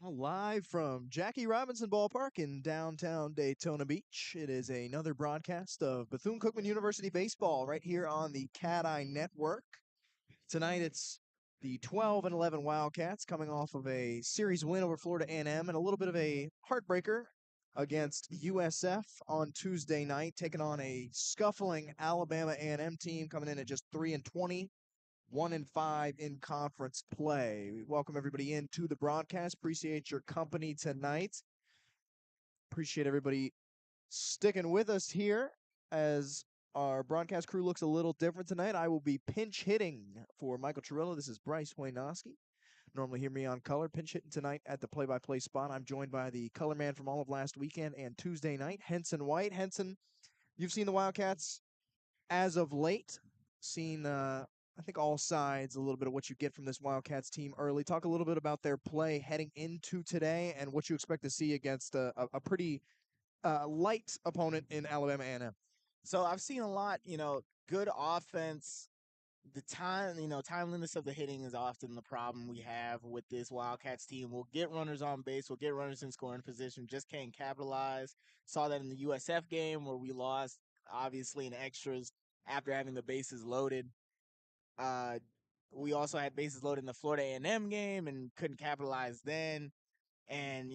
Live from Jackie Robinson Ballpark in downtown Daytona Beach. It is another broadcast of Bethune-Cookman University Baseball right here on the CatEye Network. Tonight it's the 12 and 11 Wildcats coming off of a series win over Florida A&M and a little bit of a heartbreaker against USF on Tuesday night, taking on a scuffling Alabama A&M team coming in at just 3-20. 1-5 in conference play. We welcome everybody into the broadcast. Appreciate your company tonight. Appreciate everybody sticking with us here as our broadcast crew looks a little different tonight. I will be pinch hitting for Michael Chirillo. This is Bryce Waynoski. Normally hear me on color. Pinch hitting tonight at the play-by-play spot. I'm joined by the color man from all of last weekend and Tuesday night, Henson White. Henson, you've seen the Wildcats as of late. Seen I think all sides, a little bit of what you get from this Wildcats team early. Talk a little bit about their play heading into today and what you expect to see against a pretty light opponent in Alabama A&M. So I've seen a lot, good offense. The timeliness of the hitting is often the problem we have with this Wildcats team. We'll get runners on base, we'll get runners in scoring position, just can't capitalize. Saw that in the USF game where we lost, obviously, in extras after having the bases loaded. Uh, we also had bases loaded in the Florida A&M game and couldn't capitalize then. And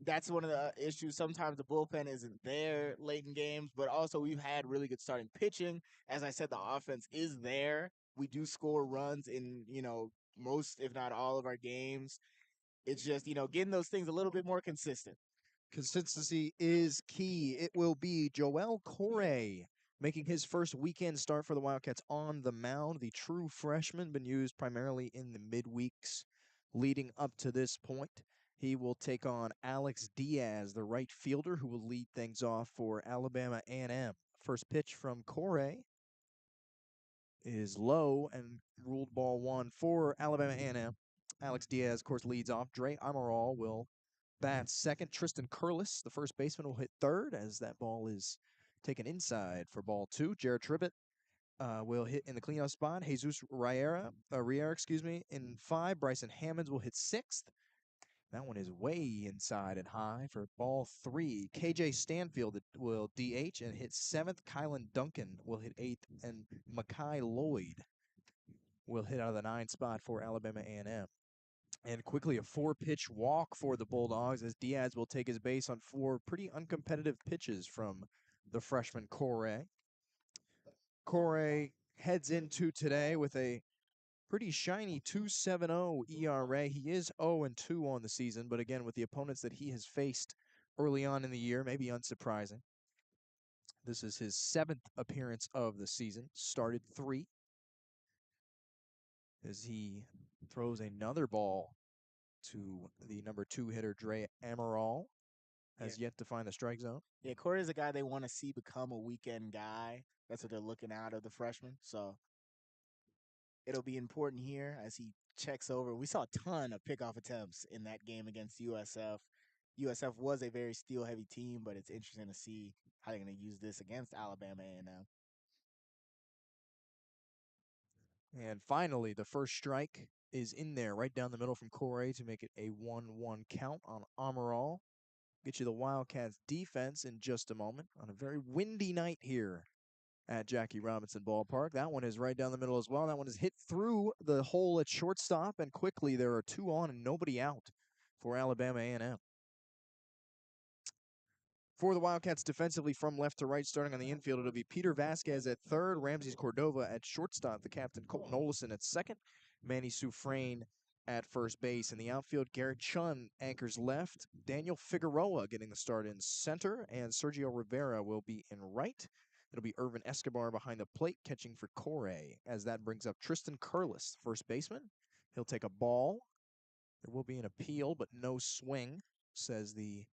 that's one of the issues. Sometimes the bullpen isn't there late in games, but also we've had really good starting pitching. As I said, the offense is there. We do score runs in most, if not all, of our games. It's just getting those things a little bit more consistent. Consistency is key. It will be Joel Corey making his first weekend start for the Wildcats on the mound. The true freshman, been used primarily in the midweeks leading up to this point. He will take on Alex Diaz, the right fielder, who will lead things off for Alabama A&M. First pitch from Corey is low and ruled ball one for Alabama A&M. Alex Diaz, of course, leads off. Dre Amaral will bat second. Tristan Curlis, the first baseman, will hit third as that ball is taken inside for ball two. Jared Tribbett will hit in the cleanup spot. Jesus Riera, in five. Bryson Hammonds will hit sixth. That one is way inside and high for ball three. KJ Stanfield will DH and hit seventh. Kylan Duncan will hit eighth. And Makai Lloyd will hit out of the nine spot for Alabama A&M. And quickly a four-pitch walk for the Bulldogs as Diaz will take his base on four pretty uncompetitive pitches from the freshman Corey. Corey heads into today with a pretty shiny 2.70 ERA. He is 0-2 on the season, but again, with the opponents that he has faced early on in the year, maybe unsurprising. This is his seventh appearance of the season. Started three as he throws another ball to the number two hitter, Dre Amaral. Has yet to find the strike zone. Yeah, Corey is a guy they want to see become a weekend guy. That's what they're looking out of the freshman. So it'll be important here as he checks over. We saw a ton of pickoff attempts in that game against USF. USF was a very steal-heavy team, but it's interesting to see how they're going to use this against Alabama A&M. And finally, the first strike is in there right down the middle from Corey to make it a 1-1 count on Amaral. Get you the Wildcats defense in just a moment on a very windy night here at Jackie Robinson Ballpark. That one is right down the middle as well. That one is hit through the hole at shortstop, and quickly there are two on and nobody out for Alabama A&M. For the Wildcats defensively from left to right, starting on the infield, it'll be Peter Vasquez at third, Ramses Cordova at shortstop, the captain Colton Olison at second, Manny Sufrain at first base. In the outfield, Garrett Chun anchors left, Daniel Figueroa getting the start in center, and Sergio Rivera will be in right. It'll be Irvin Escobar behind the plate, catching for Corey, as that brings up Tristan Curlis, first baseman. He'll take a ball. There will be an appeal, but no swing, says the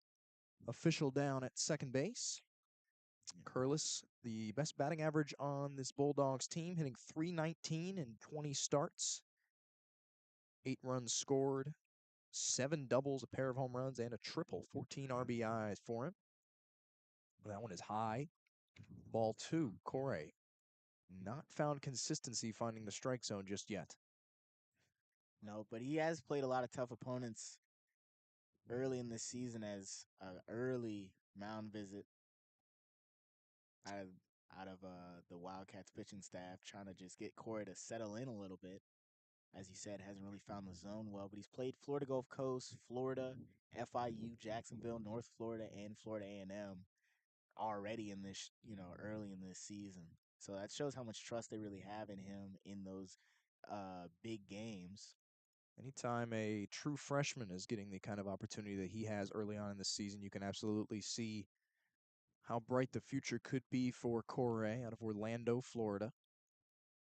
official down at second base. Curlis, the best batting average on this Bulldogs team, hitting .319 in 20 starts. 8 runs scored, 7 doubles, a pair of home runs, and a triple. 14 RBIs for him. That one is high. Ball two, Corey. Not found consistency finding the strike zone just yet. No, but he has played a lot of tough opponents early in this season as an early mound visit out of the Wildcats pitching staff, trying to just get Corey to settle in a little bit. As he said, hasn't really found the zone well, but he's played Florida Gulf Coast, Florida, FIU, Jacksonville, North Florida, and Florida A&M already in this, early in this season. So that shows how much trust they really have in him in those big games. Anytime a true freshman is getting the kind of opportunity that he has early on in the season, you can absolutely see how bright the future could be for Corey out of Orlando, Florida.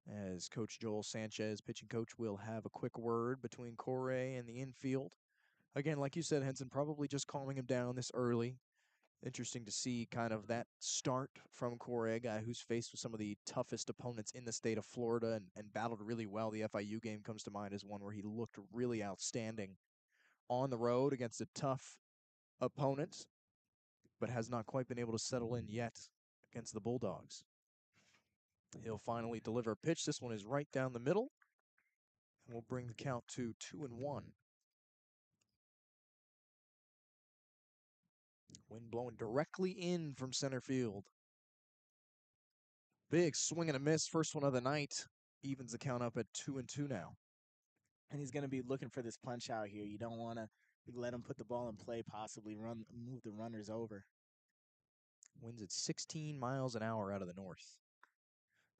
As Coach Joel Sanchez, pitching coach, will have a quick word between Corey and the infield. Again, like you said, Henson, probably just calming him down this early. Interesting to see kind of that start from Corey, a guy who's faced with some of the toughest opponents in the state of Florida and battled really well. The FIU game comes to mind as one where he looked really outstanding on the road against a tough opponent, but has not quite been able to settle in yet against the Bulldogs. He'll finally deliver a pitch. This one is right down the middle, and we'll bring the count to 2-1. Wind blowing directly in from center field. Big swing and a miss. First one of the night. Evens the count up at 2-2 now. And he's going to be looking for this punch out here. You don't want to let him put the ball in play, possibly move the runners over. Winds at 16 miles an hour out of the north.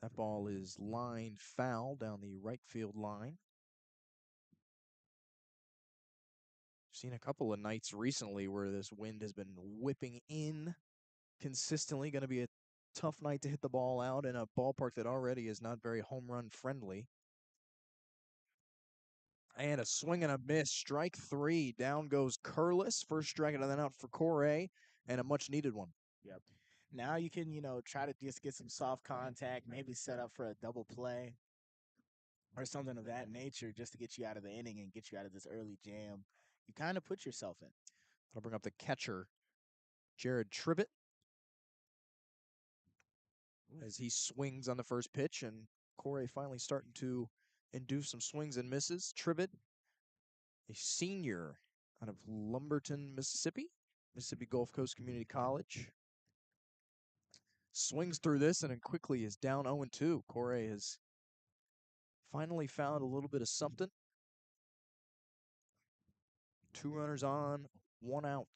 That ball is lined foul down the right field line. Seen a couple of nights recently where this wind has been whipping in consistently. Going to be a tough night to hit the ball out in a ballpark that already is not very home run friendly. And a swing and a miss. Strike three. Down goes Curlis. First strike and then out for Corey, and a much needed one. Yep. Now you can, try to just get some soft contact, maybe set up for a double play or something of that nature just to get you out of the inning and get you out of this early jam you kind of put yourself in. That'll bring up the catcher, Jared Tribbett, as he swings on the first pitch, and Corey finally starting to induce some swings and misses. Tribbett, a senior out of Lumberton, Mississippi Gulf Coast Community College. Swings through this and then quickly is down 0-2. Corey has finally found a little bit of something. 2 runners on, 1 out.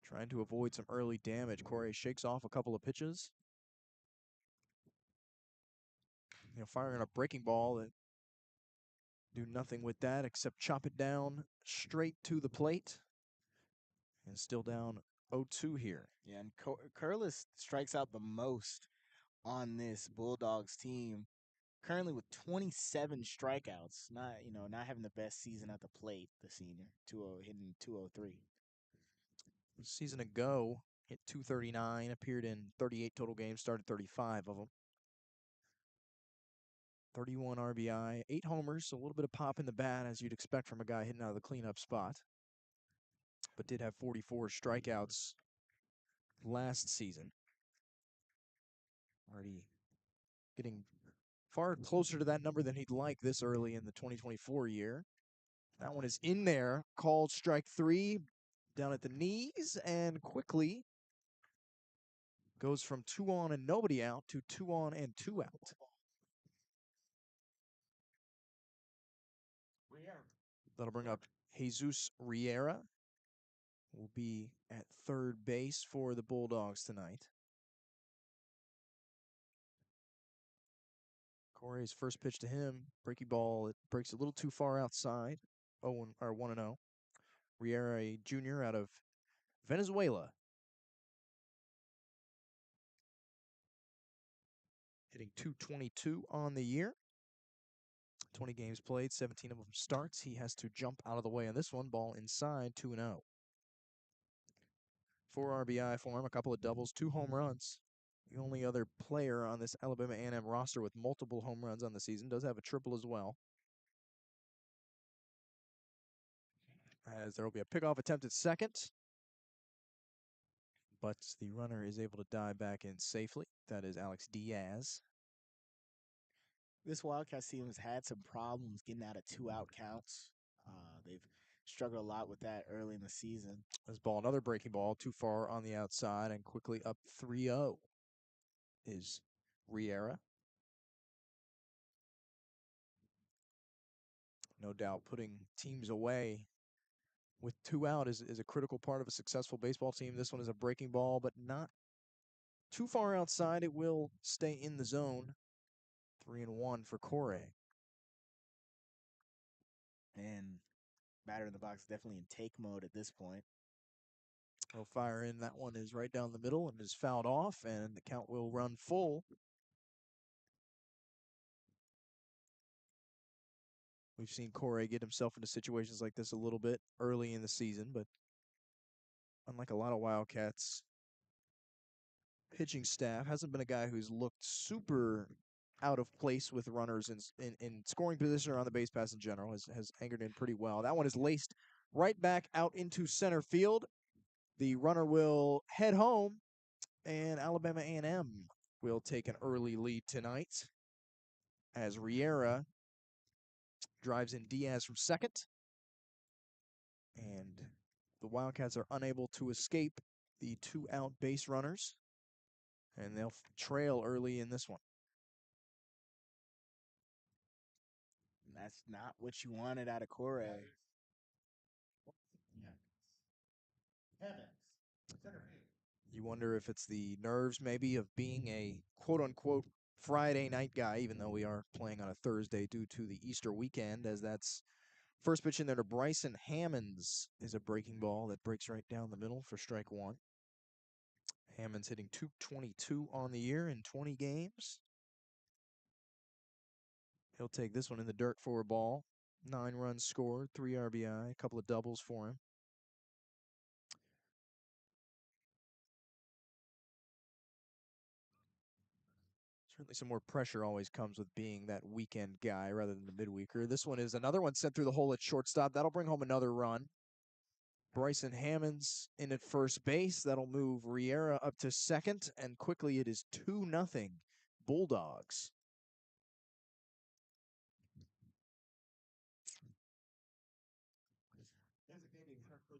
Trying to avoid some early damage. Corey shakes off a couple of pitches. Firing a breaking ball that do nothing with that except chop it down straight to the plate. And still down 0-2 here. Yeah, and Curlis strikes out the most on this Bulldogs team. Currently with 27 strikeouts. Not having the best season at the plate, the senior. Hitting 203. A season ago, hit 239, appeared in 38 total games, started 35 of them. 31 RBI, 8 homers, so a little bit of pop in the bat as you'd expect from a guy hitting out of the cleanup spot. But did have 44 strikeouts last season. Already getting far closer to that number than he'd like this early in the 2024 year. That one is in there, called strike 3, down at the knees, and quickly goes from 2 on and nobody out to 2 on and 2 out. That'll bring up Jesus Riera. Will be at third base for the Bulldogs tonight. Corey's first pitch to him, breaky ball, it breaks a little too far outside. 1-0. Riera, a junior out of Venezuela. Hitting .222 on the year. 20 games played, 17 of them starts. He has to jump out of the way on this one. Ball inside, 2-0. 4 RBI for him, a couple of doubles, 2 home runs. The only other player on this Alabama A&M roster with multiple home runs on the season. Does have a triple as well. As there will be a pickoff attempt at second. But the runner is able to dive back in safely. That is Alex Diaz. This Wildcats team has had some problems getting out of 2-out counts. They've struggled a lot with that early in the season. This ball, another breaking ball, too far on the outside, and quickly up 3-0 is Riera. No doubt putting teams away with 2 out is a critical part of a successful baseball team. This one is a breaking ball, but not too far outside. It will stay in the zone. 3-1 for Corey. And batter in the box definitely in take mode at this point. He'll fire in. That one is right down the middle and is fouled off, and the count will run full. We've seen Corey get himself into situations like this a little bit early in the season, but unlike a lot of Wildcats pitching staff, hasn't been a guy who's looked super out of place with runners in scoring position or on the base pass in general. Has anchored in pretty well. That one is laced right back out into center field. The runner will head home, and Alabama A&M will take an early lead tonight as Riera drives in Diaz from second. And the Wildcats are unable to escape the 2-out base runners, and they'll trail early in this one. That's not what you wanted out of Corey. You wonder if it's the nerves maybe of being a quote-unquote Friday night guy, even though we are playing on a Thursday due to the Easter weekend, as that's first pitch in there to Bryson Hammonds is a breaking ball that breaks right down the middle for strike one. Hammonds hitting .222 on the year in 20 games. He'll take this one in the dirt for a ball. 9 runs scored, 3 RBI, a couple of doubles for him. Certainly some more pressure always comes with being that weekend guy rather than the midweeker. This one is another one sent through the hole at shortstop. That'll bring home another run. Bryson Hammonds in at first base. That'll move Riera up to second, and quickly it is 2-0 Bulldogs.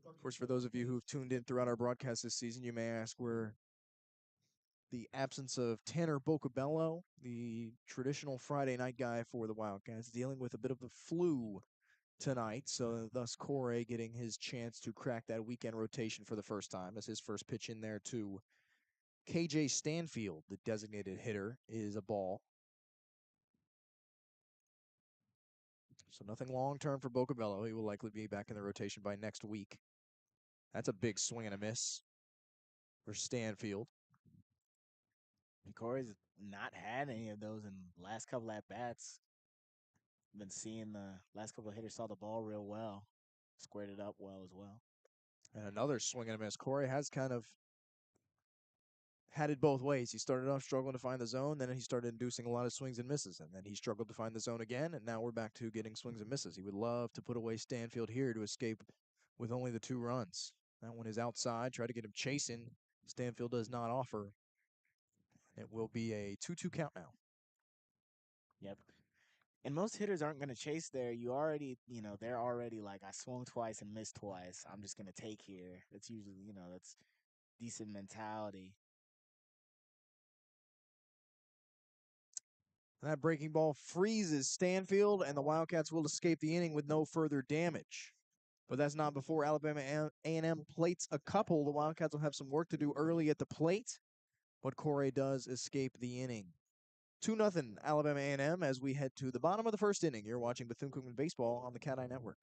Of course, for those of you who've tuned in throughout our broadcast this season, you may ask where the absence of Tanner Bocabello, the traditional Friday night guy for the Wildcats, dealing with a bit of the flu tonight. So thus Corey getting his chance to crack that weekend rotation for the first time as his first pitch in there to KJ Stanfield, the designated hitter, is a ball. So nothing long-term for Bocabello. He will likely be back in the rotation by next week. That's a big swing and a miss for Stanfield. And Corey's not had any of those in the last couple at bats. Been seeing the last couple of hitters saw the ball real well, squared it up well as well. And another swing and a miss. Corey has kind of had it both ways. He started off struggling to find the zone, then he started inducing a lot of swings and misses, and then he struggled to find the zone again, and now we're back to getting swings and misses. He would love to put away Stanfield here to escape with only the 2 runs. That one is outside. Try to get him chasing. Stanfield does not offer. It will be a 2-2 count now. Yep. And most hitters aren't going to chase there. You already, they're already like, I swung twice and missed twice. I'm just going to take here. That's usually, that's decent mentality. That breaking ball freezes Stanfield, and the Wildcats will escape the inning with no further damage. But that's not before Alabama A&M plates a couple. The Wildcats will have some work to do early at the plate, but Corey does escape the inning. 2-0 Alabama A&M as we head to the bottom of the first inning. You're watching Bethune-Cookman Baseball on the CatEye Network.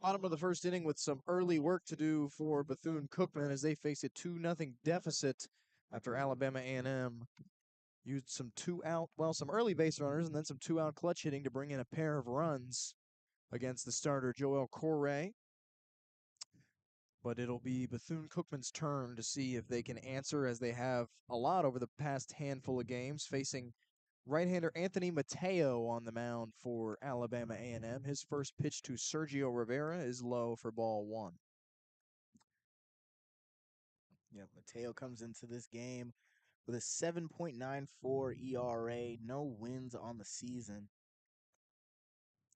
Bottom of the first inning with some early work to do for Bethune-Cookman as they face a 2-0 deficit after Alabama A&M used some some early base runners and then some two-out clutch hitting to bring in a pair of runs against the starter Joel Correa. But it'll be Bethune-Cookman's turn to see if they can answer, as they have a lot over the past handful of games, facing right-hander Anthony Mateo on the mound for Alabama A&M. His first pitch to Sergio Rivera is low for ball one. Yeah, Mateo comes into this game with a 7.94 ERA, no wins on the season,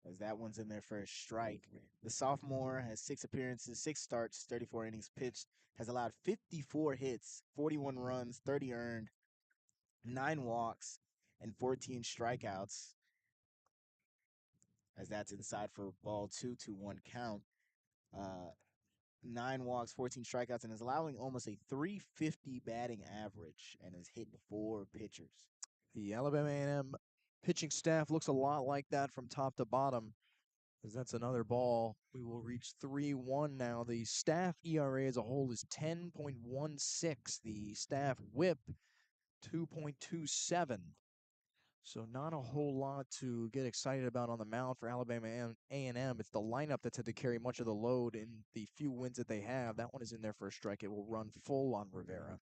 as that one's in there for a strike. The sophomore has 6 appearances, 6 starts, 34 innings pitched, has allowed 54 hits, 41 runs, 30 earned, 9 walks, and 14 strikeouts, as that's inside for ball 2-1 count. 9 walks, 14 strikeouts, and is allowing almost a 350 batting average and has hit 4 pitchers. The Alabama A&M pitching staff looks a lot like that from top to bottom, as that's another ball. We will reach 3-1 now. The staff ERA as a whole is 10.16. The staff whip, 2.27. So not a whole lot to get excited about on the mound for Alabama A&M. It's the lineup that's had to carry much of the load in the few wins that they have. That one is in there for a strike. It will run full on Rivera.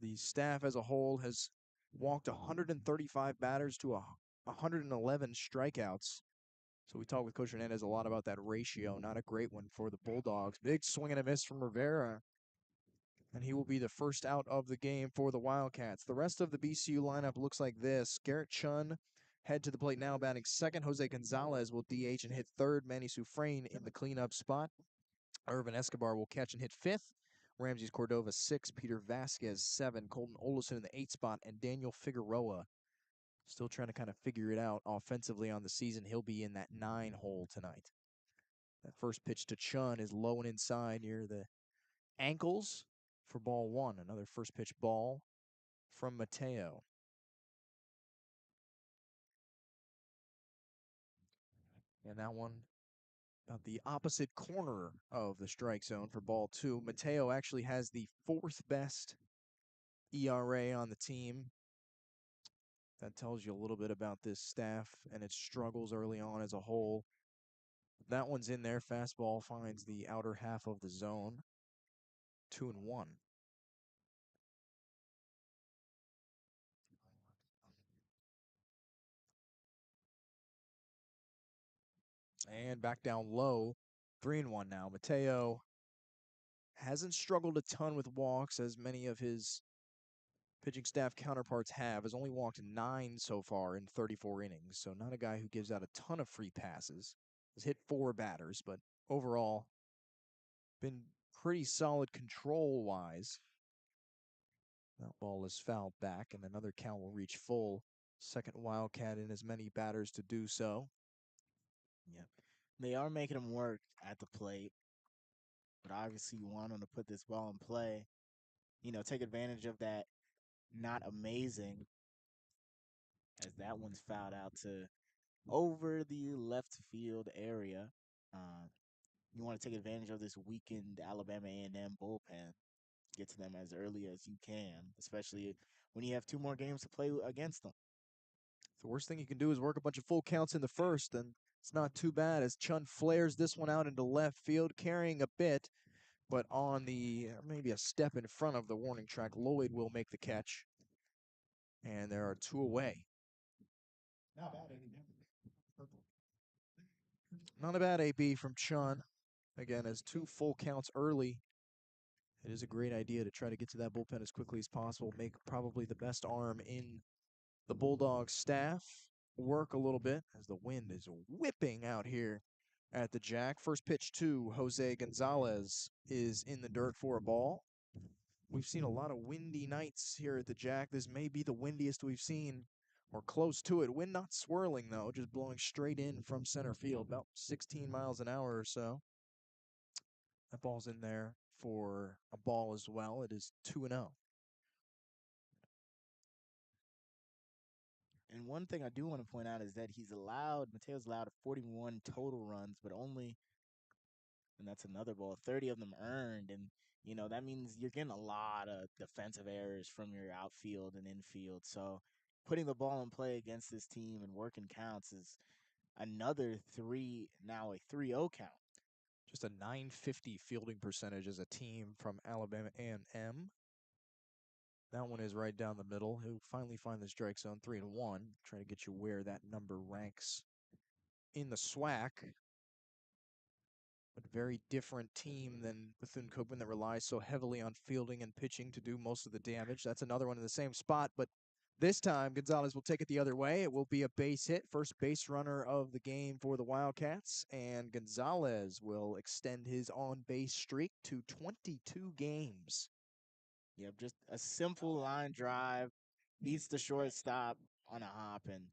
The staff as a whole has walked 135 batters to 111 strikeouts. So we talked with Coach Hernandez a lot about that ratio. Not a great one for the Bulldogs. Big swing and a miss from Rivera, and he will be the first out of the game for the Wildcats. The rest of the BCU lineup looks like this. Garrett Chun head to the plate now, batting second. Jose Gonzalez will DH and hit third. Manny Sufrain in the cleanup spot. Irvin Escobar will catch and hit fifth. Ramses Cordova 6, Peter Vasquez 7, Colton Olson in the 8 spot, and Daniel Figueroa still trying to kind of figure it out offensively on the season. He'll be in that 9 hole tonight. That first pitch to Chun is low and inside near the ankles for ball one. Another first pitch ball from Mateo. And that one about the opposite corner of the strike zone for ball two. Mateo actually has the 4th best ERA on the team. That tells you a little bit about this staff and its struggles early on as a whole. That one's in there. Fastball finds the outer half of the zone. 2-1. And back down low. 3-1 now. Mateo hasn't struggled a ton with walks as many of his pitching staff counterparts have. Has only walked 9 so far in 34 innings. So not a guy who gives out a ton of free passes. Has hit 4 batters, but overall been pretty solid control-wise. That ball is fouled back, and another count will reach full. Second Wildcat in as many batters to do so. Yeah, they are making him work at the plate, but obviously you want him to put this ball in play. Take advantage of that not amazing, as that one's fouled out to over the left field area. You want to take advantage of this weakened Alabama A&M bullpen. Get to them as early as you can, especially when you have 2 more games to play against them. The worst thing you can do is work a bunch of full counts in the first, and it's not too bad as Chun flares this one out into left field, carrying a bit, but on the maybe a step in front of the warning track. Lloyd will make the catch, and there are 2 away. Not a bad AB from Chun. Again, as 2 full counts early, it is a great idea to try to get to that bullpen as quickly as possible. Make probably the best arm in the Bulldogs staff work a little bit, as the wind is whipping out here at the Jack. First pitch to Jose Gonzalez is in the dirt for a ball. We've seen a lot of windy nights here at the Jack. This may be the windiest we've seen, or close to it. Wind not swirling, though, just blowing straight in from center field, about 16 miles an hour or so. That ball's in there for a ball as well. It is 2-0. And one thing I do want to point out is that Mateo's allowed 41 total runs, but only, and that's another ball, 30 of them earned. And, that means you're getting a lot of defensive errors from your outfield and infield. So putting the ball in play against this team and working counts is another now a 3-0 count. Just a .950 fielding percentage as a team from Alabama A&M. That one is right down the middle. He'll finally find the strike zone, 3-1. Trying to get you where that number ranks in the SWAC. But very different team than Bethune-Cookman that relies so heavily on fielding and pitching to do most of the damage. That's another one in the same spot, but this time Gonzalez will take it the other way. It will be a base hit, first base runner of the game for the Wildcats, and Gonzalez will extend his on-base streak to 22 games. Yep, just a simple line drive, beats the shortstop on a hop, and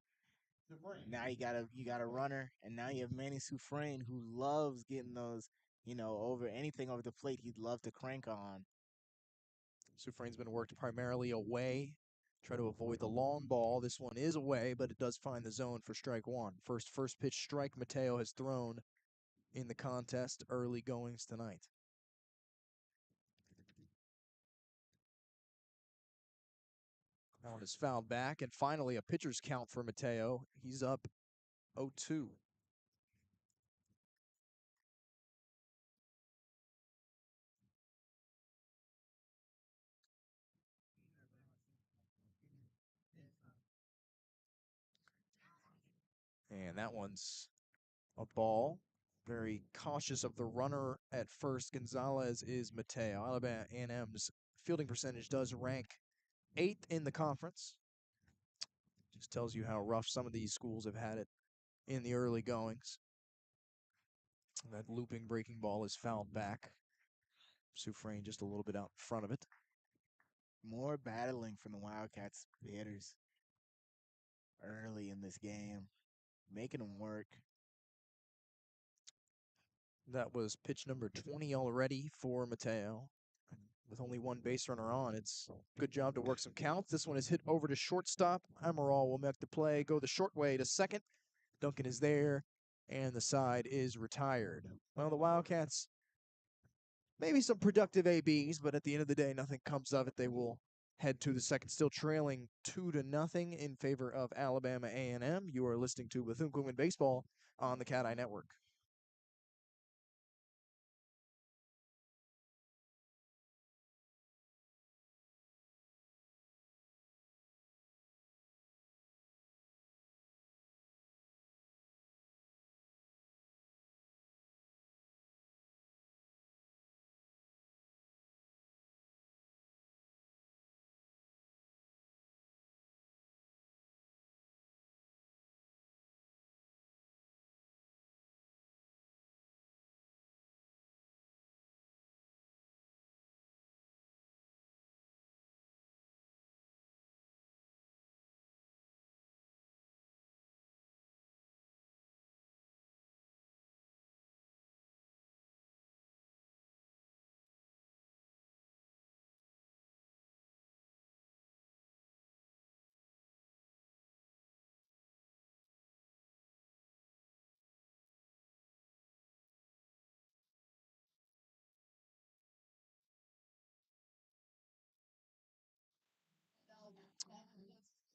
now you got a runner, and now you have Manny Sufrain, who loves getting those, over anything over the plate. He'd love to crank on. Sufrain's been worked primarily away. Try to avoid the long ball. This one is away, but it does find the zone for strike one. First pitch strike Mateo has thrown in the contest early goings tonight. That one is fouled back, and finally a pitcher's count for Mateo. He's up 0-2. And that one's a ball. Very cautious of the runner at first. Gonzalez is Mateo. Alabama A&M's fielding percentage does rank 8th in the conference. Just tells you how rough some of these schools have had it in the early goings. That looping breaking ball is fouled back. Sufrain just a little bit out in front of it. More battling from the Wildcats hitters early in this game, making them work. That was pitch number 20 already for Mateo. With only one base runner on, it's a good job to work some counts. This one is hit over to shortstop. Amaral will make the play, go the short way to second. Duncan is there, and the side is retired. Well, the Wildcats, maybe some productive ABs, but at the end of the day, nothing comes of it. They will head to the second, still trailing 2-0 in favor of Alabama A&M. You are listening to Bethune-Cookman Baseball on the CatEye Network.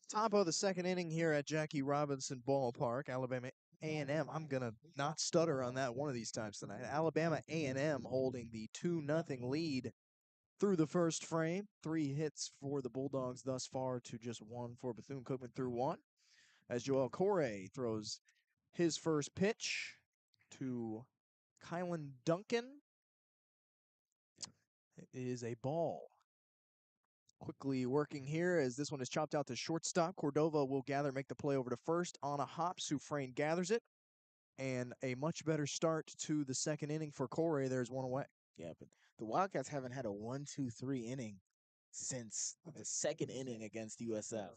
Top of the second inning here at Jackie Robinson Ballpark, Alabama A&M. I'm going to not stutter on that one of these times tonight. Alabama A&M holding the 2-0 lead through the first frame. 3 hits for the Bulldogs thus far to just 1 for Bethune-Cookman through 1. As Joel Corey throws his first pitch to Kylan Duncan. It is a ball. Quickly working here as this one is chopped out to shortstop. Cordova will make the play over to first on a hop. Sufrain gathers it. And a much better start to the second inning for Corey. There's one away. Yeah, but the Wildcats haven't had a 1-2-3 inning since the second inning against USF.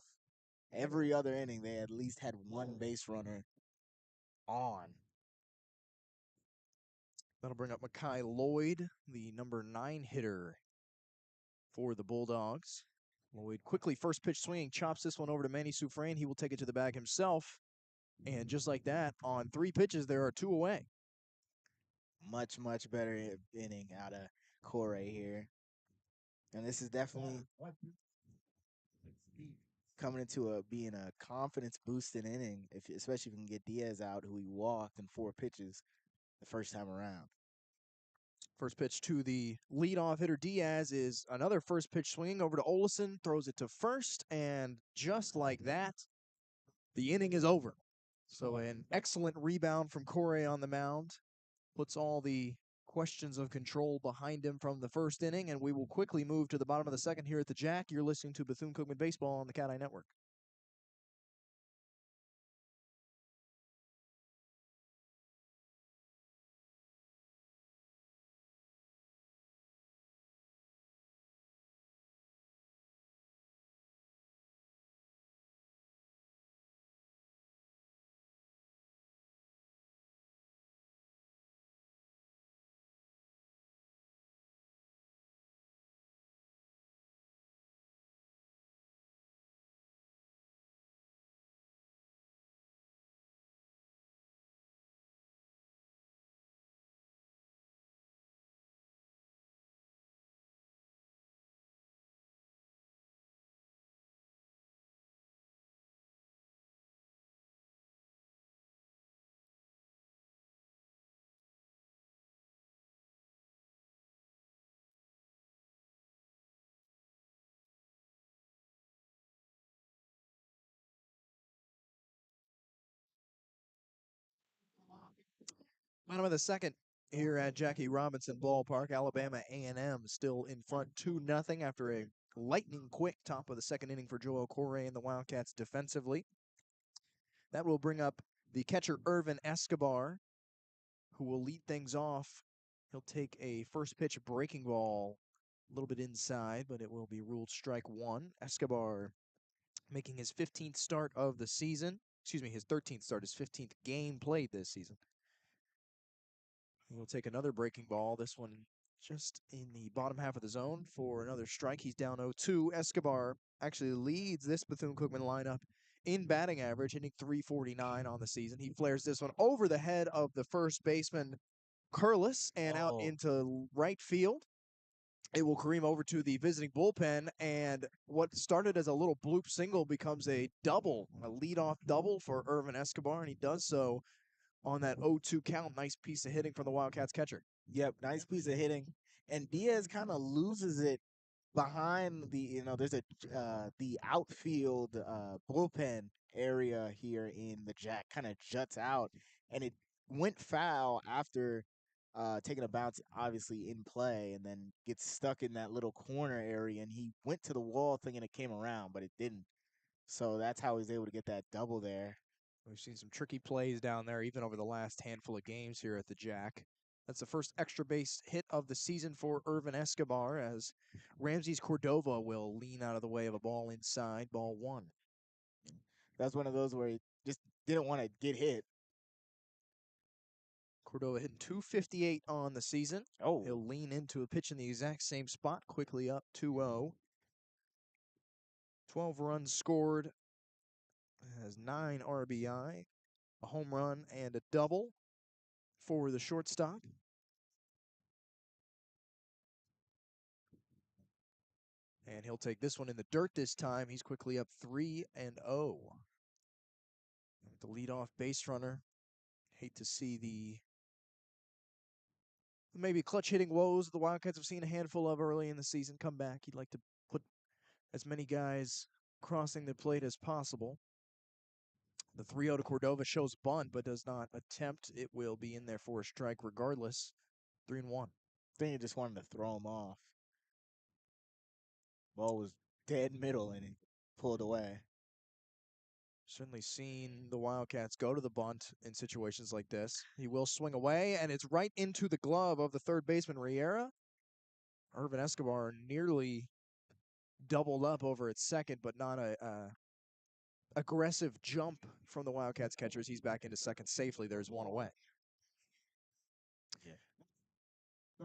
Every other inning, they at least had one base runner on. That'll bring up Mekhi Lloyd, the number 9 hitter for the Bulldogs. Lloyd quickly first pitch swinging, chops this one over to Manny Soufrian. He will take it to the bag himself. And just like that, on 3 pitches, there are 2 away. Much, much better inning out of Corey here. And this is definitely coming into being a confidence boosting inning, especially if you can get Diaz out, who he walked in 4 pitches the first time around. First pitch to the leadoff hitter Diaz is another first pitch swinging over to Olson, throws it to first, and just like that, the inning is over. So an excellent rebound from Corey on the mound, puts all the questions of control behind him from the first inning, and we will quickly move to the bottom of the second here at the Jack. You're listening to Bethune-Cookman Baseball on the CatEye Network. Bottom of the second here at Jackie Robinson Ballpark. Alabama A&M still in front 2-0 after a lightning quick top of the second inning for Joel Corey and the Wildcats defensively. That will bring up the catcher Irvin Escobar, who will lead things off. He'll take a first pitch breaking ball a little bit inside, but it will be ruled strike 1. Escobar making his 15th start of the season. Excuse me, his 13th start, his 15th game played this season. He'll take another breaking ball. This one just in the bottom half of the zone for another strike. He's down 0-2. Escobar actually leads this Bethune-Cookman lineup in batting average, hitting .349 on the season. He flares this one over the head of the first baseman, Curlis, and out into right field. It will careen over to the visiting bullpen, and what started as a little bloop single becomes a double, a leadoff double for Irvin Escobar, and he does so on that 0-2 count. Nice piece of hitting from the Wildcats catcher. Yep, nice piece of hitting. And Diaz kind of loses it behind there's the outfield bullpen area here in the Jack, kind of juts out, and it went foul after taking a bounce, obviously in play, and then gets stuck in that little corner area, and he went to the wall thinking it came around, but it didn't. So that's how he's able to get that double there. We've seen some tricky plays down there, even over the last handful of games here at the Jack. That's the first extra base hit of the season for Irvin Escobar, as Ramses Cordova will lean out of the way of a ball inside, ball 1. That's one of those where he just didn't want to get hit. Cordova hitting .258 on the season. Oh. He'll lean into a pitch in the exact same spot, quickly up 2-0. 12 runs scored, has 9 RBI, a home run, and a double for the shortstop. And he'll take this one in the dirt this time. He's quickly up 3-0. The leadoff base runner. Hate to see the maybe clutch hitting woes the Wildcats have seen a handful of early in the season come back. He'd like to put as many guys crossing the plate as possible. The 3-0 to Cordova shows bunt, but does not attempt. It will be in there for a strike regardless. 3-1. I think he just wanted to throw him off. Ball was dead middle, and he pulled away. Certainly seen the Wildcats go to the bunt in situations like this. He will swing away, and it's right into the glove of the third baseman, Riera. Irvin Escobar nearly doubled up over at second, but not a aggressive jump from the Wildcats catchers. He's back into second safely. There's one away. Yeah.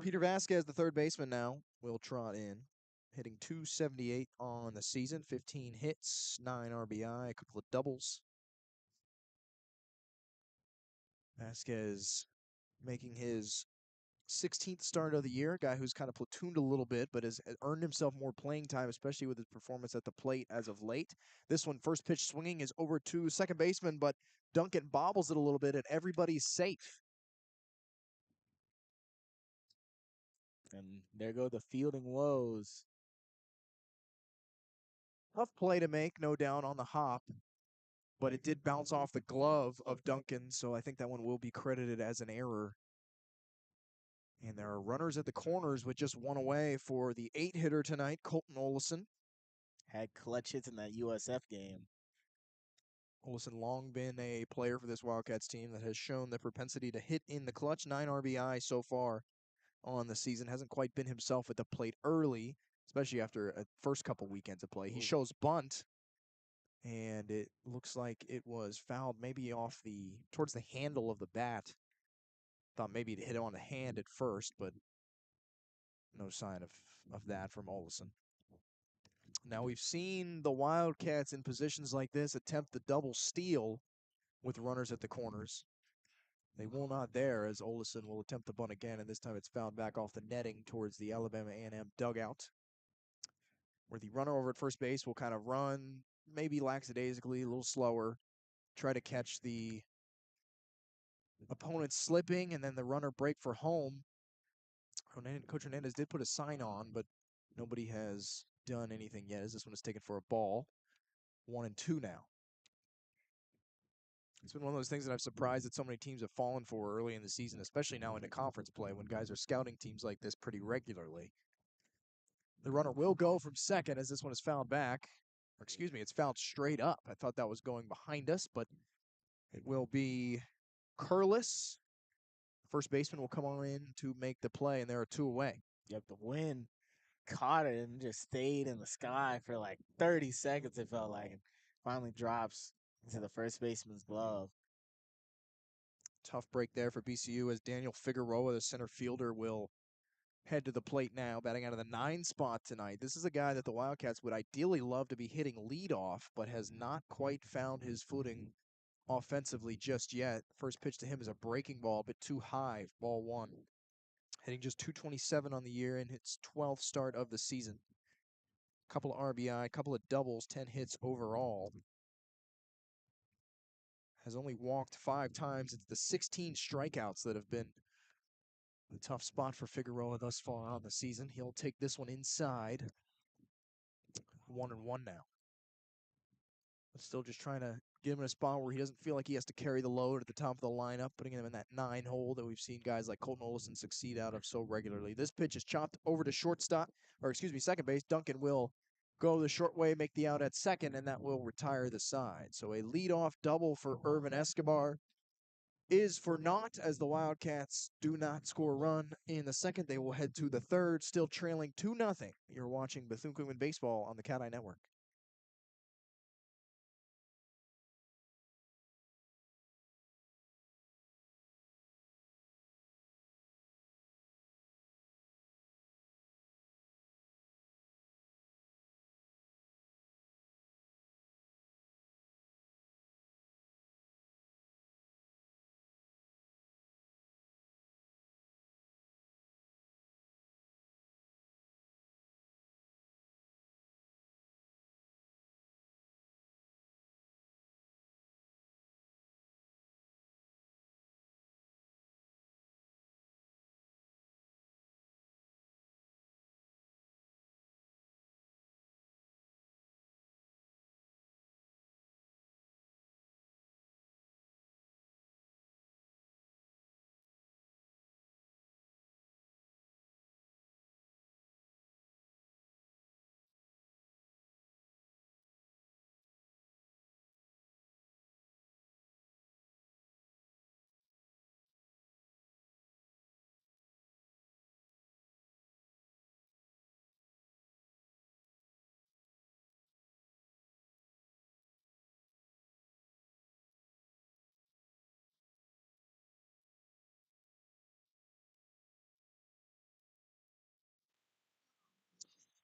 Peter Vasquez, the third baseman now, will trot in. hitting .278 on the season, 15 hits, 9 RBI, a couple of doubles. Vasquez making his 16th start of the year, a guy who's kind of platooned a little bit, but has earned himself more playing time, especially with his performance at the plate as of late. This one, first pitch swinging, is over to second baseman, but Duncan bobbles it a little bit, and everybody's safe. And there go the fielding woes. Tough play to make, no doubt, on the hop, but it did bounce off the glove of Duncan, so I think that one will be credited as an error. And there are runners at the corners with just one away for the 8-hitter tonight, Colton Olson. Had clutch hits in that USF game. Olson long been a player for this Wildcats team that has shown the propensity to hit in the clutch. 9 RBI so far on the season. Hasn't quite been himself at the plate early, especially after a first couple weekends of play. He shows bunt, and it looks like it was fouled maybe off towards the handle of the bat. Thought maybe to hit it on the hand at first, but no sign of that from Olson. Now we've seen the Wildcats in positions like this attempt the double steal with runners at the corners. They will not there, as Olson will attempt the bunt again, and this time it's fouled back off the netting towards the Alabama A&M dugout, where the runner over at first base will kind of run, maybe lackadaisically, a little slower, try to catch the opponent slipping, and then the runner break for home. Coach Hernandez did put a sign on, but nobody has done anything yet, as this one is taken for a ball. 1-2 now. It's been one of those things that I'm surprised that so many teams have fallen for early in the season, especially now into conference play when guys are scouting teams like this pretty regularly. The runner will go from second as this one is fouled back. Or excuse me, it's fouled straight up. I thought that was going behind us, but it will be Curlis. First baseman will come on in to make the play, and there are 2 away. Yep, the wind caught it and just stayed in the sky for like 30 seconds, it felt like, and finally drops into the first baseman's glove. Tough break there for BCU as Daniel Figueroa, the center fielder, will head to the plate now, batting out of the 9 spot tonight. This is a guy that the Wildcats would ideally love to be hitting leadoff, but has not quite found his footing offensively just yet. First pitch to him is a breaking ball, a bit too high, ball 1. Hitting just .227 on the year in its 12th start of the season. Couple of RBI, couple of doubles, 10 hits overall. Has only walked 5 times. It's the 16 strikeouts that have been a tough spot for Figueroa thus far on the season. He'll take this one inside. 1-1 now. But still just trying to get him in a spot where he doesn't feel like he has to carry the load at the top of the lineup, putting him in that 9 hole that we've seen guys like Colton Olson succeed out of so regularly. This pitch is chopped over to second base. Duncan will go the short way, make the out at second, and that will retire the side. So a leadoff double for Irvin Escobar is for naught, as the Wildcats do not score a run in the second. They will head to the third, still trailing 2-0. You're watching Bethune-Cookman Baseball on the CatEye Network.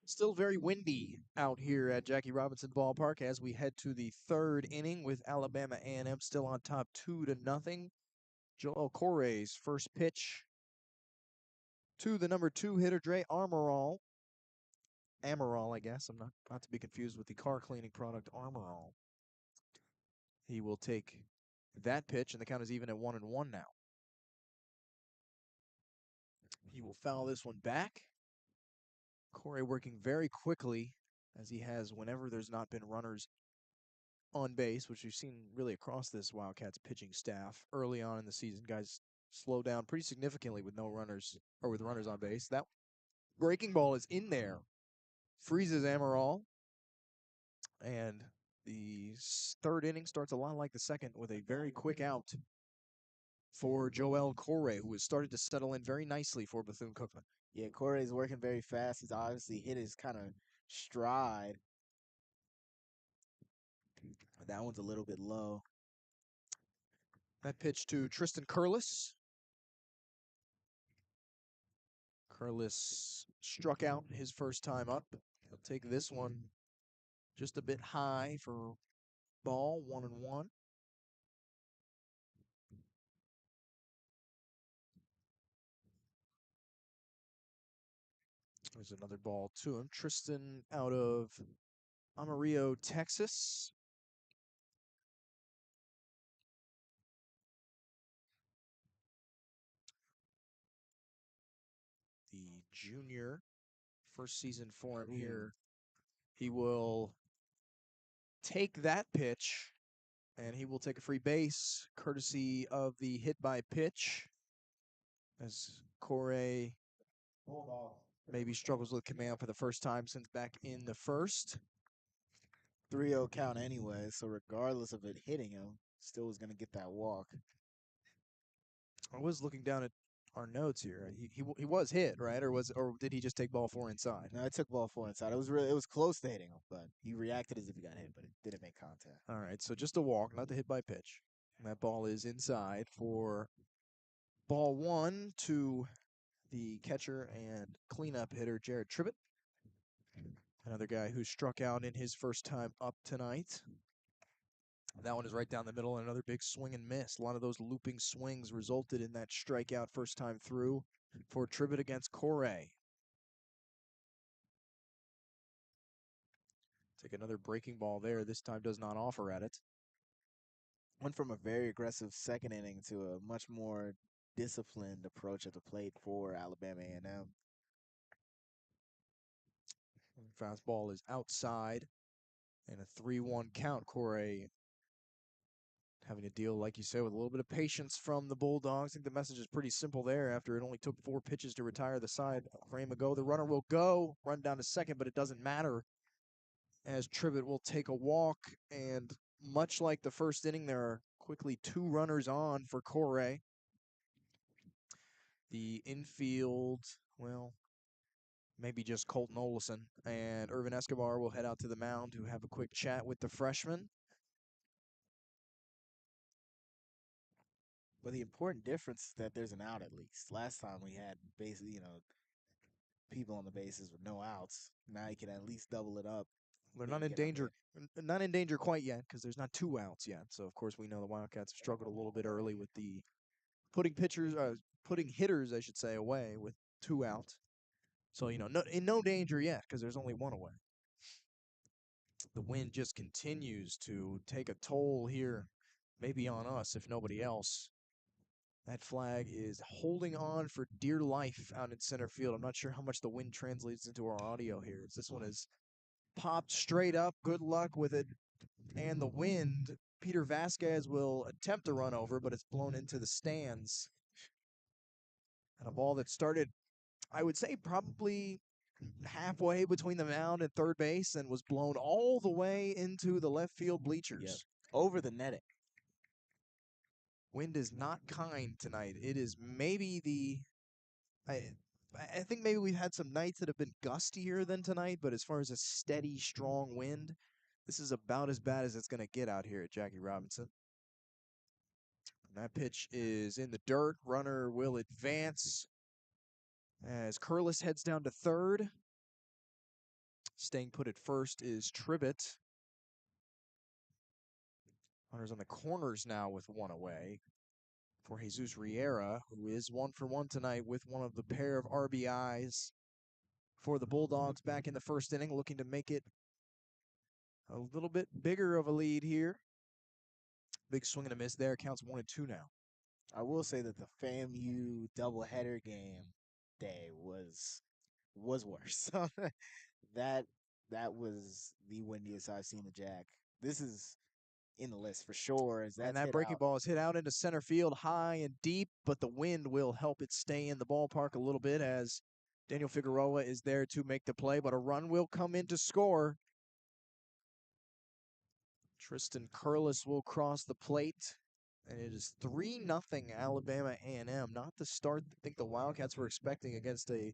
Still very windy out here at Jackie Robinson Ballpark as we head to the third inning with Alabama A&M still on top 2-0. Joel Corey's first pitch to the number 2 hitter, Dre Amaral. Amaral, I guess. I'm not to be confused with the car cleaning product Amaral. He will take that pitch, and the count is even at 1-1 now. He will foul this one back. Corey working very quickly, as he has whenever there's not been runners on base, which we've seen really across this Wildcats pitching staff early on in the season. Guys slow down pretty significantly with no runners, or with runners on base. That breaking ball is in there, freezes Amaral, and the third inning starts a lot like the second with a very quick out for Joel Corey, who has started to settle in very nicely for Bethune-Cookman. Yeah, Corey's working very fast. He's obviously hit his kind of stride. That one's a little bit low. That pitch to Tristan Curlis. Curlis struck out his first time up. He'll take this one just a bit high for ball, 1-1. There's another ball to him. Tristan out of Amarillo, Texas. The junior, first season for him here. He will take that pitch, and he will take a free base, courtesy of the hit by pitch, as Corey maybe struggles with command for the first time since back in the first. 3-0 count anyway, so regardless of it hitting him, still was going to get that walk. I was looking down at our notes here. He was hit, right? Or did he just take ball 4 inside? No, I took ball 4 inside. It was close to hitting him, but he reacted as if he got hit, but it didn't make contact. All right, so just a walk, not the hit by pitch. And that ball is inside for ball 1 to the catcher and cleanup hitter, Jared Tribbett. Another guy who struck out in his first time up tonight. That one is right down the middle, and another big swing and miss. A lot of those looping swings resulted in that strikeout first time through for Tribbett against Corey. Take another breaking ball there. This time does not offer at it. Went from a very aggressive second inning to a much more disciplined approach at the plate for Alabama A&M. Fastball is outside, and a 3-1 count. Corey having to deal, like you said, with a little bit of patience from the Bulldogs. I think the message is pretty simple there. After it only took 4 pitches to retire the side frame ago, the runner will go, run down to second, but it doesn't matter, as Tribbett will take a walk. And much like the first inning, there are quickly 2 runners on for Corey. The infield, well, maybe just Colton Olson and Irvin Escobar will head out to the mound to have a quick chat with the freshman. But the important difference is that there's an out at least. Last time we had basically, people on the bases with no outs. Now you can at least double it up. They're not in danger, quite yet, because there's not 2 outs yet. So of course we know the Wildcats have struggled a little bit early with the putting hitters, I should say, away with 2 out. So in no danger yet, because there's only 1 away. The wind just continues to take a toll here, maybe on us if nobody else. That flag is holding on for dear life out in center field. I'm not sure how much the wind translates into our audio here. This one is popped straight up. Good luck with it. And the wind, Peter Vasquez will attempt to run over, but it's blown into the stands. And a ball that started, I would say, probably halfway between the mound and third base and was blown all the way into the left field bleachers. Yep. Over the netting. Wind is not kind tonight. It is maybe I think maybe we've had some nights that have been gustier than tonight, but as far as a steady, strong wind, this is about as bad as it's going to get out here at Jackie Robinson. And that pitch is in the dirt. Runner will advance as Curlis heads down to third. Staying put at first is Tribbett. Runners on the corners now with one away for Jesus Riera, who is 1-for-1 tonight with one of the pair of RBIs for the Bulldogs back in the first inning, looking to make it a little bit bigger of a lead here. Big swing and a miss there. Counts 1-2 now. I will say that the FAMU doubleheader game day was worse. that that was the windiest I've seen the Jack. This is in the list for sure. As And that's that hit breaking out. ball is hit out into center field high and deep, but the wind will help it stay in the ballpark a little bit as Daniel Figueroa is there to make the play, but a run will come in to score. Tristan Curlis will cross the plate, and it is 3-0 Alabama A&M. Not the start I think the Wildcats were expecting against a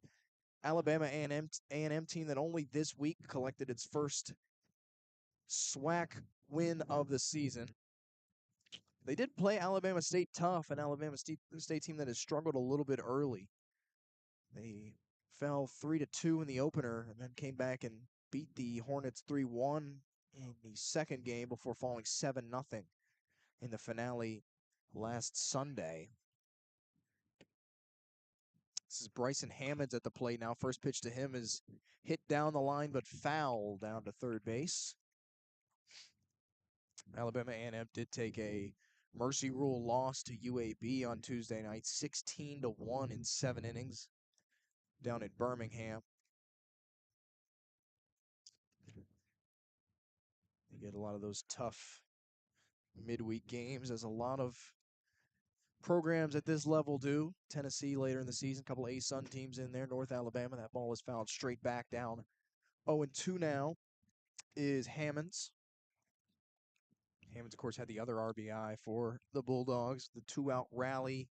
Alabama A&M team that only this week collected its first SWAC win of the season. They did play Alabama State tough, an Alabama State team that has struggled a little bit early. They fell 3-2 in the opener and then came back and beat the Hornets 3-1 in the second game before falling 7-0 in the finale last Sunday. This is Bryson Hammonds at the plate now. First pitch to him is hit down the line but foul down to third base. Alabama A&M did take a mercy rule loss to UAB on Tuesday night, 16-1 in 7 innings down in Birmingham. You get a lot of those tough midweek games, as a lot of programs at this level do. Tennessee later in the season, a couple of A-Sun teams in there. North Alabama, that ball is fouled straight back down. 0-2 now is Hammonds. Hammonds, of course, had the other RBI for the Bulldogs, the 2-out rally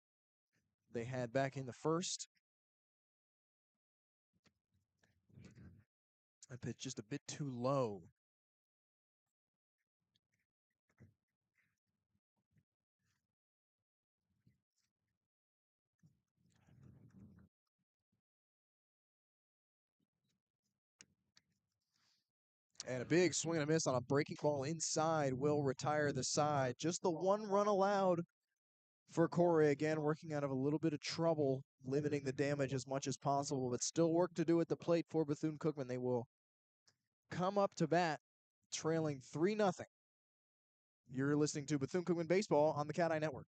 they had back in the first. That pitch just a bit too low. And a big swing and a miss on a breaking ball inside will retire the side. Just the one run allowed for Corey. Again, working out of a little bit of trouble, limiting the damage as much as possible, but still work to do at the plate for Bethune-Cookman. They will come up to bat, trailing 3-0. You're listening to Bethune-Cookman Baseball on the CatEye Network.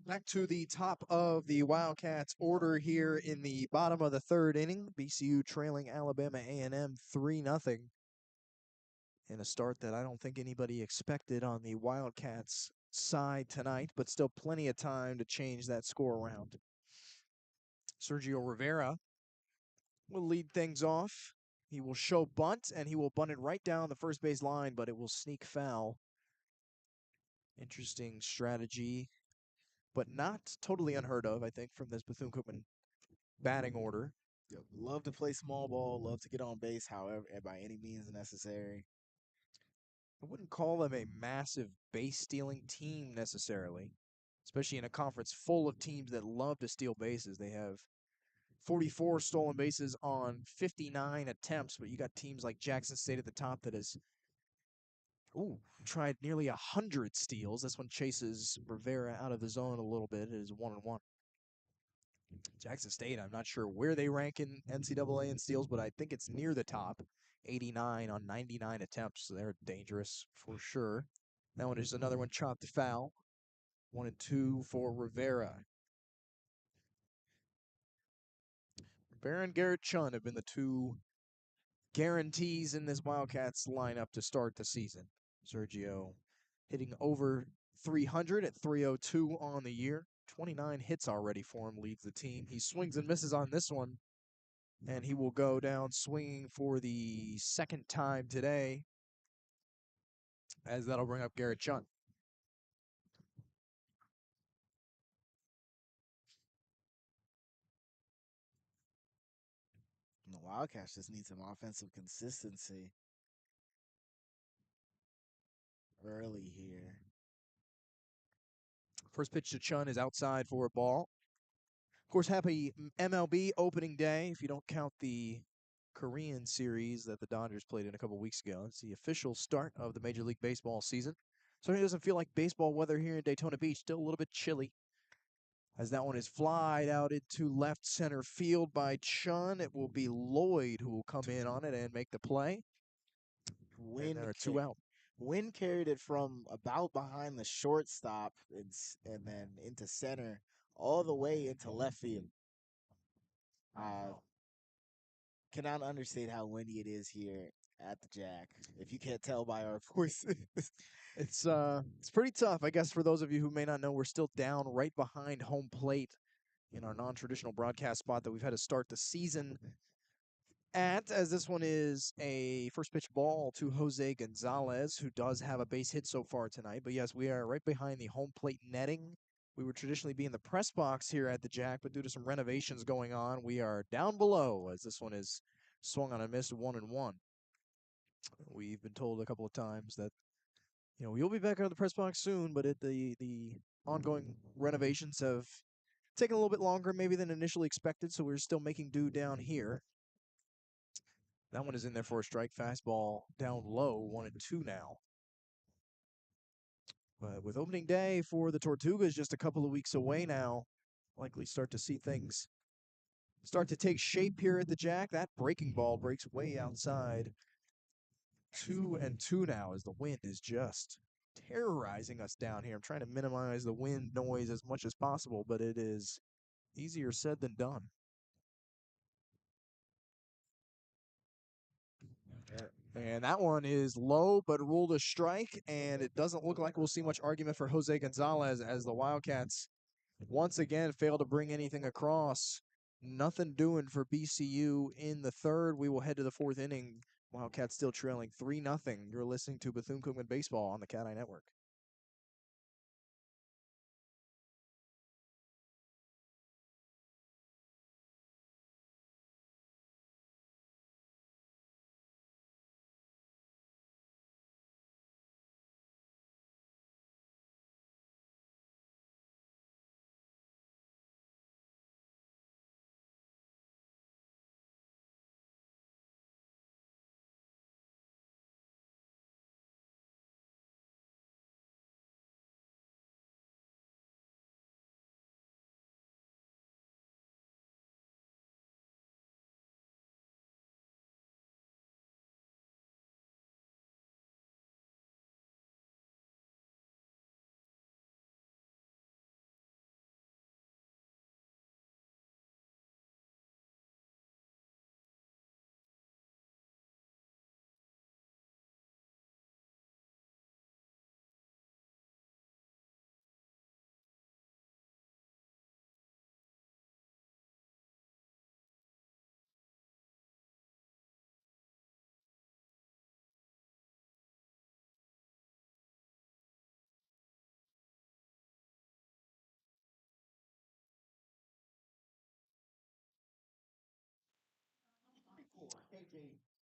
Back to the top of the Wildcats order here in the bottom of the third inning. BCU trailing Alabama A&M 3-0 in a start that I don't think anybody expected on the Wildcats side tonight, but still plenty of time to change that score around. Sergio Rivera will lead things off. He will show bunt, and he will bunt it right down the first base line, but it will sneak foul. Interesting strategy, but not totally unheard of, I think, from this Bethune-Cookman batting order. Yep. Love to play small ball, love to get on base, however, by any means necessary. I wouldn't call them a massive base-stealing team necessarily, especially in a conference full of teams that love to steal bases. They have 44 stolen bases on 59 attempts, but you got teams like Jackson State at the top that has tried nearly 100 steals. This one chases Rivera out of the zone a little bit. It is 1-1. Jackson State, I'm not sure where they rank in NCAA in steals, but I think it's near the top. 89 on 99 attempts. So they're dangerous for sure. That one is another one chopped to foul. 1-2 for Rivera. Rivera and Garrett Chun have been the two guarantees in this Wildcats lineup to start the season. Sergio hitting over 300 at 302 on the year. 29 hits already for him, leads the team. He swings and misses on this one, and he will go down swinging for the second time today, as that'll bring up Garrett Chun. The Wildcats just need some offensive consistency early here. First pitch to Chun is outside for a ball. Of course, happy MLB opening day if you don't count the Korean series that the Dodgers played in a couple weeks ago. It's the official start of the Major League Baseball season. Certainly doesn't feel like baseball weather here in Daytona Beach. Still a little bit chilly. As that one is flied out into left center field by Chun, it will be Lloyd who will come in on it and make the play. And there are two out. Wind carried it from about behind the shortstop and then into center, all the way into left field. Cannot understate how windy it is here at the Jack. If you can't tell by our voices, it's pretty tough. I guess for those of you who may not know, we're still down right behind home plate in our non-traditional broadcast spot that we've had to start the season at, as this one is a first pitch ball to Jose Gonzalez, who does have a base hit so far tonight. But yes, we are right behind the home plate netting. We would traditionally be in the press box here at the Jack, but due to some renovations going on, we are down below as this one is swung on a miss 1-1. We've been told a couple of times that we'll be back out of the press box soon, but the ongoing renovations have taken a little bit longer maybe than initially expected, so we're still making do down here. That one is in there for a strike. Fastball down low, 1-2 now. But with opening day for the Tortugas just a couple of weeks away now, likely start to see things start to take shape here at the Jack. That breaking ball breaks way outside. 2-2 now as the wind is just terrorizing us down here. I'm trying to minimize the wind noise as much as possible, but it is easier said than done. And that one is low, but ruled a strike, and it doesn't look like we'll see much argument for Jose Gonzalez as the Wildcats once again fail to bring anything across. Nothing doing for BCU in the third. We will head to the fourth inning. Wildcats still trailing 3-0. You're listening to Bethune-Cookman Baseball on the CatEye Network.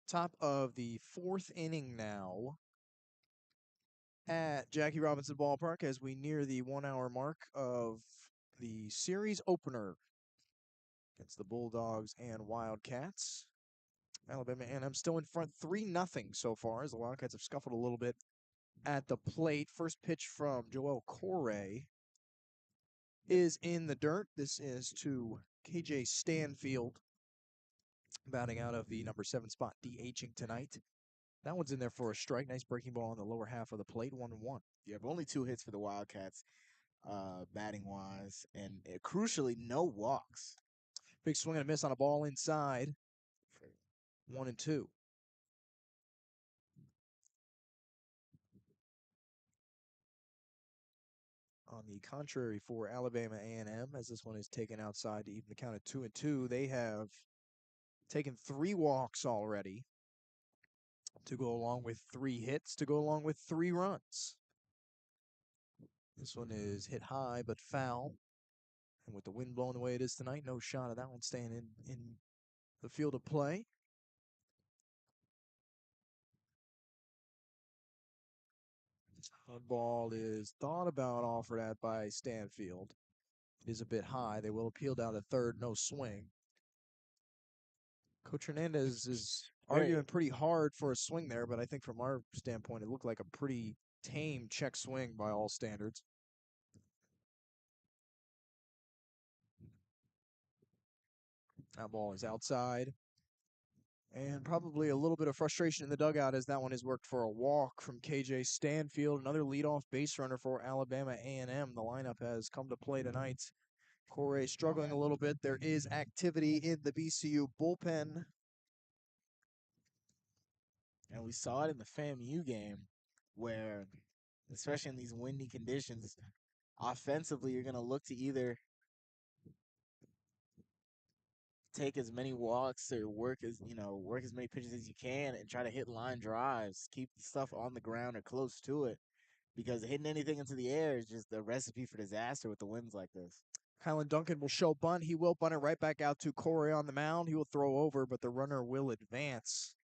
Top of the fourth inning now at Jackie Robinson Ballpark as we near the 1 hour mark of the series opener against the Bulldogs and Wildcats. Alabama A&M still in front 3-0 so far as the Wildcats have scuffled a little bit at the plate. First pitch from Joel Corey is in the dirt. This is to KJ Stanfield, batting out of the number 7 spot, DHing tonight. That one's in there for a strike. Nice breaking ball on the lower half of the plate, 1-1. You have only 2 hits for the Wildcats, batting wise, and crucially, no walks. Big swing and a miss on a ball inside. 1-2. On the contrary for Alabama A&M, as this one is taken outside to even the count at 2-2, they have taken 3 walks already to go along with 3 hits, to go along with 3 runs. This one is hit high but foul. And with the wind blowing the way it is tonight, no shot of that one staying in the field of play. That ball is thought about offered at by Stanfield. It is a bit high. They will appeal down to third, no swing. Coach Hernandez is arguing pretty hard for a swing there, but I think from our standpoint, it looked like a pretty tame check swing by all standards. That ball is outside. And probably a little bit of frustration in the dugout as that one is worked for a walk from KJ Stanfield, another leadoff base runner for Alabama A&M. The lineup has come to play tonight. Corey struggling a little bit. There is activity in the BCU bullpen. And we saw it in the FAMU game where, especially in these windy conditions, offensively, you're going to look to either take as many walks or work as many pitches as you can and try to hit line drives, keep the stuff on the ground or close to it, because hitting anything into the air is just a recipe for disaster with the winds like this. Kylan Duncan will show bunt. He will bunt it right back out to Corey on the mound. He will throw over, but the runner will advance.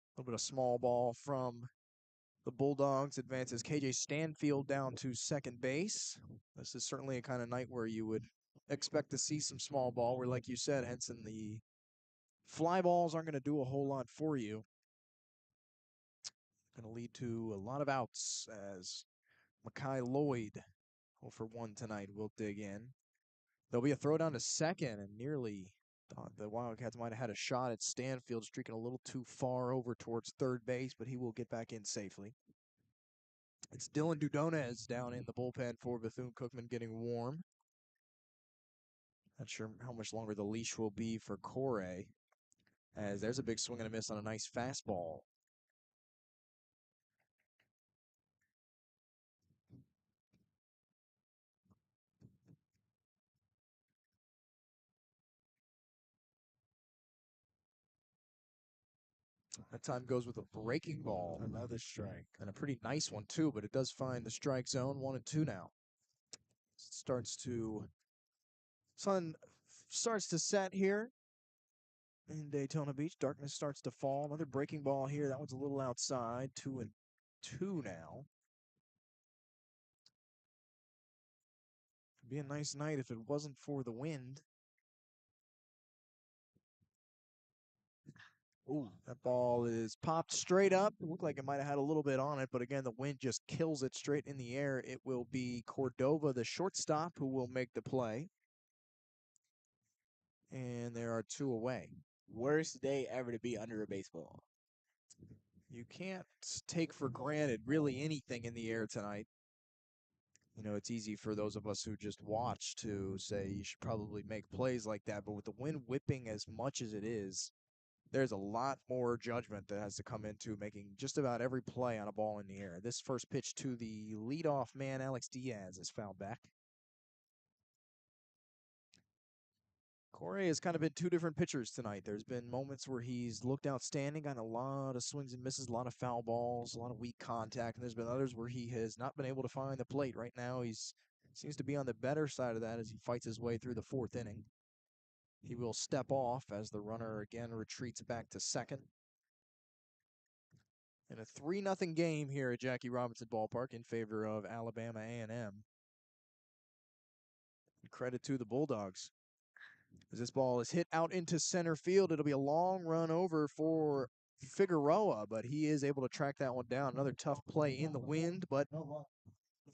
A little bit of small ball from the Bulldogs. Advances KJ Stanfield down to second base. This is certainly a kind of night where you would expect to see some small ball, where, like you said, Henson, the fly balls aren't going to do a whole lot for you. Going to lead to a lot of outs as Makai Lloyd, 0 for 1 tonight, will dig in. There'll be a throw down to second, and nearly thought the Wildcats might have had a shot at Stanfield, streaking a little too far over towards third base, but he will get back in safely. It's Dylan Dudonez down in the bullpen for Bethune-Cookman, getting warm. Not sure how much longer the leash will be for Corey, as there's a big swing and a miss on a nice fastball. That time goes with a breaking ball. Another strike. And a pretty nice one, too, but it does find the strike zone. 1-2 now. Sun starts to set here in Daytona Beach. Darkness starts to fall. Another breaking ball here. That one's a little outside. 2-2 now. It'd be a nice night if it wasn't for the wind. Ooh, that ball is popped straight up. It looked like it might have had a little bit on it, but again, the wind just kills it straight in the air. It will be Cordova, the shortstop, who will make the play. And there are 2 away. Worst day ever to be under a baseball. You can't take for granted really anything in the air tonight. You know, it's easy for those of us who just watch to say you should probably make plays like that, but with the wind whipping as much as it is, there's a lot more judgment that has to come into making just about every play on a ball in the air. This first pitch to the leadoff man, Alex Diaz, is fouled back. Corey has kind of been 2 different pitchers tonight. There's been moments where he's looked outstanding, gotten a lot of swings and misses, a lot of foul balls, a lot of weak contact, and there's been others where he has not been able to find the plate. Right now, seems to be on the better side of that as he fights his way through the 4th inning. He will step off as the runner again retreats back to second. In a 3-0 game here at Jackie Robinson Ballpark in favor of Alabama A&M. Credit to the Bulldogs. As this ball is hit out into center field, it'll be a long run over for Figueroa, but he is able to track that one down. Another tough play in the wind, but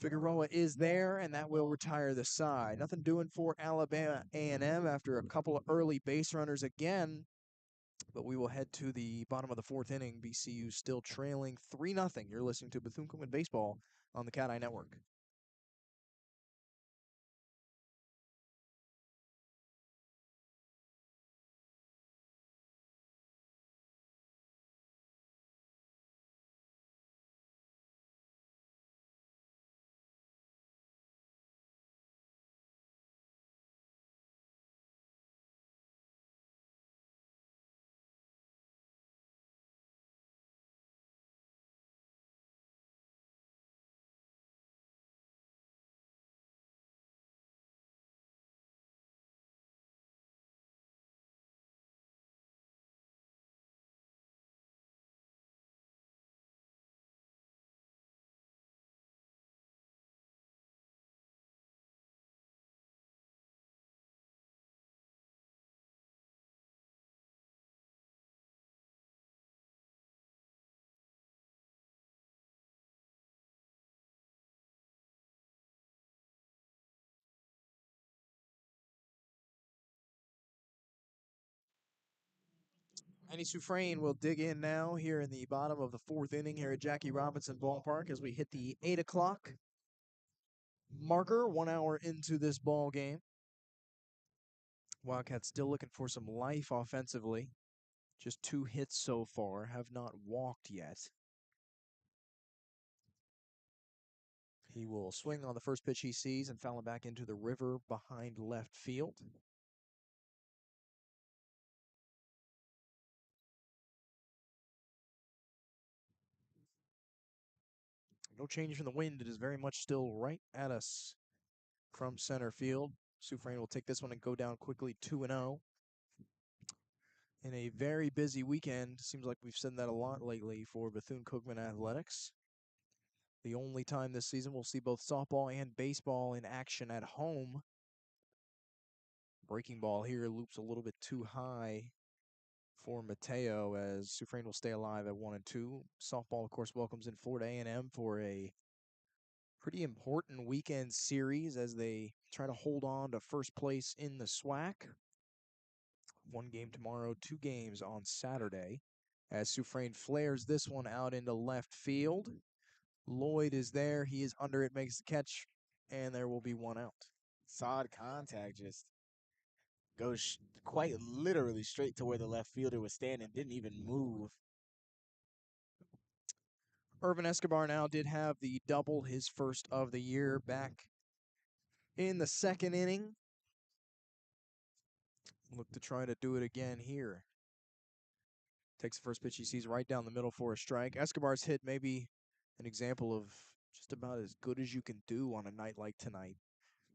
Figueroa is there, and that will retire the side. Nothing doing for Alabama A&M after a couple of early base runners again, but we will head to the bottom of the fourth inning. BCU still trailing 3-0. You're listening to Bethune-Cookman Baseball on the CatEye Network. Andy Sufrain will dig in now here in the bottom of the fourth inning here at Jackie Robinson Ballpark as we hit the 8 o'clock marker, 1 hour into this ball game. Wildcats still looking for some life offensively. Just 2 hits so far, have not walked yet. He will swing on the first pitch he sees and foul it back into the river behind left field. No change from the wind. It is very much still right at us from center field. Sufrain will take this one and go down quickly 2-0. In a very busy weekend, seems like we've said that a lot lately for Bethune-Cookman Athletics. The only time this season we'll see both softball and baseball in action at home. Breaking ball here loops a little bit too high for Mateo as Sufrain will stay alive at 1-2. Softball, of course, welcomes in Florida A&M for a pretty important weekend series as they try to hold on to first place in the SWAC. 1 game tomorrow, 2 games on Saturday. As Sufrain flares this one out into left field. Lloyd is there. He is under it, makes the catch, and there will be 1 out. Solid contact, just goes quite literally straight to where the left fielder was standing, didn't even move. Irvin Escobar now did have the double, his first of the year, back in the second inning. Look to try to do it again here. Takes the first pitch he sees right down the middle for a strike. Escobar's hit may be an example of just about as good as you can do on a night like tonight.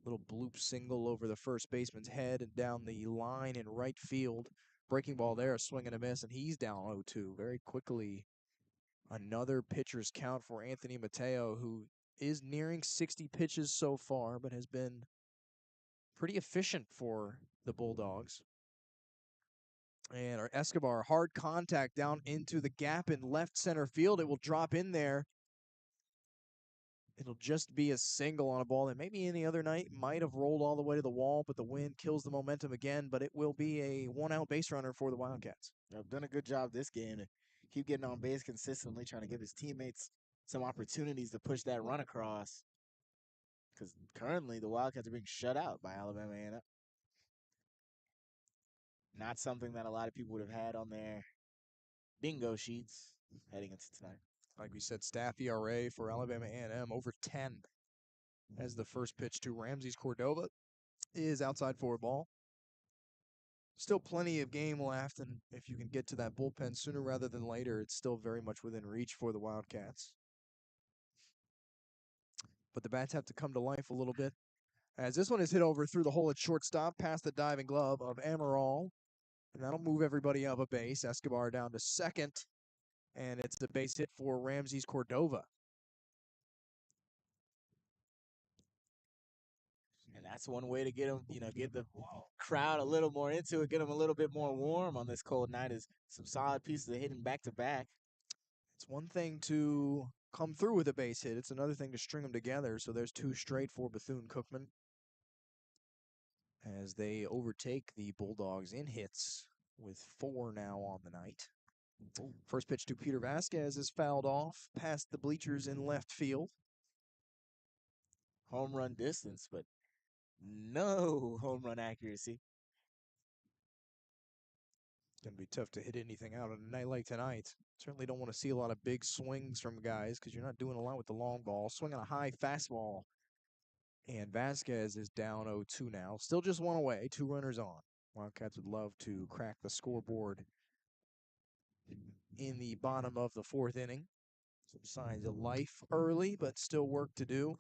Little bloop single over the first baseman's head and down the line in right field. Breaking ball there, a swing and a miss, and he's down 0-2 very quickly. Another pitcher's count for Anthony Mateo, who is nearing 60 pitches so far, but has been pretty efficient for the Bulldogs. And our Escobar, hard contact down into the gap in left center field. It will drop in there. It'll just be a single on a ball that maybe any other night might have rolled all the way to the wall, but the wind kills the momentum again. But it will be a 1-out base runner for the Wildcats. I've done a good job this game to keep getting on base consistently, trying to give his teammates some opportunities to push that run across. Because currently the Wildcats are being shut out by Alabama A&M. Not something that a lot of people would have had on their bingo sheets heading into tonight. Like we said, staff ERA for Alabama A&M over 10 as the first pitch to Ramses Cordova is outside for a ball. Still plenty of game left, and if you can get to that bullpen sooner rather than later, it's still very much within reach for the Wildcats. But the bats have to come to life a little bit, as this one is hit over through the hole at shortstop, past the diving glove of Amaral, and that'll move everybody up a base. Escobar down to second, and it's the base hit for Ramses Cordova. That's one way to get them, get the crowd a little more into it, get them a little bit more warm on this cold night. Is some solid pieces of hitting back to back. It's one thing to come through with a base hit. It's another thing to string them together. So there's 2 straight for Bethune-Cookman as they overtake the Bulldogs in hits with 4 now on the night. First pitch to Peter Vasquez is fouled off past the bleachers in left field. Home run distance, but no home run accuracy. Going to be tough to hit anything out on a night like tonight. Certainly don't want to see a lot of big swings from guys because you're not doing a lot with the long ball. Swinging a high fastball. And Vasquez is down 0-2 now. Still just 1 away, 2 runners on. Wildcats would love to crack the scoreboard in the bottom of the 4th inning. Some signs of life early, but still work to do.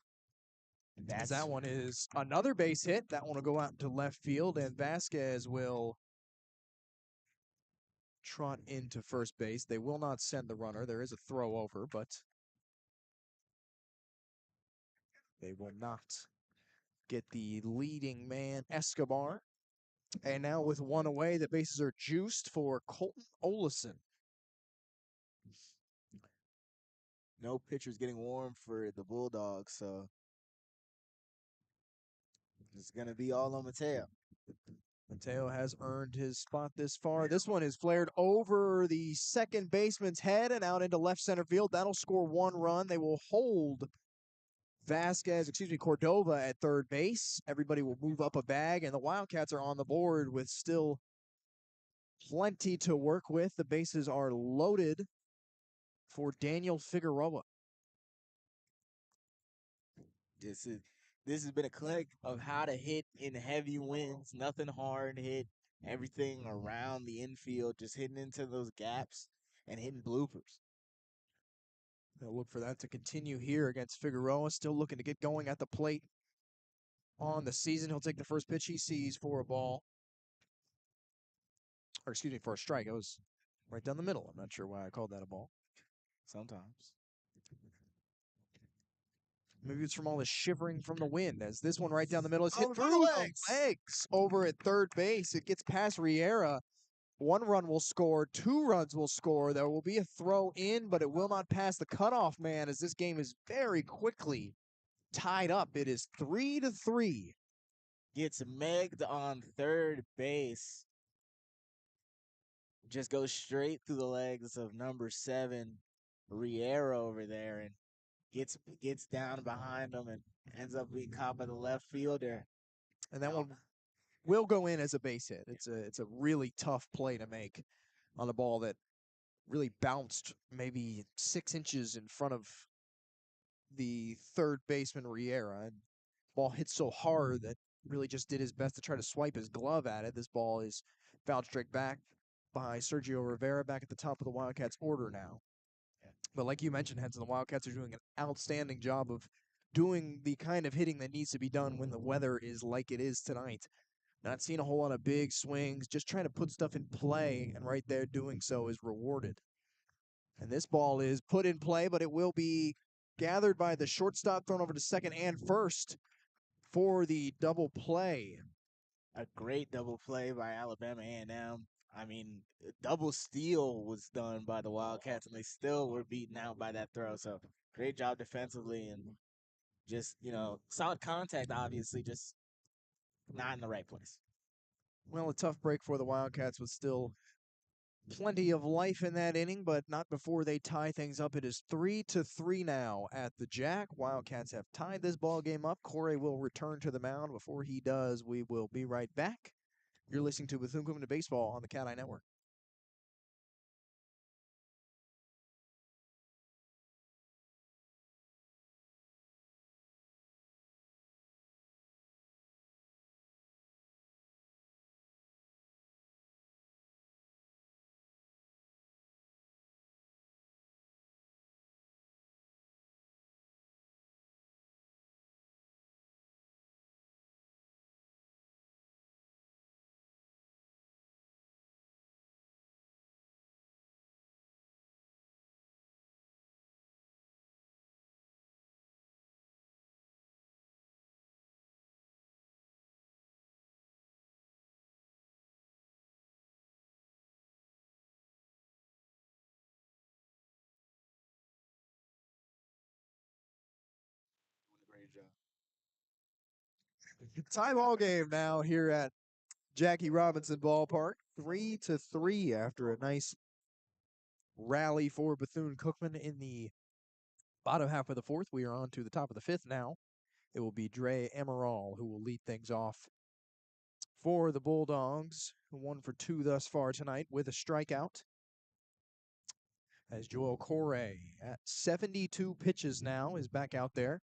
That one is another base hit. That one will go out to left field, and Vasquez will trot into first base. They will not send the runner. There is a throw over, but they will not get the leading man, Escobar. And now with 1 away, the bases are juiced for Colton Olison. No pitchers getting warm for the Bulldogs, so it's going to be all on Mateo. Mateo has earned his spot this far. This one is flared over the second baseman's head and out into left center field. That'll score 1 run. They will hold Cordova at third base. Everybody will move up a bag, and the Wildcats are on the board with still plenty to work with. The bases are loaded for Daniel Figueroa. This has been a clinic of how to hit in heavy winds. Nothing hard hit. Everything around the infield, just hitting into those gaps and hitting bloopers. They'll look for that to continue here against Figueroa. Still looking to get going at the plate on the season. He'll take the first pitch he sees for a ball. Or excuse me, for a strike. It was right down the middle. I'm not sure why I called that a ball. Sometimes. Maybe it's from all the shivering from the wind, as this one right down the middle is hit Over through the the legs over at third base. It gets past Riera. 1 run will score, 2 runs will score. There will be a throw in, but it will not pass the cutoff man, as this game is very quickly tied up. It is 3-3. Gets megged on third base. Just goes straight through the legs of number 7, Riera over there, and gets down behind him and ends up being caught by the left fielder. And that one will go in as a base hit. It's a really tough play to make on a ball that really bounced maybe 6 inches in front of the third baseman Riera. And ball hit so hard that really just did his best to try to swipe his glove at it. This ball is fouled straight back by Sergio Rivera, back at the top of the Wildcats order now. But like you mentioned, Henson, the Wildcats are doing an outstanding job of doing the kind of hitting that needs to be done when the weather is like it is tonight. Not seeing a whole lot of big swings, just trying to put stuff in play, and right there doing so is rewarded. And this ball is put in play, but it will be gathered by the shortstop, thrown over to second and first for the double play. A great double play by Alabama A&M. I mean, a double steal was done by the Wildcats, and they still were beaten out by that throw. So great job defensively, and just, solid contact, obviously, just not in the right place. Well, a tough break for the Wildcats with still plenty of life in that inning, but not before they tie things up. It is 3-3 now at the Jack. Wildcats have tied this ball game up. Corey will return to the mound. Before he does, we will be right back. You're listening to Bethune-Cookman Baseball on the CatEye Network. Tie ball game now here at Jackie Robinson Ballpark. 3-3 after a nice rally for Bethune-Cookman in the bottom half of the fourth. We are on to the top of the fifth now. It will be Dre Emerald who will lead things off for the Bulldogs. 1 for 2 thus far tonight with a strikeout. As Joel Corey at 72 pitches now is back out there.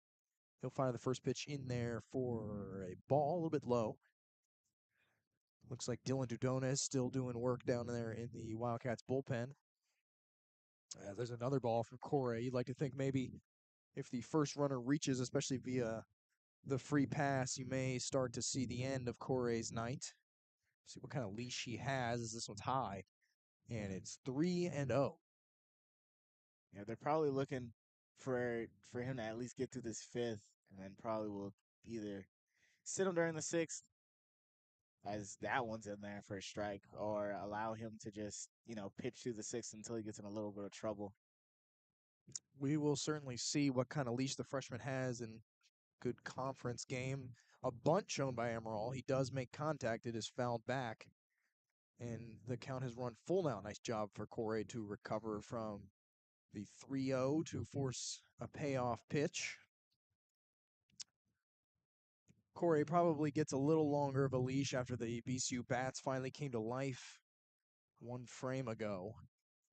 He'll fire the first pitch in there for a ball, a little bit low. Looks like Dylan Dudona is still doing work down there in the Wildcats bullpen. There's another ball from Corey. You'd like to think maybe if the first runner reaches, especially via the free pass, you may start to see the end of Corey's night. See what kind of leash he has as this one's high. And it's 3-0. Yeah, they're probably looking for him to at least get through this fifth, and then probably will either sit him during the sixth, as that one's in there for a strike, or allow him to just pitch through the sixth until he gets in a little bit of trouble. We will certainly see what kind of leash the freshman has in good conference game. A bunt shown by Emerald. He does make contact. It is fouled back. And the count has run full now. Nice job for Corey to recover from the 3-0 to force a payoff pitch. Corey probably gets a little longer of a leash after the BCU bats finally came to life one frame ago.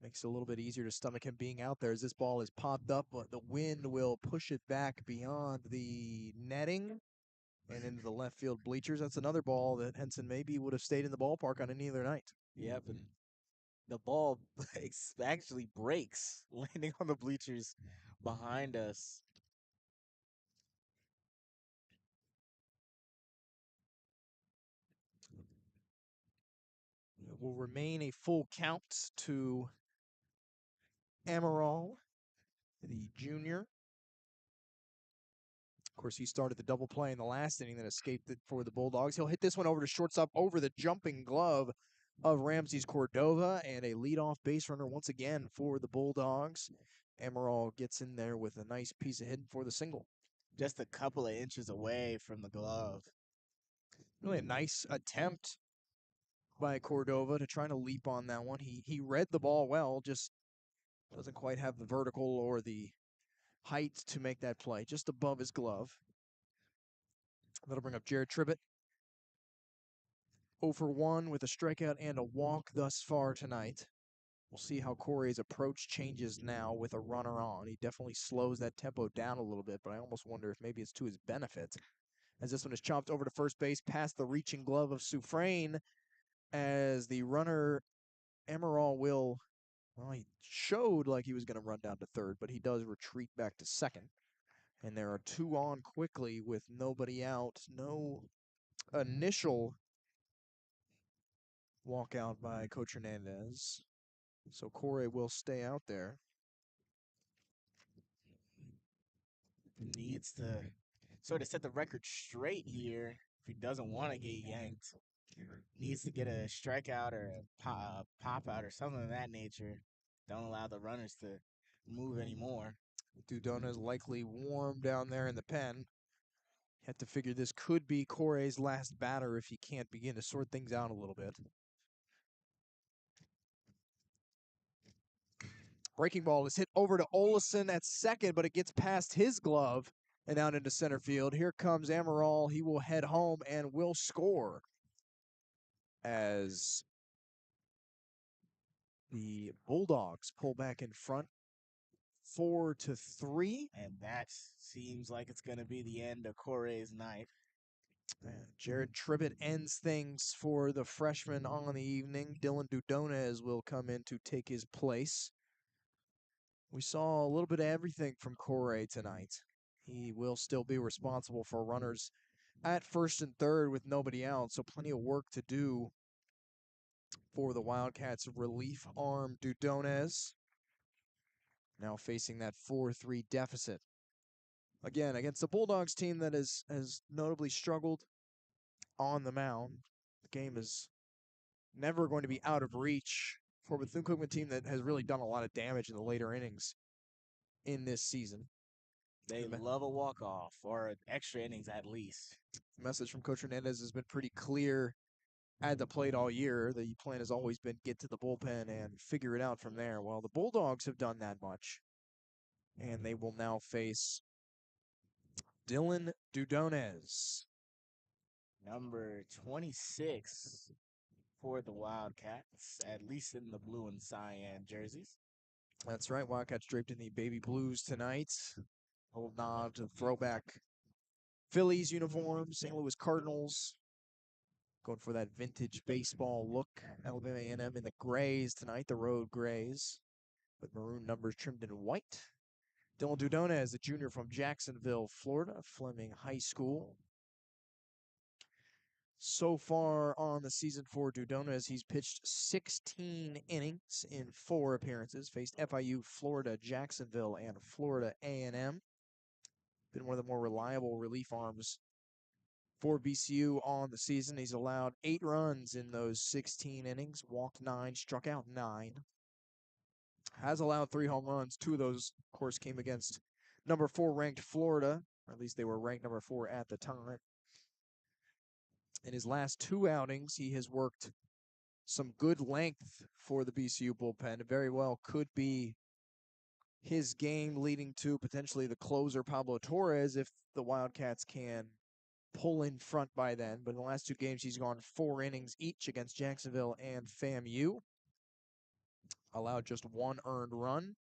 Makes it a little bit easier to stomach him being out there as this ball is popped up, but the wind will push it back beyond the netting and into the left field bleachers. That's another ball that Henson maybe would have stayed in the ballpark on any other night. Yep, and the ball actually breaks, landing on the bleachers behind us. It will remain a full count to Amaral, the junior. Of course, he started the double play in the last inning that escaped it for the Bulldogs. He'll hit this one over to shortstop over the jumping glove of Ramses Cordova, and a leadoff base runner once again for the Bulldogs. Amaral gets in there with a nice piece of hitting for the single. Just a couple of inches away from the glove. Really a nice attempt by Cordova to try to leap on that one. He read the ball well, just doesn't quite have the vertical or the height to make that play, just above his glove. That'll bring up Jared Tribbett. 0 for 1 with a strikeout and a walk thus far tonight. We'll see how Corey's approach changes now with a runner on. He definitely slows that tempo down a little bit, but I almost wonder if maybe it's to his benefit. As this one is chopped over to first base past the reaching glove of Soufrain, as the runner Emerald will, well, he showed like he was going to run down to third, but he does retreat back to second. And there are 2 on quickly with nobody out. No initial walkout by Coach Hernandez. So Corey will stay out there. Needs to sort of set the record straight here if he doesn't want to get yanked. Needs to get a strikeout or a pop out or something of that nature. Don't allow the runners to move anymore. Dudona is likely warm down there in the pen. Have to figure this could be Corey's last batter if he can't begin to sort things out a little bit. Breaking ball is hit over to Olison at second, but it gets past his glove and out into center field. Here comes Amaral. He will head home and will score as the Bulldogs pull back in front 4-3. And that seems like it's going to be the end of Corey's night. Jared Tribbett ends things for the freshman on the evening. Dylan Dudonez will come in to take his place. We saw a little bit of everything from Corey tonight. He will still be responsible for runners at first and third with nobody out, so plenty of work to do for the Wildcats relief arm Dudonez. Now facing that 4-3 deficit. Again, against the Bulldogs team that has notably struggled on the mound. The game is never going to be out of reach for a Bethune-Cookman team that has really done a lot of damage in the later innings in this season. They love a walk-off or extra innings at least. The message from Coach Hernandez has been pretty clear at the plate all year. The plan has always been get to the bullpen and figure it out from there. Well, the Bulldogs have done that much, and they will now face Dylan Dudones. Number 26 for the Wildcats, at least in the blue and cyan jerseys. That's right, Wildcats draped in the baby blues tonight. A little nod to the throwback Phillies uniform, St. Louis Cardinals. Going for that vintage baseball look. Alabama A&M in the grays tonight, the road grays, with maroon numbers trimmed in white. Dylan Dudones, a junior from Jacksonville, Florida, Fleming High School. So far on the season for Dudones, he's pitched 16 innings in 4 appearances, faced FIU, Florida, Jacksonville, and Florida A&M. Been one of the more reliable relief arms for BCU on the season. He's allowed 8 runs in those 16 innings, walked 9, struck out 9. Has allowed 3 home runs. 2 of those, of course, came against number 4 ranked Florida, or at least they were ranked number 4 at the time. In his last 2 outings, he has worked some good length for the BCU bullpen. It very well could be his game, leading to potentially the closer Pablo Torres if the Wildcats can pull in front by then. But in the last 2 games, he's gone 4 innings each against Jacksonville and FAMU. Allowed just 1 earned run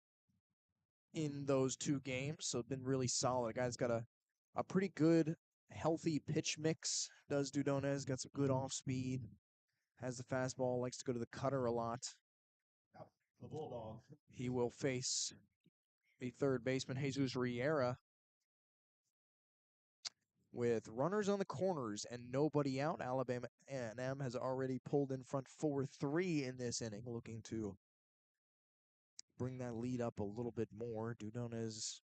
in those 2 games, so been really solid. The guy's got a pretty good, healthy pitch mix, does Dudones. Got some good off speed, has the fastball, likes to go to the cutter a lot. The Bulldog. He will face the third baseman, Jesus Riera, with runners on the corners and nobody out. Alabama A&M has already pulled in front 4-3 in this inning, looking to bring that lead up a little bit more. Dudones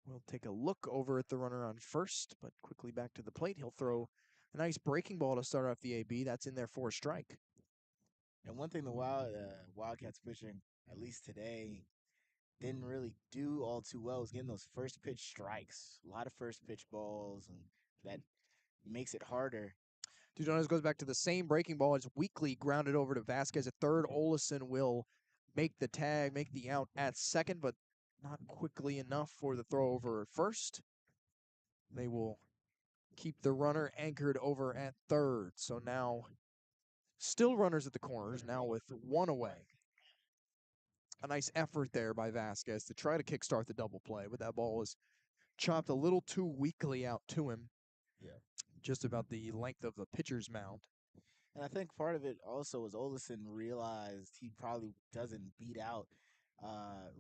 will take a look over at the runner on first, but quickly back to the plate. He'll throw a nice breaking ball to start off the AB. That's in there for a strike. And one thing the Wildcats pitching, at least today, didn't really do all too well was getting those first pitch strikes. A lot of first pitch balls, and that makes it harder. Dudones goes back to the same breaking ball. It's weakly grounded over to Vasquez at third. Olison will make the tag, make the out at second, but not quickly enough for the throw over at first. They will keep the runner anchored over at third. So now still runners at the corners, now with 1 away. A nice effort there by Vasquez to try to kickstart the double play, but that ball was chopped a little too weakly out to him. Yeah. Just about the length of the pitcher's mound. And I think part of it also was Olison realized he probably doesn't beat out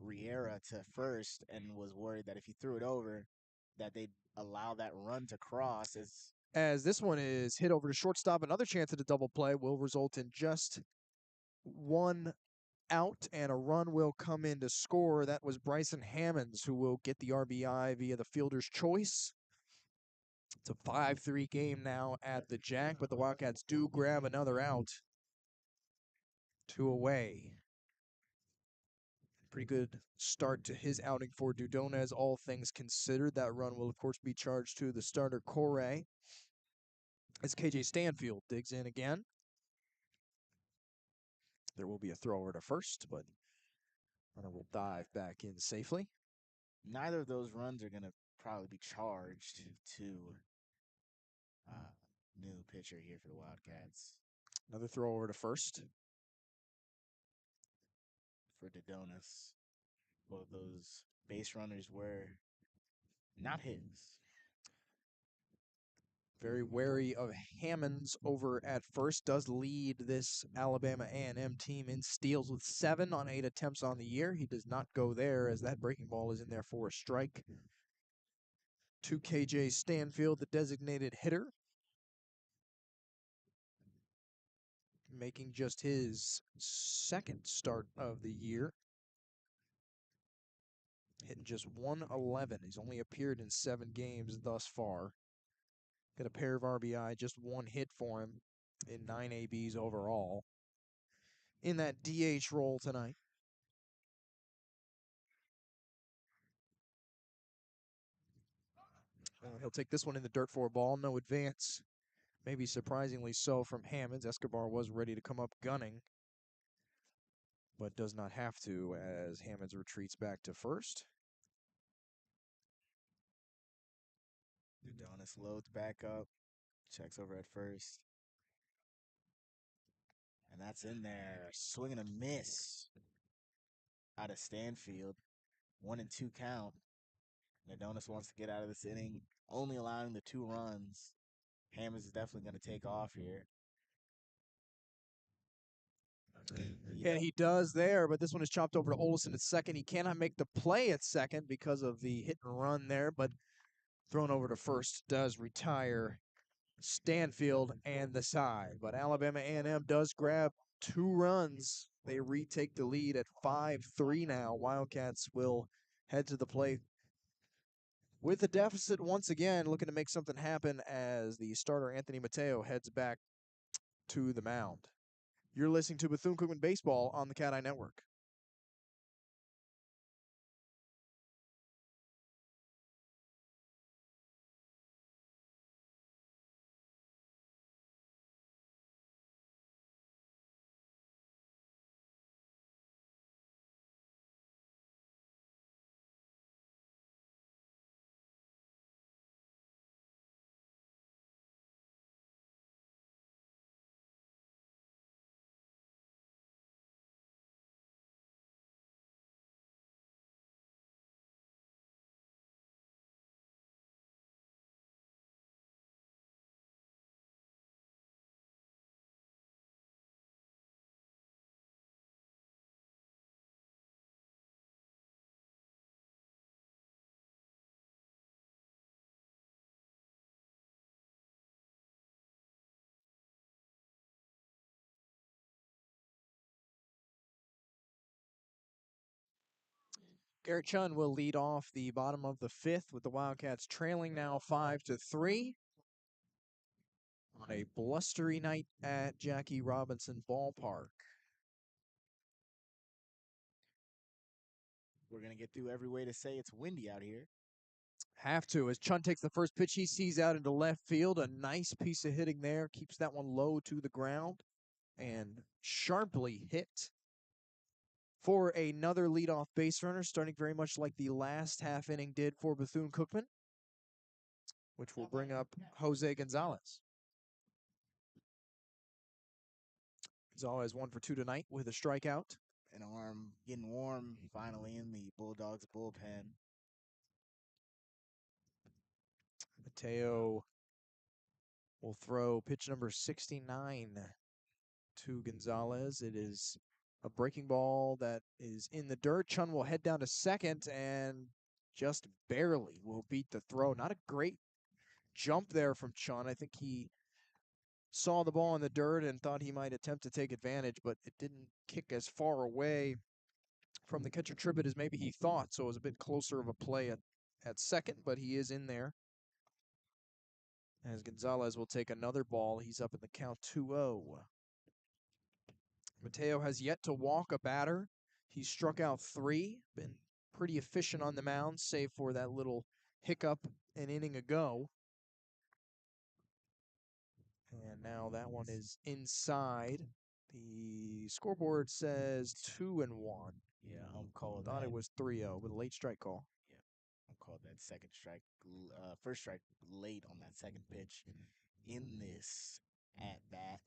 Riera to first and was worried that if he threw it over, that they'd allow that run to cross. As this one is hit over to shortstop, another chance at a double play will result in just 1 out, and a run will come in to score. That was Bryson Hammonds, who will get the RBI via the fielder's choice. It's a 5-3 game now at the Jack, but the Wildcats do grab another out. 2 away. Pretty good start to his outing for Dudones, all things considered. That run will, of course, be charged to the starter, Corey. As KJ Stanfield digs in again. There will be a throw over to first, but runner will dive back in safely. Neither of those runs are going to probably be charged to new pitcher here for the Wildcats. Another throw over to first. For Dudones. Both those base runners were not his. Very wary of Hammonds over at first. Does lead this Alabama A&M team in steals with 7 on 8 attempts on the year. He does not go there as that breaking ball is in there for a strike. To KJ Stanfield, the designated hitter, making just his 2nd start of the year. Hitting just 111. He's only appeared in 7 games thus far. Got a pair of RBI, just 1 hit for him in 9 ABs overall. In that DH role tonight. He'll take this one in the dirt for a ball. No advance. Maybe surprisingly so from Hammonds. Escobar was ready to come up gunning, but does not have to as Hammonds retreats back to first. Adonis loads back up, checks over at first. And that's in there. Swing and a miss out of Stanfield. 1-2 count. And Adonis wants to get out of this inning, only allowing the 2 runs. Hammonds is definitely going to take off here. Yeah, he does there, but this one is chopped over to Olson at second. He cannot make the play at second because of the hit and run there, but thrown over to first does retire Stanfield and the side. But Alabama A&M does grab 2 runs. They retake the lead at 5-3 now. Wildcats will head to the plate with a deficit once again, looking to make something happen as the starter Anthony Mateo heads back to the mound. You're listening to Bethune-Cookman Baseball on the CatEye Network. Garrett Chun will lead off the bottom of the 5th with the Wildcats trailing now 5-3 on a blustery night at Jackie Robinson Ballpark. We're going to get through every way to say it's windy out here. Have to, as Chun takes the first pitch he sees out into left field. A nice piece of hitting there. Keeps that one low to the ground and sharply hit for another leadoff base runner, starting very much like the last half inning did for Bethune-Cookman, which will bring up Jose Gonzalez. Gonzalez 1 for 2 tonight with a strikeout. An arm getting warm finally in the Bulldogs bullpen. Mateo will throw pitch number 69 to Gonzalez. It is a breaking ball that is in the dirt. Chun will head down to second and just barely will beat the throw. Not a great jump there from Chun. I think he saw the ball in the dirt and thought he might attempt to take advantage, but it didn't kick as far away from the catcher trivet as maybe he thought, so it was a bit closer of a play at second, but he is in there. As Gonzalez will take another ball, he's up in the count 2-0. Mateo has yet to walk a batter. He struck out 3, been pretty efficient on the mound, save for that little hiccup an inning ago. And now that one is inside. The scoreboard says 2-1. Yeah, I'm called Thought that. it was 3-0 with a late strike call. Yeah, I'm called that second strike, first strike late on that second pitch in this at bat.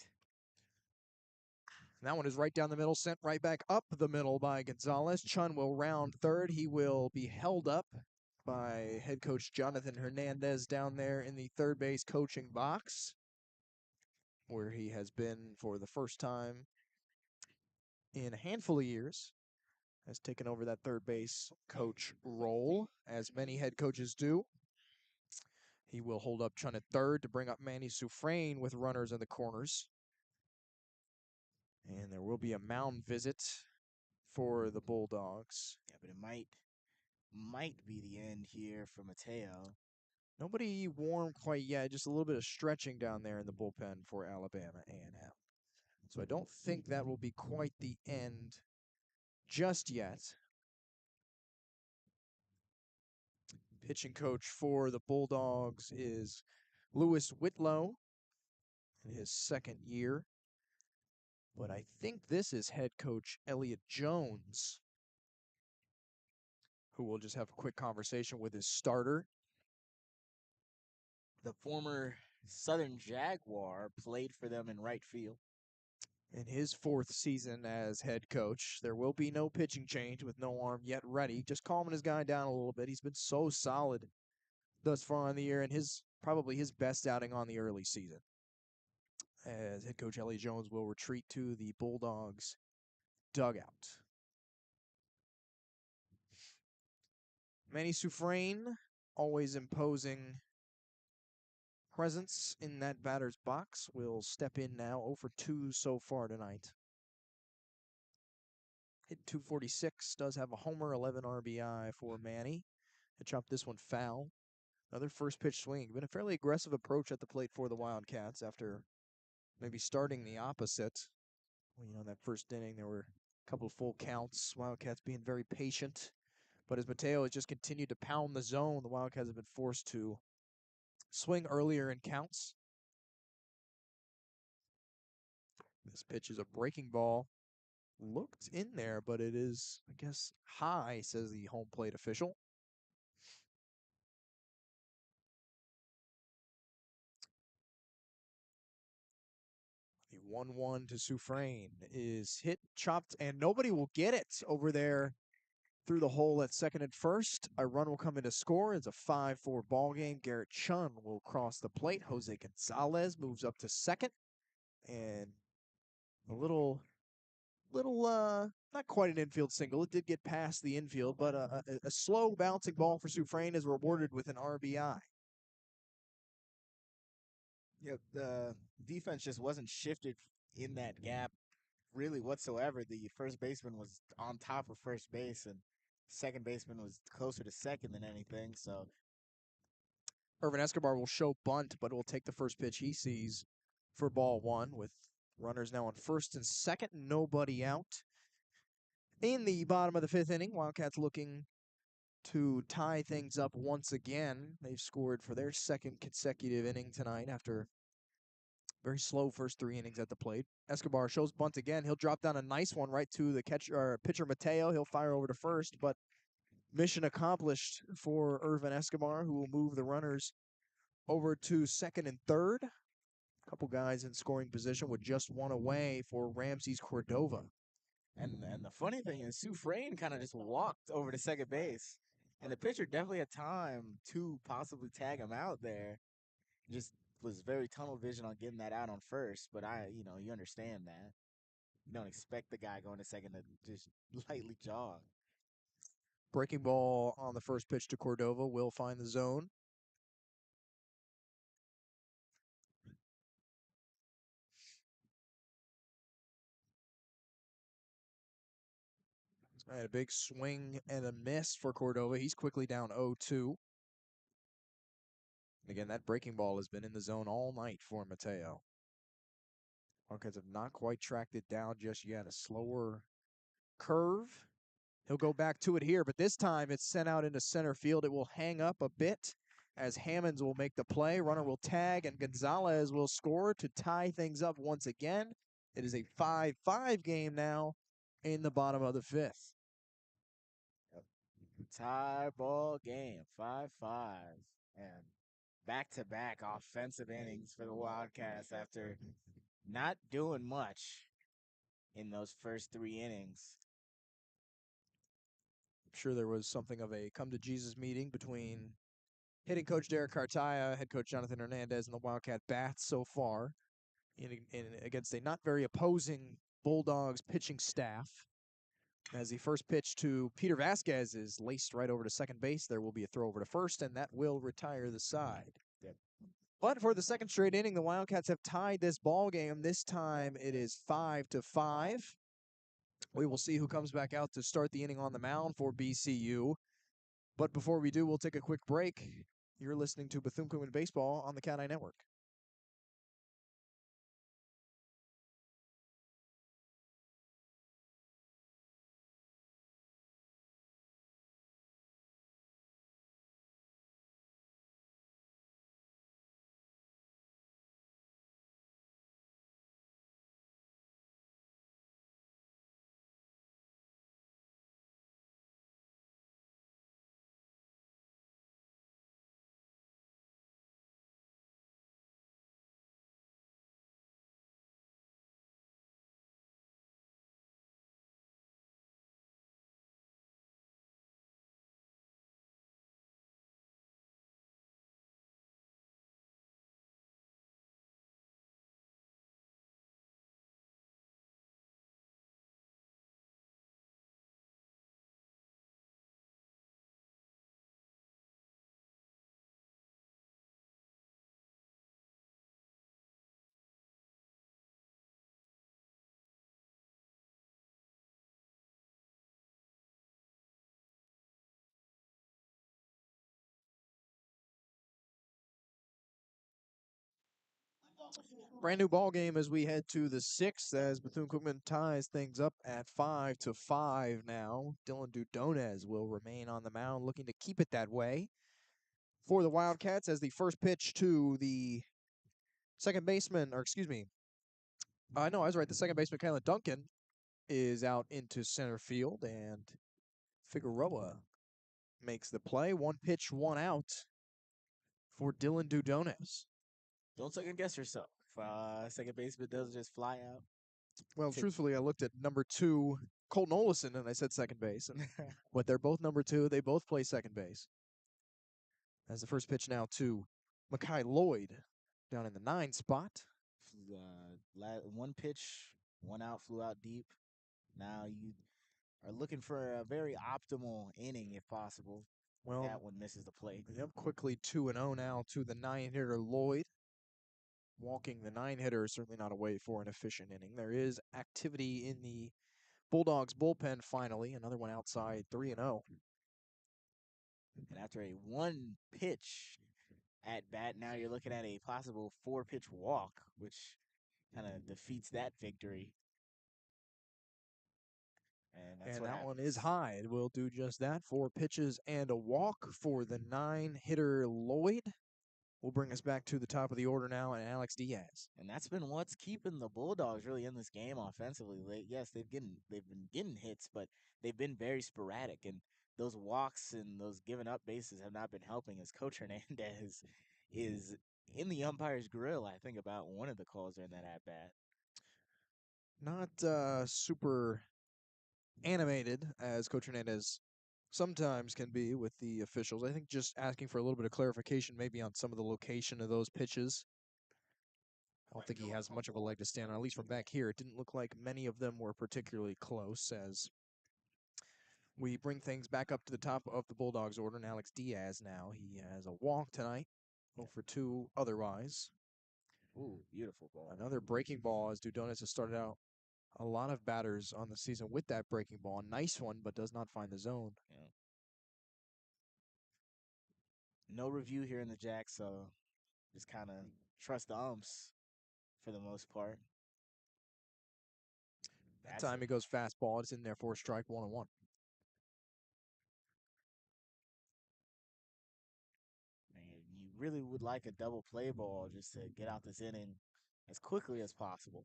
And that one is right down the middle, sent right back up the middle by Gonzalez. Chun will round third. He will be held up by head coach Jonathan Hernandez down there in the third base coaching box, where he has been for the first time in a handful of years, has taken over that third base coach role, as many head coaches do. He will hold up Chun at third to bring up Manny Sufrain with runners in the corners. And there will be a mound visit for the Bulldogs. Yeah, but it might be the end here for Mateo. Nobody warm quite yet, just a little bit of stretching down there in the bullpen for Alabama A&M. So I don't think that will be quite the end just yet. Pitching coach for the Bulldogs is Lewis Whitlow in his second year. But I think this is head coach Elliot Jones, who will just have a quick conversation with his starter. The former Southern Jaguar played for them in right field. In his fourth season as head coach, there will be no pitching change with no arm yet ready. Just calming his guy down a little bit. He's been so solid thus far in the year, and probably his best outing on the early season. As head coach Elliot Jones will retreat to the Bulldogs dugout. Manny Soufrain, always imposing presence in that batter's box, will step in now 0 for 2 so far tonight. Hit 246, does have a homer, 11 RBI for Manny. He chopped this one foul. Another first pitch swing. Been a fairly aggressive approach at the plate for the Wildcats after maybe starting the opposite. Well, in that first inning, there were a couple of full counts. Wildcats being very patient. But as Mateo has just continued to pound the zone, the Wildcats have been forced to swing earlier in counts. This pitch is a breaking ball. Looked in there, but it is, I guess, high, says the home plate official. The 1-1 to Soufrain is hit, chopped, and nobody will get it over there through the hole at second and first. A run will come in to score. It's a 5-4 ball game. Garrett Chun will cross the plate. Jose Gonzalez moves up to second. And a little not quite an infield single. It did get past the infield, but a slow bouncing ball for Soufrain is rewarded with an RBI. Yep, the defense just wasn't shifted in that gap really whatsoever. The first baseman was on top of first base, and second baseman was closer to second than anything. So Irvin Escobar will show bunt, but will take the first pitch he sees for ball one, with runners now on first and second, nobody out. In the bottom of the fifth inning, Wildcats looking to tie things up once again. They've scored for their second consecutive inning tonight after very slow first three innings at the plate. Escobar shows bunt again. He'll drop down a nice one right to the pitcher Mateo. He'll fire over to first, but mission accomplished for Irvin Escobar, who will move the runners over to second and third. A couple guys in scoring position with just one away for Ramses Cordova. And the funny thing is, Soufrain kind of just walked over to second base, and the pitcher definitely had time to possibly tag him out there. Just was very tunnel vision on getting that out on first, but you understand that. You don't expect the guy going to second to just lightly jog. Breaking ball on the first pitch to Cordova will find the zone. And a big swing and a miss for Cordova. He's quickly down 0-2. Again, that breaking ball has been in the zone all night for Mateo. Wildcats have not quite tracked it down just yet. A slower curve. He'll go back to it here, but this time it's sent out into center field. It will hang up a bit as Hammonds will make the play. Runner will tag, and Gonzalez will score to tie things up once again. It is a 5-5 game now in the bottom of the fifth. Tie ball game, 5-5. And back-to-back offensive innings for the Wildcats after not doing much in those first three innings. I'm sure there was something of a come-to-Jesus meeting between hitting coach Derek Cartaya, head coach Jonathan Hernandez, and the Wildcat Bats so far against a not very opposing Bulldogs pitching staff. As the first pitch to Peter Vasquez is laced right over to second base, there will be a throw over to first, and that will retire the side. Yep. But for the second straight inning, the Wildcats have tied this ball game. This time it is 5-5. We will see who comes back out to start the inning on the mound for BCU. But before we do, we'll take a quick break. You're listening to Bethune-Cookman Baseball on the CatEye Network. Brand new ball game as we head to the sixth as Bethune-Cookman ties things up at 5-5 now. Dylan Dudonez will remain on the mound, looking to keep it that way for the Wildcats as the first pitch to the second baseman, or excuse me, no, I was right. The second baseman, Kylan Duncan, is out into center field, and Figueroa makes the play. One pitch, one out for Dylan Dudonez. Don't second guess yourself. Second baseman does just fly out. Well, truthfully, I looked at number 2, Colton Olison, and I said second base. But they're both number 2. They both play second base. As the first pitch now to Makai Lloyd down in the 9 spot. One pitch, one out, flew out deep. Now you are looking for a very optimal inning if possible. Well, that one misses the plate. Yep, quickly 2-0 now to the 9-hitter Lloyd. Walking the 9-hitter is certainly not a way for an efficient inning. There is activity in the Bulldogs bullpen finally. Another one outside, 3-0. And after a one pitch at bat, now you're looking at a possible 4-pitch walk, which kind of defeats that victory. And that one is high. It will do just that. 4 pitches and a walk for the 9-hitter Lloyd. Will bring us back to the top of the order now, and Alex Diaz. And that's been what's keeping the Bulldogs really in this game offensively. Yes, they've been getting hits, but they've been very sporadic. And those walks and those given up bases have not been helping. As Coach Hernandez is in the umpire's grill, I think, about one of the calls during that at bat. Not super animated as Coach Hernandez sometimes can be with the officials. I think just asking for a little bit of clarification maybe on some of the location of those pitches. I don't think he has much of a leg to stand on, at least from back here. It didn't look like many of them were particularly close as we bring things back up to the top of the Bulldogs order. And Alex Diaz now. He has a walk tonight. 0 for 2 otherwise. Ooh, beautiful ball. Another breaking ball as Dudonez has started out a lot of batters on the season with that breaking ball. A nice one, but does not find the zone. Yeah. No review here in the Jack, so just kind of trust the umps for the most part. That time he goes fastball. It's in there for a strike, 1-1. You really would like a double play ball just to get out this inning as quickly as possible.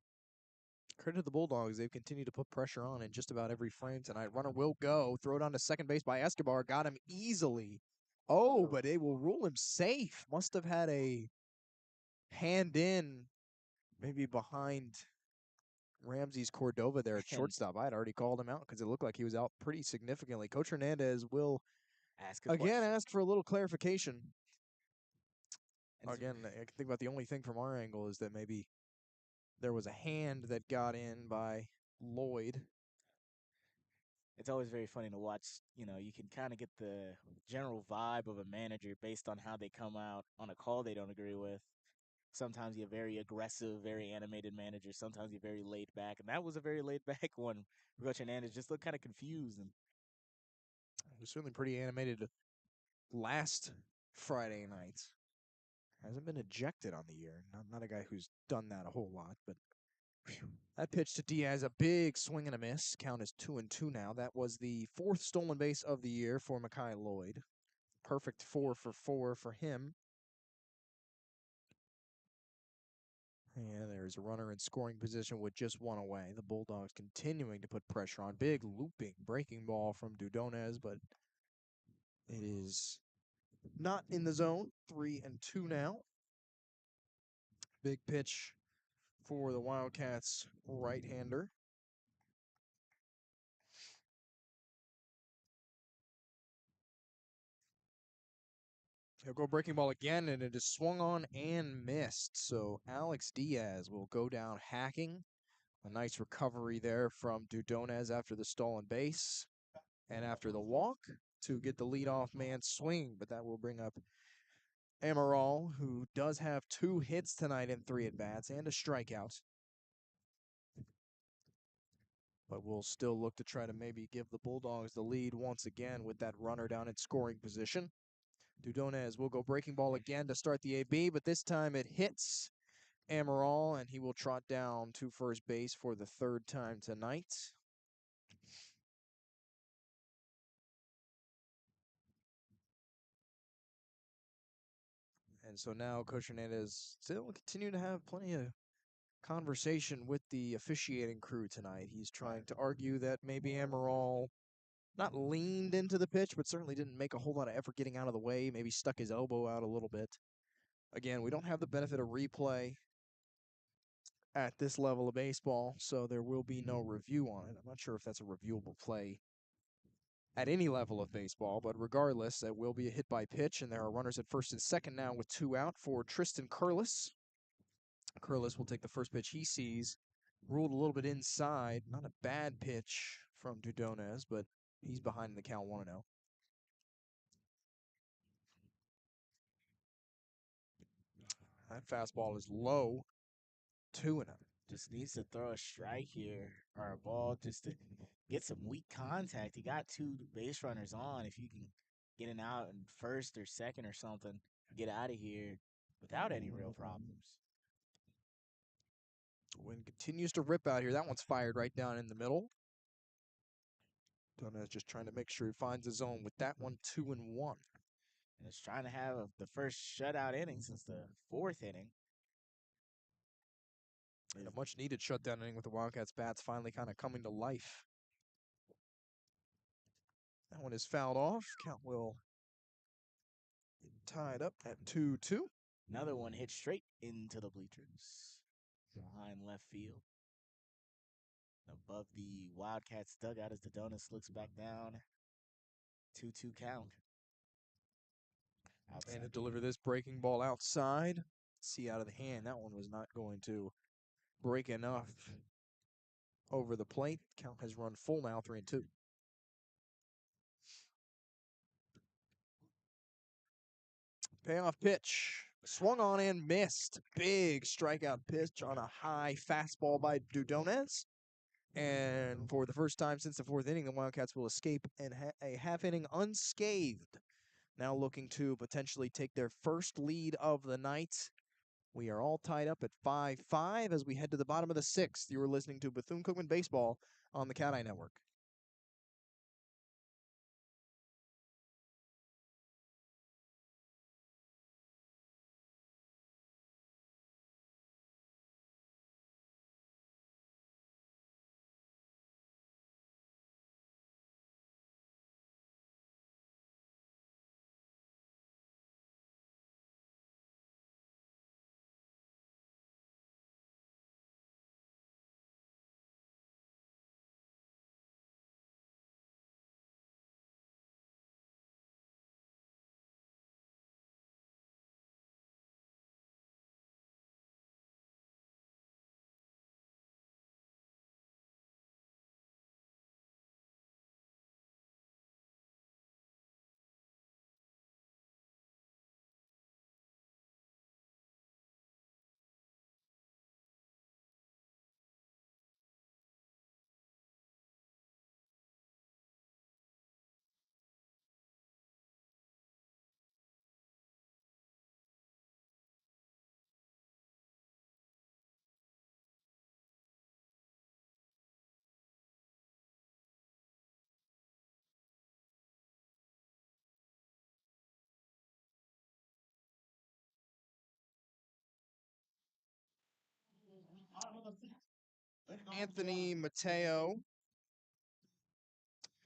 Credit to the Bulldogs. They've continued to put pressure on in just about every frame tonight. Runner will go. Throw it on to second base by Escobar. Got him easily. Oh, but they will rule him safe. Must have had a hand in maybe behind Ramses Cordova there at shortstop. I had already called him out because it looked like he was out pretty significantly. Coach Hernandez will ask for a little clarification. Again, I think about the only thing from our angle is that maybe there was a hand that got in by Lloyd. It's always very funny to watch. You can kind of get the general vibe of a manager based on how they come out on a call they don't agree with. Sometimes you're very aggressive, very animated manager. Sometimes you're very laid back. And that was a very laid back one. Coach Hernandez just looked kind of confused. And he was certainly pretty animated last Friday night. Hasn't been ejected on the year. Not a guy who's done that a whole lot, but that pitch to Diaz, a big swing and a miss. Count is 2-2 now. That was the 4th stolen base of the year for Makai Lloyd. Perfect 4 for 4 for him. And there's a runner in scoring position with just one away. The Bulldogs continuing to put pressure on. Big looping breaking ball from Dudonez, but it is not in the zone. 3-2 now. Big pitch for the Wildcats right-hander. He'll go breaking ball again, and it is swung on and missed. So Alex Diaz will go down hacking. A nice recovery there from Dudonez after the stolen base and after the walk to get the leadoff man swing. But that will bring up Amaral, who does have 2 hits tonight in 3 at-bats and a strikeout. But we'll still look to try to maybe give the Bulldogs the lead once again with that runner down in scoring position. Dudonez will go breaking ball again to start the AB, but this time it hits Amaral, and he will trot down to first base for the third time tonight. And so now Cushionet is still continuing to have plenty of conversation with the officiating crew tonight. He's trying to argue that maybe Amaral not leaned into the pitch, but certainly didn't make a whole lot of effort getting out of the way, maybe stuck his elbow out a little bit. Again, we don't have the benefit of replay at this level of baseball, so there will be no review on it. I'm not sure if that's a reviewable play at any level of baseball, but regardless, it will be a hit by pitch, and there are runners at first and second now with 2 out for Tristan Curlis. Curlis will take the first pitch he sees, ruled a little bit inside. Not a bad pitch from Dudonez, but he's behind in the count 1-0. That fastball is low, 2-0. Just needs to throw a strike here or a ball just to get some weak contact. He got 2 base runners on. If you can get an out in first or second or something, get out of here without any real problems. Wind continues to rip out here. That one's fired right down in the middle. Dudonez just trying to make sure he finds the zone with that one, 2-1. And it's trying to have the first shutout inning since the 4th inning. And a much needed shutdown inning with the Wildcats bats finally kind of coming to life. That one is fouled off. Count will get tied up at 2-2. Another one hit straight into the bleachers behind left field. Above the Wildcats dugout as Dudonez looks back down. 2-2 count. Outside. And to deliver this breaking ball outside. See out of the hand. That one was not going to break enough over the plate. Count has run full now, 3-2. Payoff pitch. Swung on and missed. Big strikeout pitch on a high fastball by Dudonez. And for the first time since the 4th inning, the Wildcats will escape a half inning unscathed. Now looking to potentially take their first lead of the night. We are all tied up at 5-5 as we head to the bottom of the 6th. You are listening to Bethune-Cookman Baseball on the CatEye Network. Anthony Mateo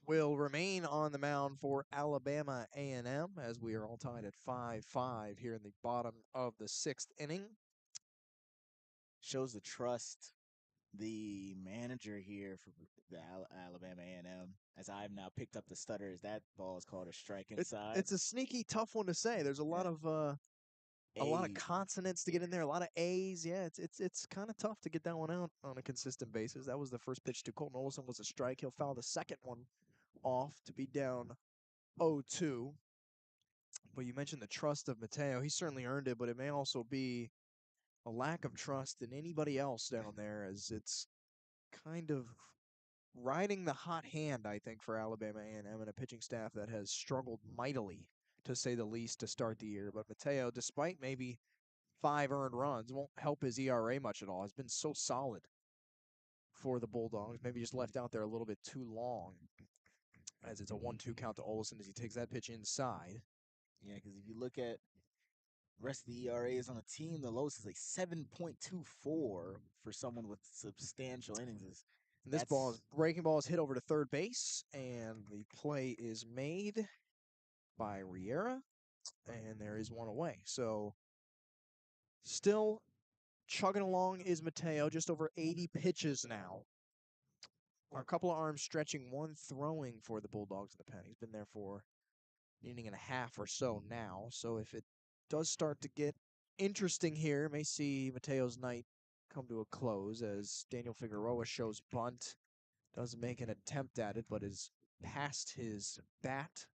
will remain on the mound for Alabama A&M as we are all tied at 5-5 here in the bottom of the 6th inning. Shows the trust the manager here for the Alabama A&M, as I've now picked up the stutter, as that ball is called a strike inside. It's a sneaky, tough one to say. There's a lot of consonants to get in there, a lot of A's. Yeah, it's kind of tough to get that one out on a consistent basis. That was the first pitch to Colton Olson, was a strike. He'll foul the second one off to be down 0-2. But you mentioned the trust of Mateo. He certainly earned it, but it may also be a lack of trust in anybody else down there, as it's kind of riding the hot hand, I think, for Alabama A&M and a pitching staff that has struggled mightily, to say the least, to start the year. But Mateo, despite maybe 5 earned runs. Won't help his ERA much at all. Has been so solid for the Bulldogs. Maybe just left out there a little bit too long, as it's a 1-2 count to Olson as he takes that pitch inside. Yeah, because if you look at the rest of the ERAs on the team, the lowest is a 7.24 for someone with substantial innings. And this breaking ball is hit over to third base, and the play is made by Riera, and there is one away. So still chugging along is Mateo, just over 80 pitches now. A couple of arms stretching, one throwing for the Bulldogs in the pen. He's been there for an inning and a half or so now. So if it does start to get interesting here, may see Mateo's night come to a close as Daniel Figueroa shows bunt. Does make an attempt at it, but is past his bat.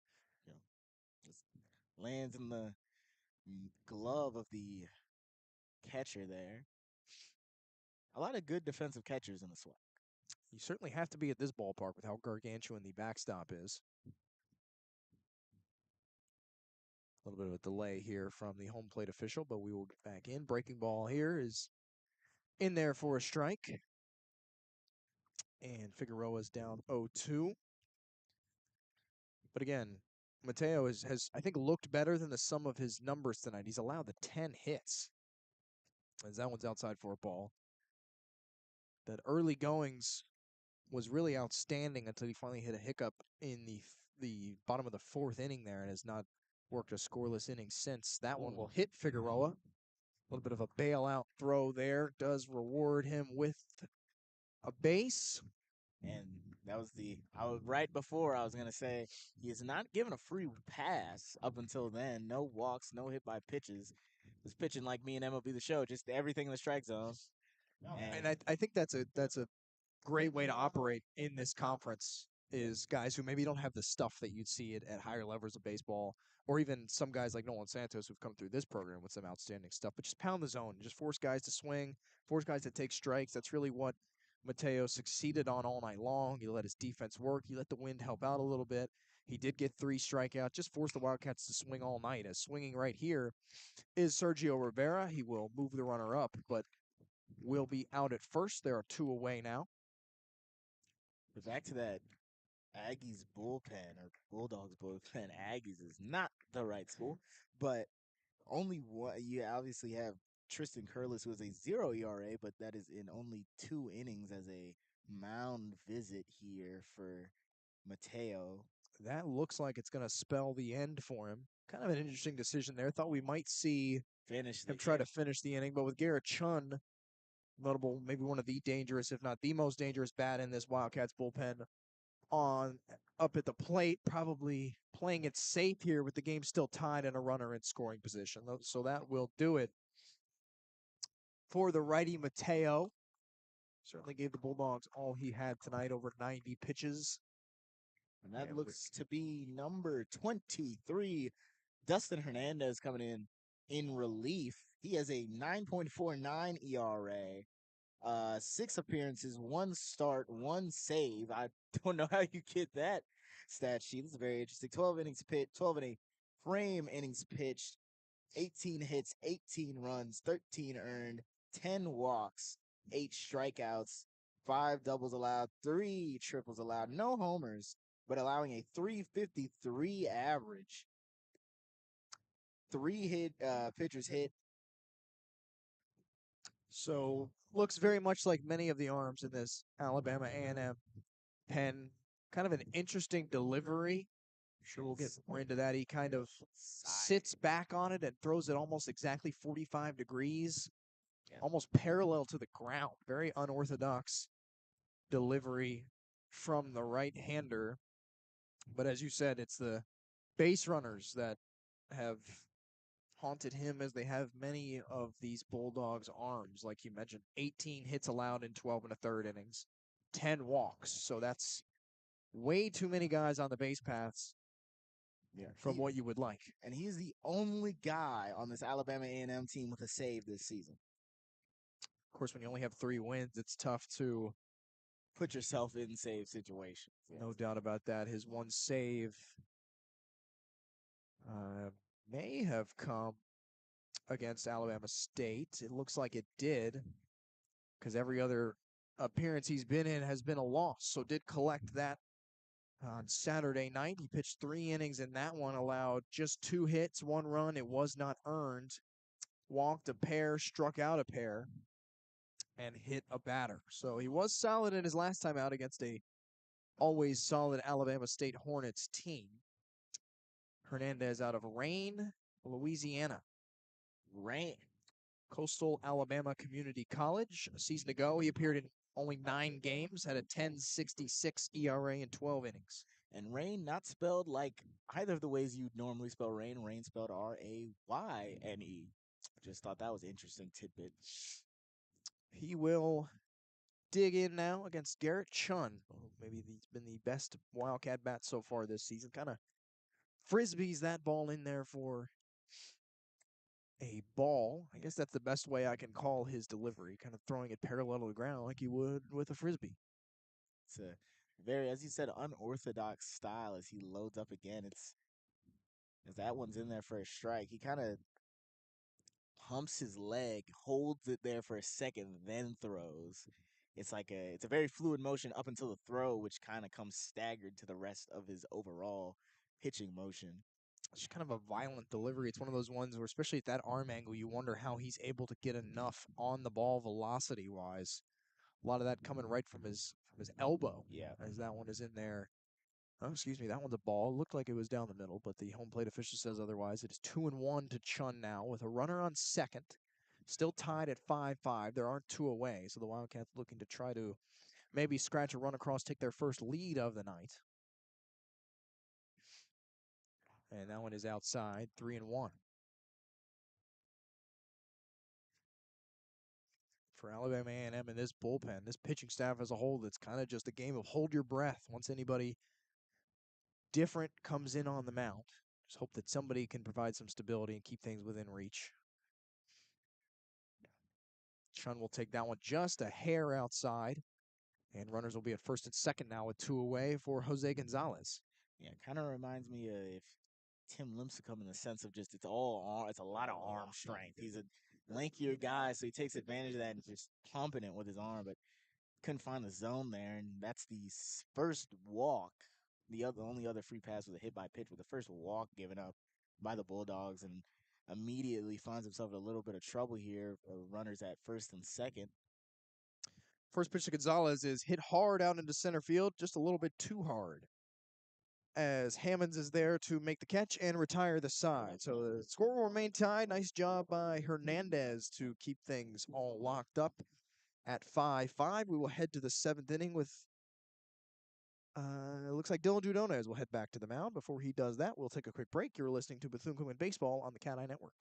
Yeah. Just lands in the glove of the catcher there. A lot of good defensive catchers in the SWAC. You certainly have to be at this ballpark with how gargantuan the backstop is. A little bit of a delay here from the home plate official, but we will get back in. Breaking ball here is in there for a strike. And Figueroa's down 0-2. But again, Mateo has, I think, looked better than the sum of his numbers tonight. He's allowed the 10 hits. As that one's outside for a ball. That early goings was really outstanding until he finally hit a hiccup in the bottom of the 4th inning there and has not worked a scoreless inning since. That one will hit Figueroa. A little bit of a bailout throw there. Does reward him with a base. And that was right before I was going to say, he is not given a free pass up until then. No walks, no hit by pitches. Was pitching like me and MLB The Show, just everything in the strike zone. And I think that's a great way to operate in this conference is guys who maybe don't have the stuff that you'd see at higher levels of baseball, or even some guys like Nolan Santos who've come through this program with some outstanding stuff, but just pound the zone, just force guys to swing, force guys to take strikes. That's really what Mateo succeeded on all night long. He let his defense work. He let the wind help out a little bit. He did get 3 strikeouts, just forced the Wildcats to swing all night. As swinging right here is Sergio Rivera. He will move the runner up, but will be out at first. There are 2 away now. But back to that Aggies bullpen or Bulldogs bullpen. Aggies is not the right school, but only one. You obviously have Tristan Curlis, who has a 0 ERA, but that is in only 2 innings as a mound visit here for Mateo. That looks like it's going to spell the end for him. Kind of an interesting decision there. Thought we might see him try to finish the inning, but with Garrett Chun, notable, maybe one of the dangerous, if not the most dangerous bat in this Wildcats bullpen, up at the plate, probably playing it safe here with the game still tied and a runner in scoring position. So that will do it for the righty Mateo. Certainly gave the Bulldogs all he had tonight, over 90 pitches. And that looks to be number 23, Dustin Hernandez, coming in relief. He has a 9.49 ERA, 6 appearances, 1 start, 1 save. I don't know how you get that stat sheet. It's very interesting. 12 innings pitched, 12 and a frame innings pitched, 18 hits, 18 runs, 13 earned, 10 walks, 8 strikeouts, 5 doubles allowed, 3 triples allowed, no homers, but allowing a 353 average. 3 pitchers hit. So looks very much like many of the arms in this Alabama A&M pen. Kind of an interesting delivery. I'm sure we'll get more into that. He kind of sits back on it and throws it almost exactly 45 degrees, almost parallel to the ground. Very unorthodox delivery from the right-hander. But as you said, it's the base runners that have haunted him, as they have many of these Bulldogs' arms. Like you mentioned, 18 hits allowed in 12 and a third innings, 10 walks. So that's way too many guys on the base paths from what you would like. And he's the only guy on this Alabama A&M team with a save this season. Of course, when you only have 3 wins, it's tough to put yourself in save situations. No doubt about that. His 1 save may have come against Alabama State. It looks like it did, because every other appearance he's been in has been a loss. So did collect that on Saturday night. He pitched 3 innings in that one, allowed just 2 hits, 1 run. It was not earned. Walked a pair, struck out a pair, and hit a batter. So he was solid in his last time out against a always solid Alabama State Hornets team. Hernandez out of Rayne, Louisiana. Rain. Coastal Alabama Community College. A season ago, he appeared in only 9 games, had a 10.66 ERA in 12 innings. And Rain not spelled like either of the ways you'd normally spell Rain. Rain spelled Rayne. Just thought that was an interesting tidbit. He will dig in now against Garrett Chun. Maybe he's been the best Wildcat bat so far this season. Kind of frisbees that ball in there for a ball. I guess that's the best way I can call his delivery, kind of throwing it parallel to the ground like you would with a frisbee. It's a very, as you said, unorthodox style as he loads up again. It's as that one's in there for a strike. He kind of pumps his leg, holds it there for a second, then throws. It's a very fluid motion up until the throw, which kind of comes staggered to the rest of his overall pitching motion. It's just kind of a violent delivery. It's one of those ones where, especially at that arm angle, you wonder how he's able to get enough on the ball velocity wise. A lot of that coming right from his elbow. Yeah. As that one is in there. Oh, excuse me, that one's a ball. Looked like it was down the middle, but the home plate official says otherwise. It is 2-1 to Chun now with a runner on second. Still tied at 5-5. There aren't 2 away, so the Wildcats looking to try to maybe scratch a run across, take their first lead of the night. And that one is outside, 3-1. For Alabama A&M and this bullpen, this pitching staff as a whole, it's kind of just a game of hold your breath. Once anybody different comes in on the mound, just hope that somebody can provide some stability and keep things within reach. Chun will take that one just a hair outside, and runners will be at first and second now with 2 away for Jose Gonzalez. Yeah, kind of reminds me of Tim Lincecum in the sense of just it's a lot of arm strength. He's a lankier guy, so he takes advantage of that and just pumping it with his arm, but couldn't find the zone there, and that's the first walk. The only other free pass was a hit by pitch, with the first walk given up by the Bulldogs, and immediately finds himself in a little bit of trouble here. Runners at first and second. First pitch to Gonzalez is hit hard out into center field, just a little bit too hard, as Hammonds is there to make the catch and retire the side. So the score will remain tied. Nice job by Hernandez to keep things all locked up at 5-5. We will head to the 7th inning with, it looks like Dylan Dudonez will head back to the mound. Before he does that, we'll take a quick break. You're listening to Bethune-Cookman Baseball on the CatEye Network.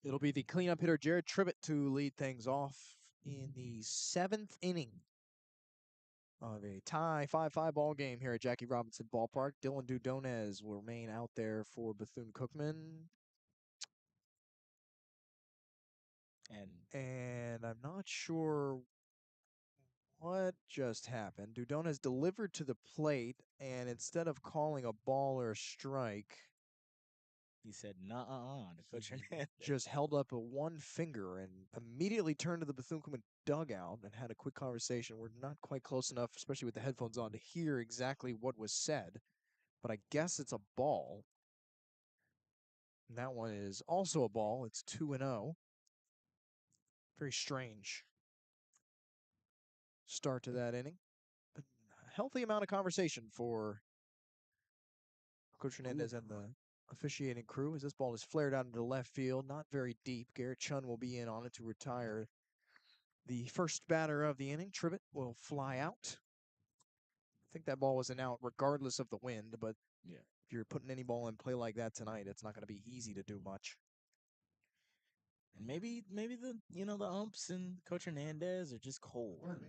It'll be the cleanup hitter, Jared Tribbett, to lead things off in the 7th inning of a tie 5-5 ball game here at Jackie Robinson Ballpark. Dylan Dudonez will remain out there for Bethune-Cookman. And I'm not sure What just happened? Dudon has delivered to the plate, and instead of calling a ball or a strike, He said, "Nuh-uh," to Coach Hernandez. just held up a one finger and immediately turned to the Bethune-Cookman dugout and had a quick conversation. We're not quite close enough, especially with the headphones on, to hear exactly what was said, but I guess it's a ball. And that one is also a ball. It's 2-0. Very strange start to that inning. But a healthy amount of conversation for Coach Hernandez and the officiating crew as this ball is flared out into left field, not very deep. Garrett Chun will be in on it to retire the first batter of the inning. Tribbett will fly out. I think that ball was an out regardless of the wind, but Yeah. if you're putting any ball in play like that tonight, it's not going to be easy to do much. And maybe the umps and Coach Hernandez are just cold.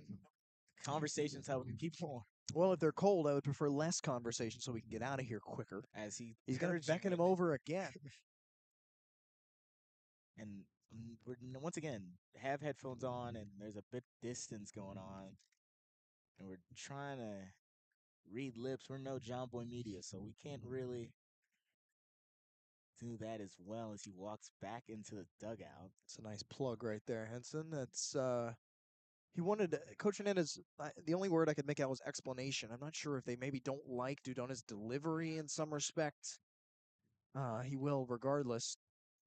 Conversations how we can keep on. Well, if they're cold, I would prefer less conversation so we can get out of here quicker. As He's going to turns beckon him women. over again. And we're once again have headphones on, and there's a bit distance going on, and we're trying to read lips. We're no John Boy Media, so we can't really do that as well as he walks back into the dugout. It's a nice plug right there, Henson. That's he wanted Coach Hernandez. The only word I could make out was explanation. I'm not sure if they maybe don't like Dudona's delivery in some respect. He will, regardless,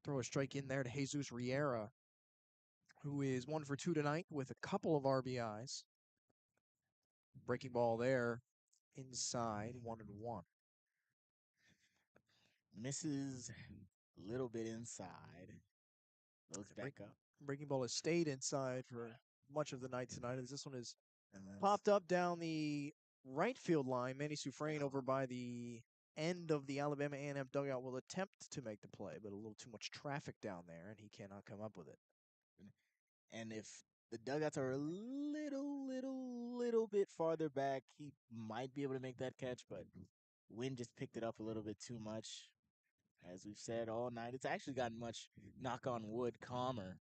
throw a strike in there to Jesus Riera, who is 1 for 2 tonight with a couple of RBIs. Breaking ball there, inside, 1-1. Misses a little bit inside. Loads back up. Breaking ball has stayed inside for much of the night tonight, as this one is popped up down the right field line. Manny Sufrain over by the end of the Alabama A&M dugout will attempt to make the play, but a little too much traffic down there, and he cannot come up with it. And if the dugouts are a little bit farther back, he might be able to make that catch, but wind just picked it up a little bit too much. As we've said all night, it's actually gotten much, knock on wood, calmer.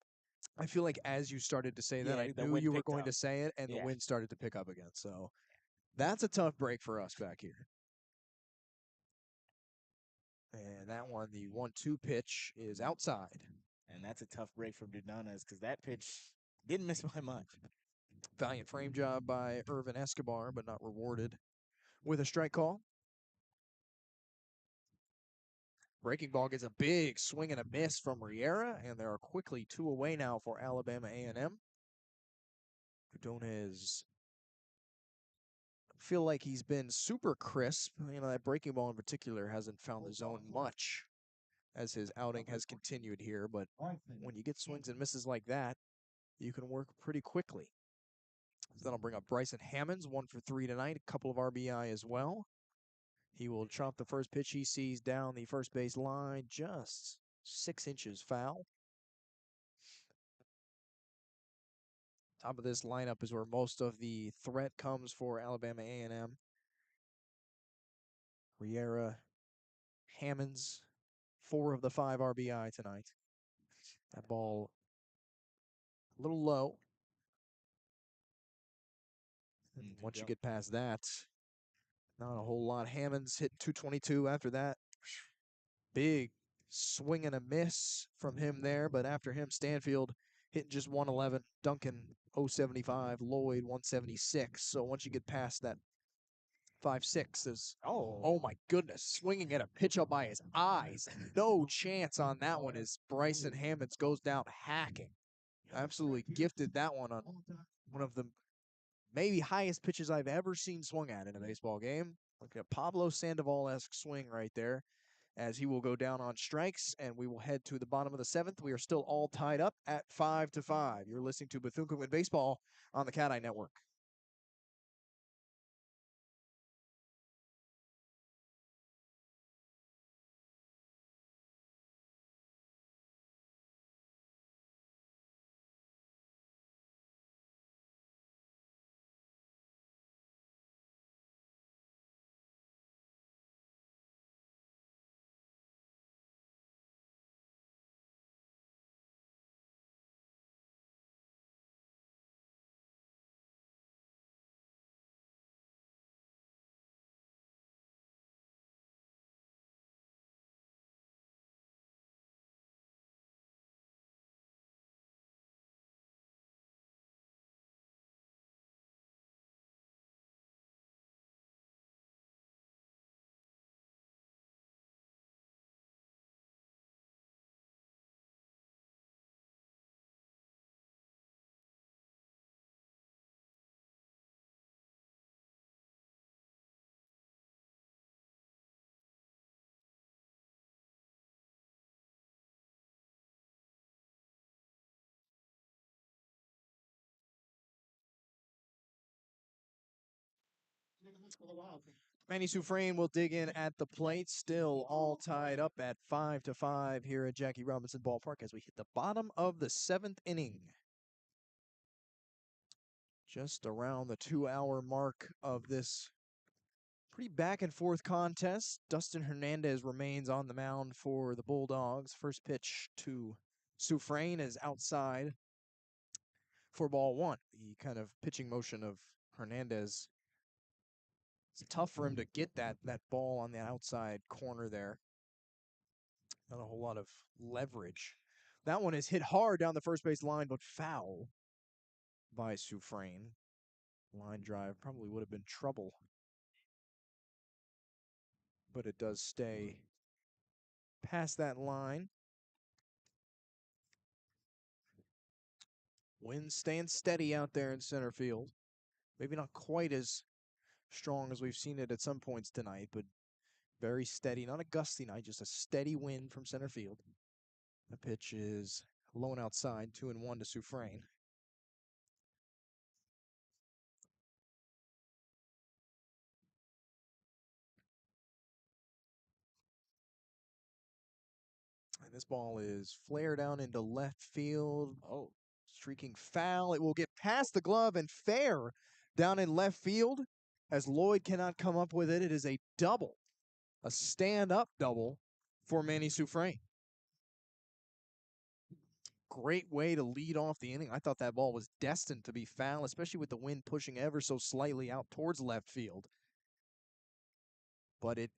I feel like as you started to say that, Yeah, I the knew wind you were picked going up. to say it, and the Yeah. wind started to pick up again. So that's a tough break for us back here. And that one, the 1-2 pitch, is outside. And that's a tough break from Dudonas because that pitch didn't miss by much. Valiant frame job by Irvin Escobar, but not rewarded with a strike call. Breaking ball gets a big swing and a miss from Riera, and there are quickly 2 away now for Alabama A&M. Cardonez feel like he's been super crisp. You know, that breaking ball in particular hasn't found the zone much as his outing has continued here, but when you get swings and misses like that, you can work pretty quickly. So that'll bring up Bryson Hammonds, 1 for 3 tonight, a couple of RBI as well. He will chop the first pitch he sees down the first base line, just 6 inches foul. Top of this lineup is where most of the threat comes for Alabama A&M. Riera, Hammonds, 4 of the 5 RBI tonight. That ball a little low. Once you get past that, not a whole lot. Hammonds hit 222 after that. Big swing and a miss from him there, but after him, Stanfield hitting just 111, Duncan 075, Lloyd 176. So once you get past that 5-6 is oh my goodness, swinging at a pitch up by his eyes. No chance on that one as Bryson Hammonds goes down hacking. Absolutely gifted that one on one of the maybe highest pitches I've ever seen swung at in a baseball game. Like a Pablo Sandoval-esque swing right there, as he will go down on strikes, and we will head to the bottom of the 7th. We are still all tied up at 5-5. You're listening to Bethune-Cookman Baseball on the CatEye Network. Manny Soufrain will dig in at the plate, still all tied up at 5-5 here at Jackie Robinson Ballpark as we hit the bottom of the 7th inning. Just around the 2-hour mark of this pretty back and forth contest. Dustin Hernandez remains on the mound for the Bulldogs. First pitch to Soufrain is outside for ball one. The kind of pitching motion of Hernandez, it's tough for him to get that ball on the outside corner there. Not a whole lot of leverage. That one is hit hard down the first base line, but foul by Soufrain. Line drive probably would have been trouble, but it does stay past that line. Wind staying steady out there in center field. Maybe not quite as strong as we've seen it at some points tonight, but very steady. Not a gusty night, just a steady wind from center field. The pitch is low and outside, 2-1 to Soufrain. And this ball is flared down into left field. Oh, streaking foul. It will get past the glove and fair down in left field as Lloyd cannot come up with it. It is a double, a stand-up double for Manny Soufrain. Great way to lead off the inning. I thought that ball was destined to be foul, especially with the wind pushing ever so slightly out towards left field. But it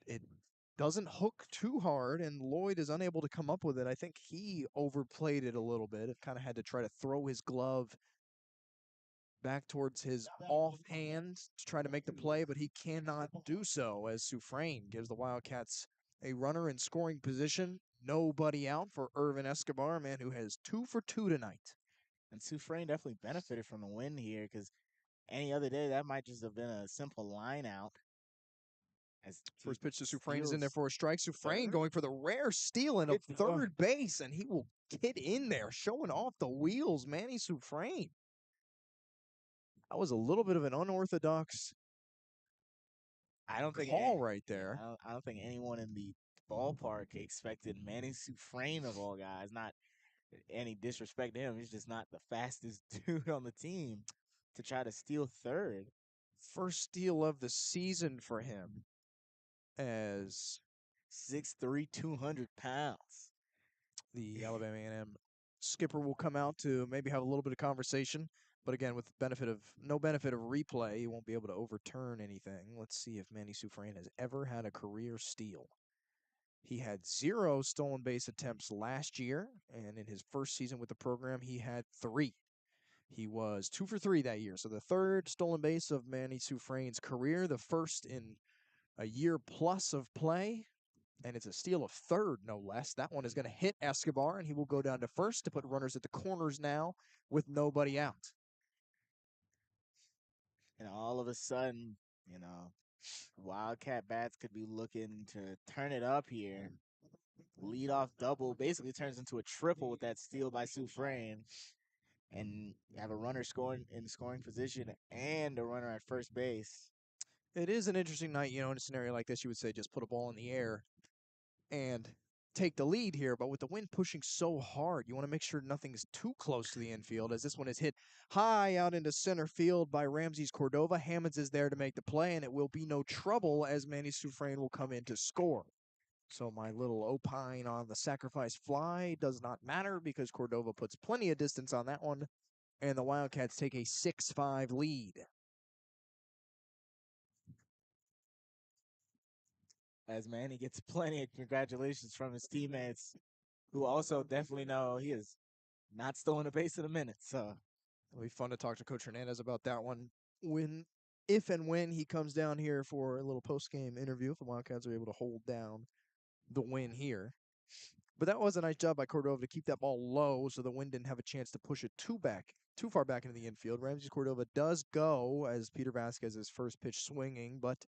doesn't hook too hard, and Lloyd is unable to come up with it. I think he overplayed it a little bit. It kind of had to try to throw his glove back towards his offhand to try to make the play, but he cannot do so as Soufrain gives the Wildcats a runner in scoring position. Nobody out for Irvin Escobar, a man who has 2 for 2 tonight. And Soufrain definitely benefited from the win here because any other day that might just have been a simple line out. As first pitch to Soufrain is in there for a strike. Soufrain going for the rare stealing of third base, and he will get in there, showing off the wheels. Manny Soufrain. That was a little bit of an unorthodox call right there. I don't think anyone in the ballpark expected Manny Soufrain of all guys. Not any disrespect to him. He's just not the fastest dude on the team to try to steal third. First steal of the season for him as 6'3", 200 pounds. The Alabama A&M skipper will come out to maybe have a little bit of conversation. But again, with no benefit of replay, he won't be able to overturn anything. Let's see if Manny Soufrain has ever had a career steal. He had 0 stolen base attempts last year, and in his first season with the program, he had 3. He was 2 for 3 that year. So the third stolen base of Manny Soufrain's career, the first in a year plus of play. And it's a steal of third, no less. That one is going to hit Escobar, and he will go down to first to put runners at the corners now with nobody out. And all of a sudden, Wildcat bats could be looking to turn it up here. Leadoff double basically turns into a triple with that steal by Soufrain. And you have a runner scoring in scoring position and a runner at first base. It is an interesting night, in a scenario like this, you would say just put a ball in the air and take the lead here. But with the wind pushing so hard, you want to make sure nothing's too close to the infield, as this one is hit high out into center field by Ramses Cordova. Hammonds is there to make the play, and it will be no trouble as Manny Soufrain will come in to score. So my little opine on the sacrifice fly does not matter because Cordova puts plenty of distance on that one, and the Wildcats take a 6-5 lead. As Manny gets plenty of congratulations from his teammates, who also definitely know he is not stolen a base in a minute. So it'll be fun to talk to Coach Hernandez about that one if and when he comes down here for a little post-game interview, if the Wildcats are able to hold down the win here. But that was a nice job by Cordova to keep that ball low so the wind didn't have a chance to push it too far back into the infield. Ramses Cordova does go as Peter Vasquez's first pitch swinging, but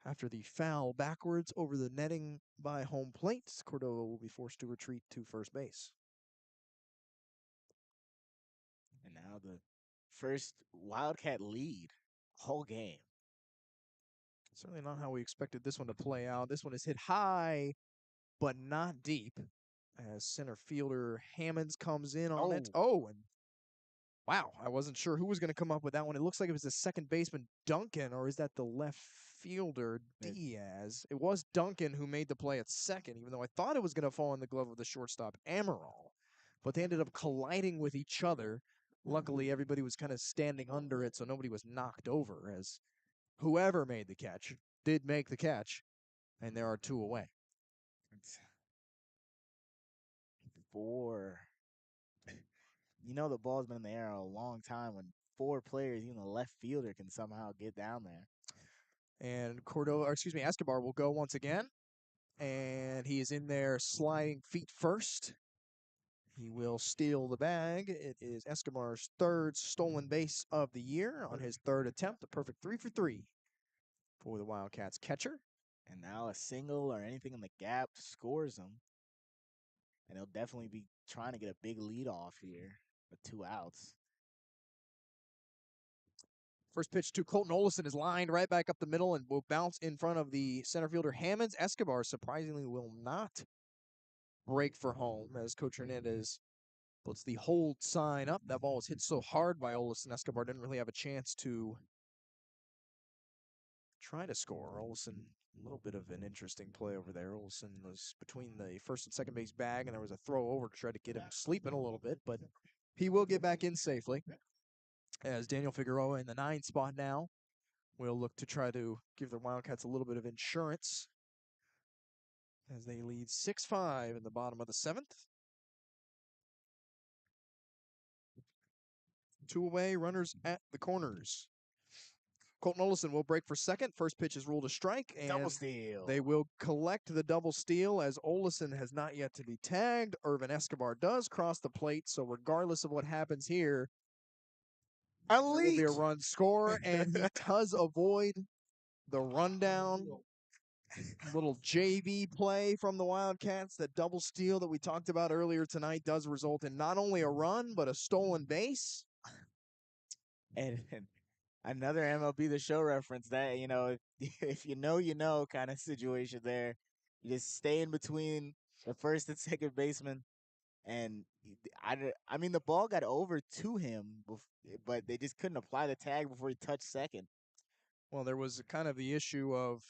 after the foul backwards over the netting by home plate, Cordova will be forced to retreat to first base. And now the first Wildcat lead whole game. Certainly not how we expected this one to play out. This one is hit high, but not deep. As center fielder Hammonds comes in on it. Oh, and wow, I wasn't sure who was going to come up with that one. It looks like it was the second baseman Duncan, or is that the left fielder Diaz? It was Duncan who made the play at second, even though I thought it was going to fall in the glove of the shortstop Amaral. But they ended up colliding with each other. Luckily, everybody was kind of standing under it, so nobody was knocked over, as whoever made the catch did make the catch, and there are two away. It's 4. You know the ball's been in the air a long time when 4 players, even the left fielder, can somehow get down there. And Escobar will go once again. And he is in there sliding feet first. He will steal the bag. It is Escobar's third stolen base of the year on his third attempt. A perfect 3 for 3 for the Wildcats catcher. And now a single or anything in the gap scores him. And he'll definitely be trying to get a big lead off here with 2 outs. First pitch to Colton Olson is lined right back up the middle and will bounce in front of the center fielder Hammonds. Escobar surprisingly will not break for home as Coach Hernandez puts the hold sign up. That ball was hit so hard by Olson. Escobar didn't really have a chance to try to score. Olson, a little bit of an interesting play over there. Olson was between the first and second base bag, and there was a throw over to try to get him sleeping a little bit, but he will get back in safely. As Daniel Figueroa in the 9 spot now will look to try to give the Wildcats a little bit of insurance as they lead 6-5 in the bottom of the 7th. 2 away, runners at the corners. Colton Olson will break for second. First pitch is ruled a strike, and Double steal. they will collect the double steal as Olson has not yet to be tagged. Irvin Escobar does cross the plate, so regardless of what happens here, there will be a run score, and he does avoid the rundown. Little JV play from the Wildcats. That double steal that we talked about earlier tonight does result in not only a run, but a stolen base. And another MLB The Show reference that, if you know kind of situation there. You just stay in between the first and second baseman. And I mean, the ball got over to him, but they just couldn't apply the tag before he touched second. Well, there was kind of the issue of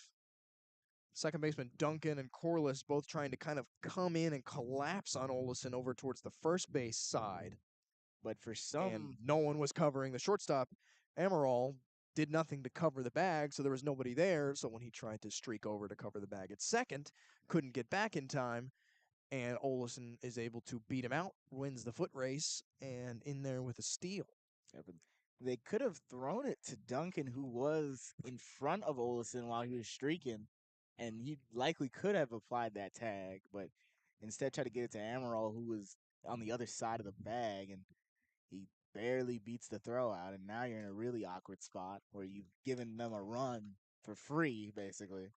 second baseman Duncan and Corliss both trying to kind of come in and collapse on Olson over towards the first base side. But for And no one was covering the shortstop. Amaral did nothing to cover the bag, so there was nobody there. So when he tried to streak over to cover the bag at second, couldn't get back in time, and Olson is able to beat him out, wins the foot race, and in there with a steal. Yeah, but they could have thrown it to Duncan, who was in front of Olson while he was streaking, and he likely could have applied that tag, but instead tried to get it to Amaral, who was on the other side of the bag, and he barely beats the throw out, and now you're in a really awkward spot where you've given them a run for free, basically.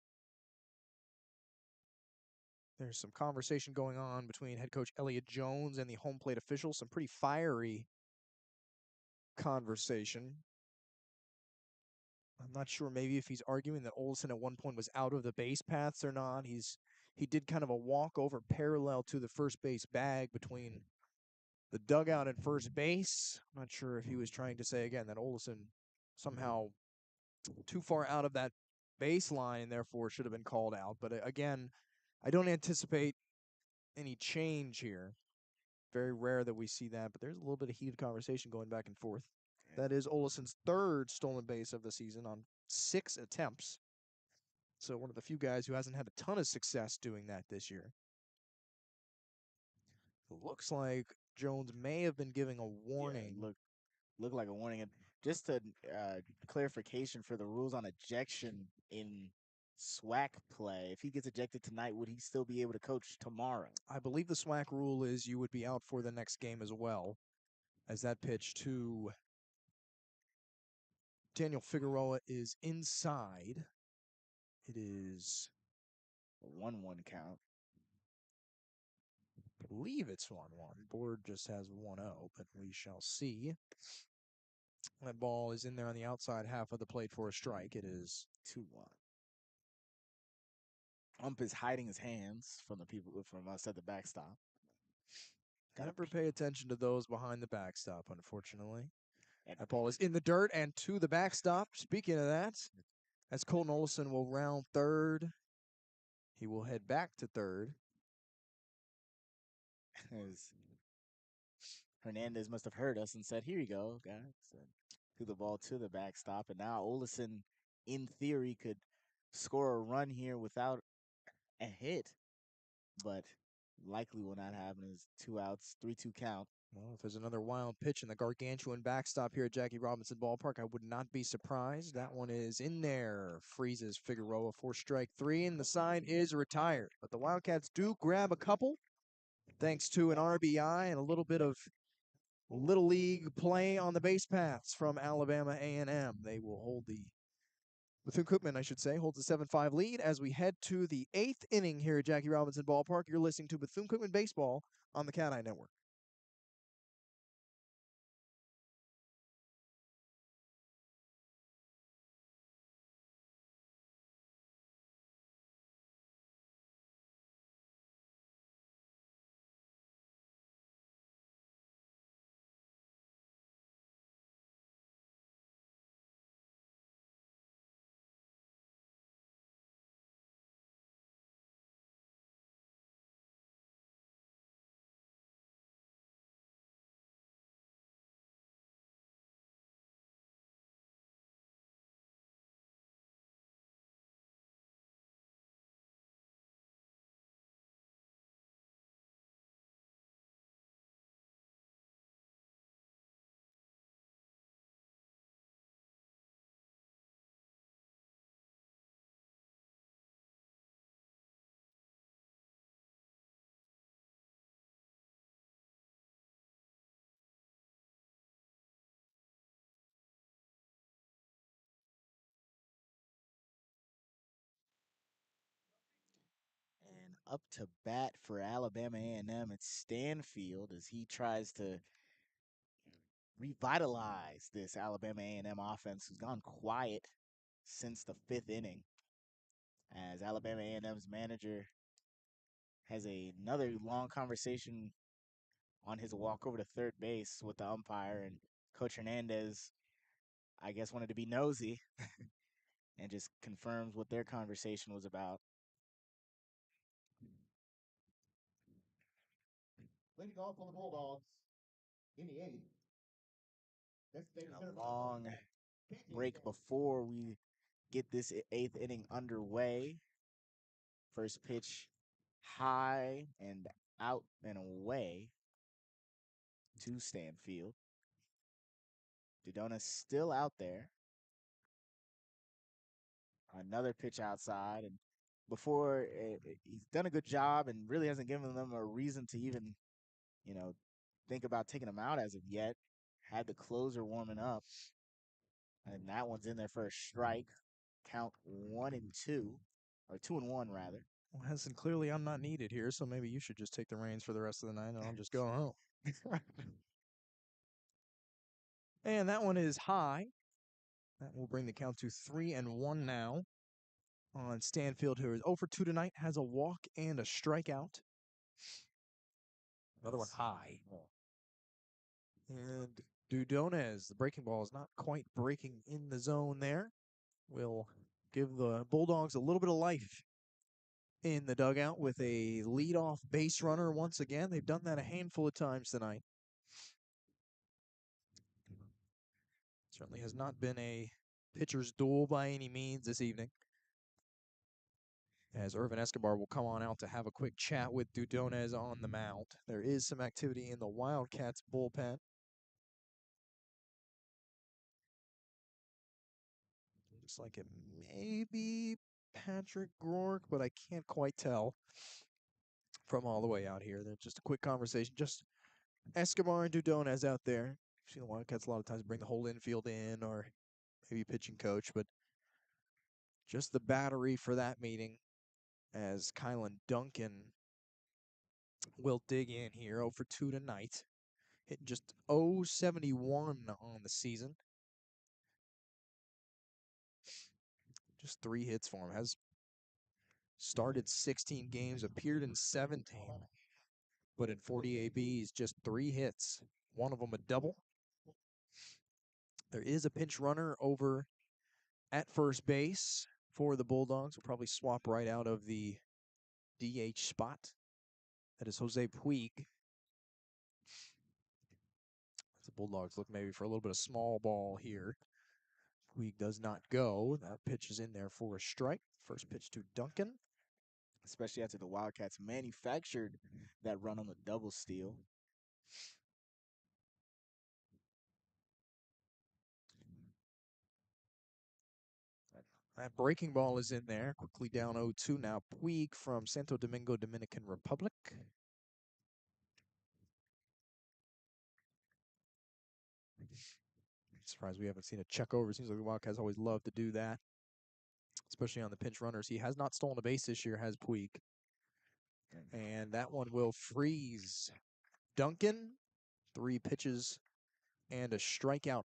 There's some conversation going on between head coach Elliott Jones and the home plate officials, some pretty fiery conversation. I'm not sure maybe if he's arguing that Olson at one point was out of the base paths or not. He did kind of a walk over parallel to the first base bag between the dugout and first base. I'm not sure if he was trying to say again that Olson somehow too far out of that baseline and therefore should have been called out. But again, I don't anticipate any change here. Very rare that we see that, but there's a little bit of heated conversation going back and forth. That is Olson's third stolen base of the season on 6 attempts. So one of the few guys who hasn't had a ton of success doing that this year. It looks like Jones may have been giving a warning. Yeah, look like a warning. And just a clarification for the rules on ejection in SWAC play. If he gets ejected tonight, would he still be able to coach tomorrow? I believe the SWAC rule is you would be out for the next game as well, as that pitch to Daniel Figueroa is inside. It is A 1-1 count. I believe it's 1-1. Board just has 1-0, but we shall see. That ball is in there on the outside half of the plate for a strike. It is 2-1. Ump is hiding his hands from the people from us at the backstop. Never pay attention to those behind the backstop, unfortunately. And That ball is in the dirt and to the backstop. Speaking of that, as Colton Olson will round third, he will head back to third. as Hernandez must have heard us and said, "Here you go, guys." And threw the ball to the backstop, and now Olson, in theory, could score a run here without a hit, but likely will not happen. Is 2 outs, 3-2 count. Well, if there's another wild pitch in the gargantuan backstop here at Jackie Robinson Ballpark, I would not be surprised. That one is in there. Freezes Figueroa for strike three, and the sign is retired. But the Wildcats do grab a couple, thanks to an RBI and a little bit of Little League play on the base paths from Alabama A&M. They will hold the Bethune-Cookman, I should say, holds a 7-5 lead as we head to the 8th inning here at Jackie Robinson Ballpark. You're listening to Bethune-Cookman Baseball on the CatEye Network. And up to bat for Alabama A&M, it's Stanfield as he tries to revitalize this Alabama A&M offense who's gone quiet since the 5th inning. As Alabama A&M's manager has another long conversation on his walk over to third base with the umpire, and Coach Hernandez, I guess, wanted to be nosy and just confirms what their conversation was about. Leading off for the Bulldogs in the 8th. A long break before we get this 8th inning underway. First pitch high and out and away to Stanfield. Dodona's still out there. Another pitch outside, and before he's done a good job and really hasn't given them a reason to even, think about taking him out as of yet. Had the closer warming up, and that one's in there for a strike. Count 1-2, or 2-1 rather. Well, Henson, clearly I'm not needed here, so maybe you should just take the reins for the rest of the night and I'll just go home. And that one is high. That will bring the count to 3-1 now on Stanfield, who is 0 for 2 tonight, has a walk and a strikeout. Another one high. And Dudonez, the breaking ball is not quite breaking in the zone there. Will give the Bulldogs a little bit of life in the dugout with a leadoff base runner once again. They've done that a handful of times tonight. Certainly has not been a pitcher's duel by any means this evening. As Irvin Escobar will come on out to have a quick chat with Dudonez on the mound. There is some activity in the Wildcats bullpen. Looks like it may be Patrick Rourke, but I can't quite tell from all the way out here. There's just a quick conversation. Just Escobar and Dudonez out there. You've seen the Wildcats a lot of times bring the whole infield in or maybe pitching coach, but just the battery for that meeting as Kylan Duncan will dig in here. 0 for 2 tonight. Hitting just 071 on the season. Just 3 hits for him. Has Started 16 games, appeared in 17, but in 40 ABs, just 3 hits. One of them a double. There is a pinch runner over at first base for the Bulldogs. Will probably swap right out of the DH spot. That is Jose Puig. The Bulldogs look maybe for a little bit of small ball here. Puig does not go. That pitch is in there for a strike. First pitch to Duncan. Especially after the Wildcats manufactured that run on the double steal. That breaking ball is in there. Quickly down 0-2 now. Puig from Santo Domingo, Dominican Republic. Surprised we haven't seen a check over. Seems like the Wildcats always love to do that, especially on the pinch runners. He has not stolen a base this year, has Puig. And that one will freeze. Duncan, 3 pitches and a strikeout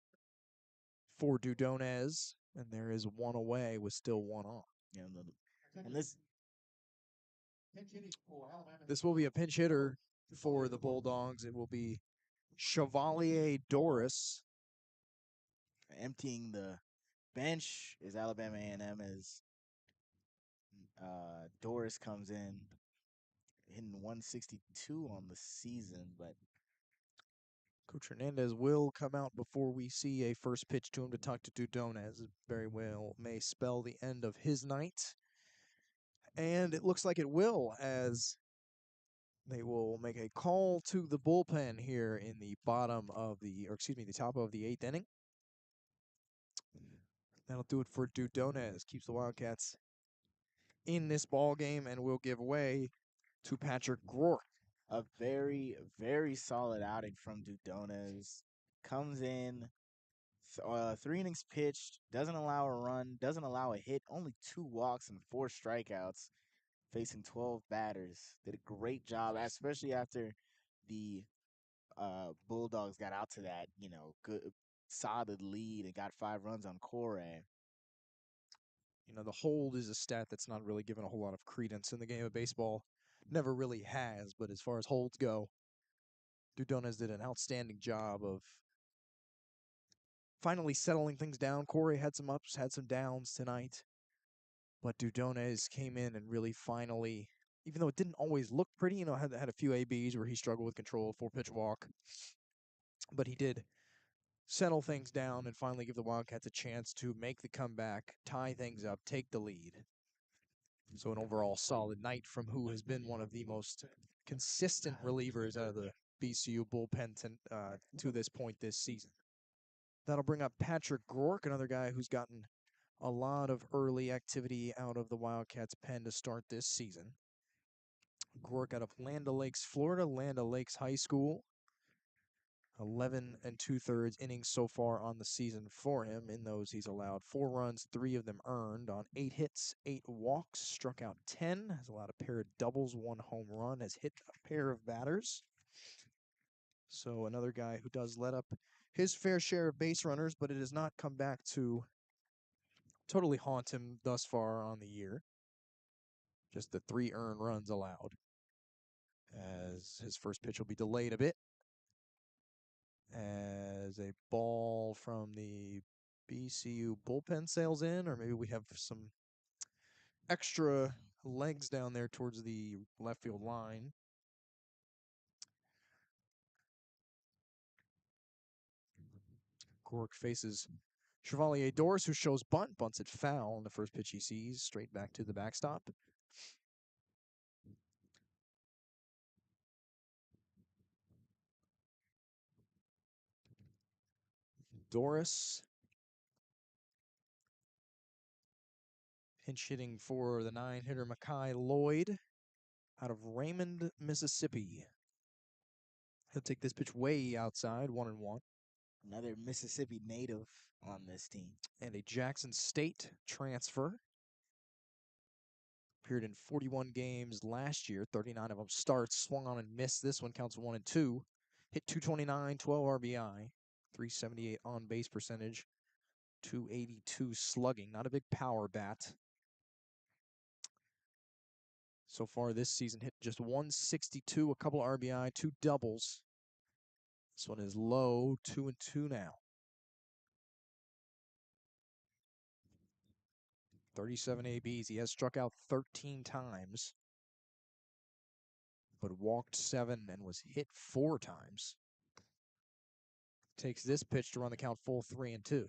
for Dudonez. And there is one away with still one on. Yeah, and this This will be a pinch hitter for the Bulldogs. It will be Chevalier Doris. emptying the bench is Alabama A&M as Doris comes in hitting 162 on the season, but Coach Hernandez will come out before we see a first pitch to him to talk to Dudonez. Very well may spell the end of his night. And it looks like it will, as they will make a call to the bullpen here in the the top of the 8th inning. That'll do it for Dudonez. Keeps the Wildcats in this ball game and will give way to Patrick Groark. a very, very solid outing from Dudonez. Comes in, 3 innings pitched, doesn't allow a run, doesn't allow a hit, only 2 walks and 4 strikeouts, facing 12 batters. Did a great job, especially after the Bulldogs got out to that, good solid lead and got 5 runs on Corey. The hold is a stat that's not really given a whole lot of credence in the game of baseball. Never really has, but as far as holds go, Dudonez did an outstanding job of finally settling things down. Corey had some ups, had some downs tonight, but Dudonez came in and really finally, even though it didn't always look pretty, had a few ABs where he struggled with control, 4-pitch walk, but he did settle things down and finally give the Wildcats a chance to make the comeback, tie things up, take the lead. So an overall solid night from who has been one of the most consistent relievers out of the BCU bullpen to this point this season. That'll bring up Patrick Groark, another guy who's gotten a lot of early activity out of the Wildcats pen to start this season. Groark out of Land O'Lakes, Florida, Land O'Lakes High School. 11 2/3 innings so far on the season for him. In those, he's allowed 4 runs, 3 of them earned on 8 hits, 8 walks, struck out 10, has allowed a pair of doubles, 1 home run, has hit a pair of batters. So another guy who does let up his fair share of base runners, but it has not come back to totally haunt him thus far on the year. Just the 3 earned runs allowed. As his first pitch will be delayed a bit. As a ball from the BCU bullpen sails in, or maybe we have some extra legs down there towards the left field line. Groark faces Chevalier Doris, who shows bunts it foul on the first pitch he sees, straight back to the backstop. Doris pinch hitting for the 9-hitter Mekhi Lloyd out of Raymond, Mississippi. He'll take this pitch way outside, 1-1. Another Mississippi native on this team. And a Jackson State transfer. Appeared in 41 games last year, 39 of them starts, swung on and missed. This one counts 1-2. Hit 229, 12 RBI, 378 on base percentage, 282 slugging. Not a big power bat. So far this season, hit just 162, a couple of RBI, 2 doubles. This one is low, 2-2 now. 37 ABs. He has struck out 13 times, but walked 7 and was hit 4 times. Takes this pitch to run the count full 3-2.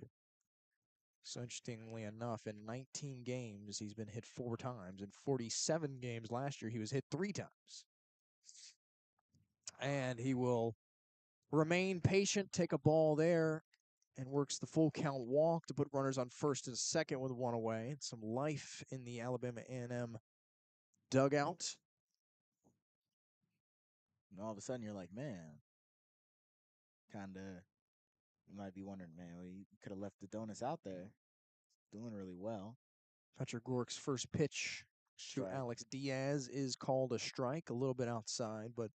So interestingly enough, in 19 games, he's been hit 4 times. In 47 games last year, he was hit 3 times. And he will remain patient, take a ball there, and works the full count walk to put runners on first and second with 1 away. Some life in the Alabama A&M dugout. And all of a sudden, you're like, man, kind of, you might be wondering, man, well, you could have left the donuts out there. Doing really well. Patrick Gork's first pitch to Alex Diaz is called a strike, a little bit outside, but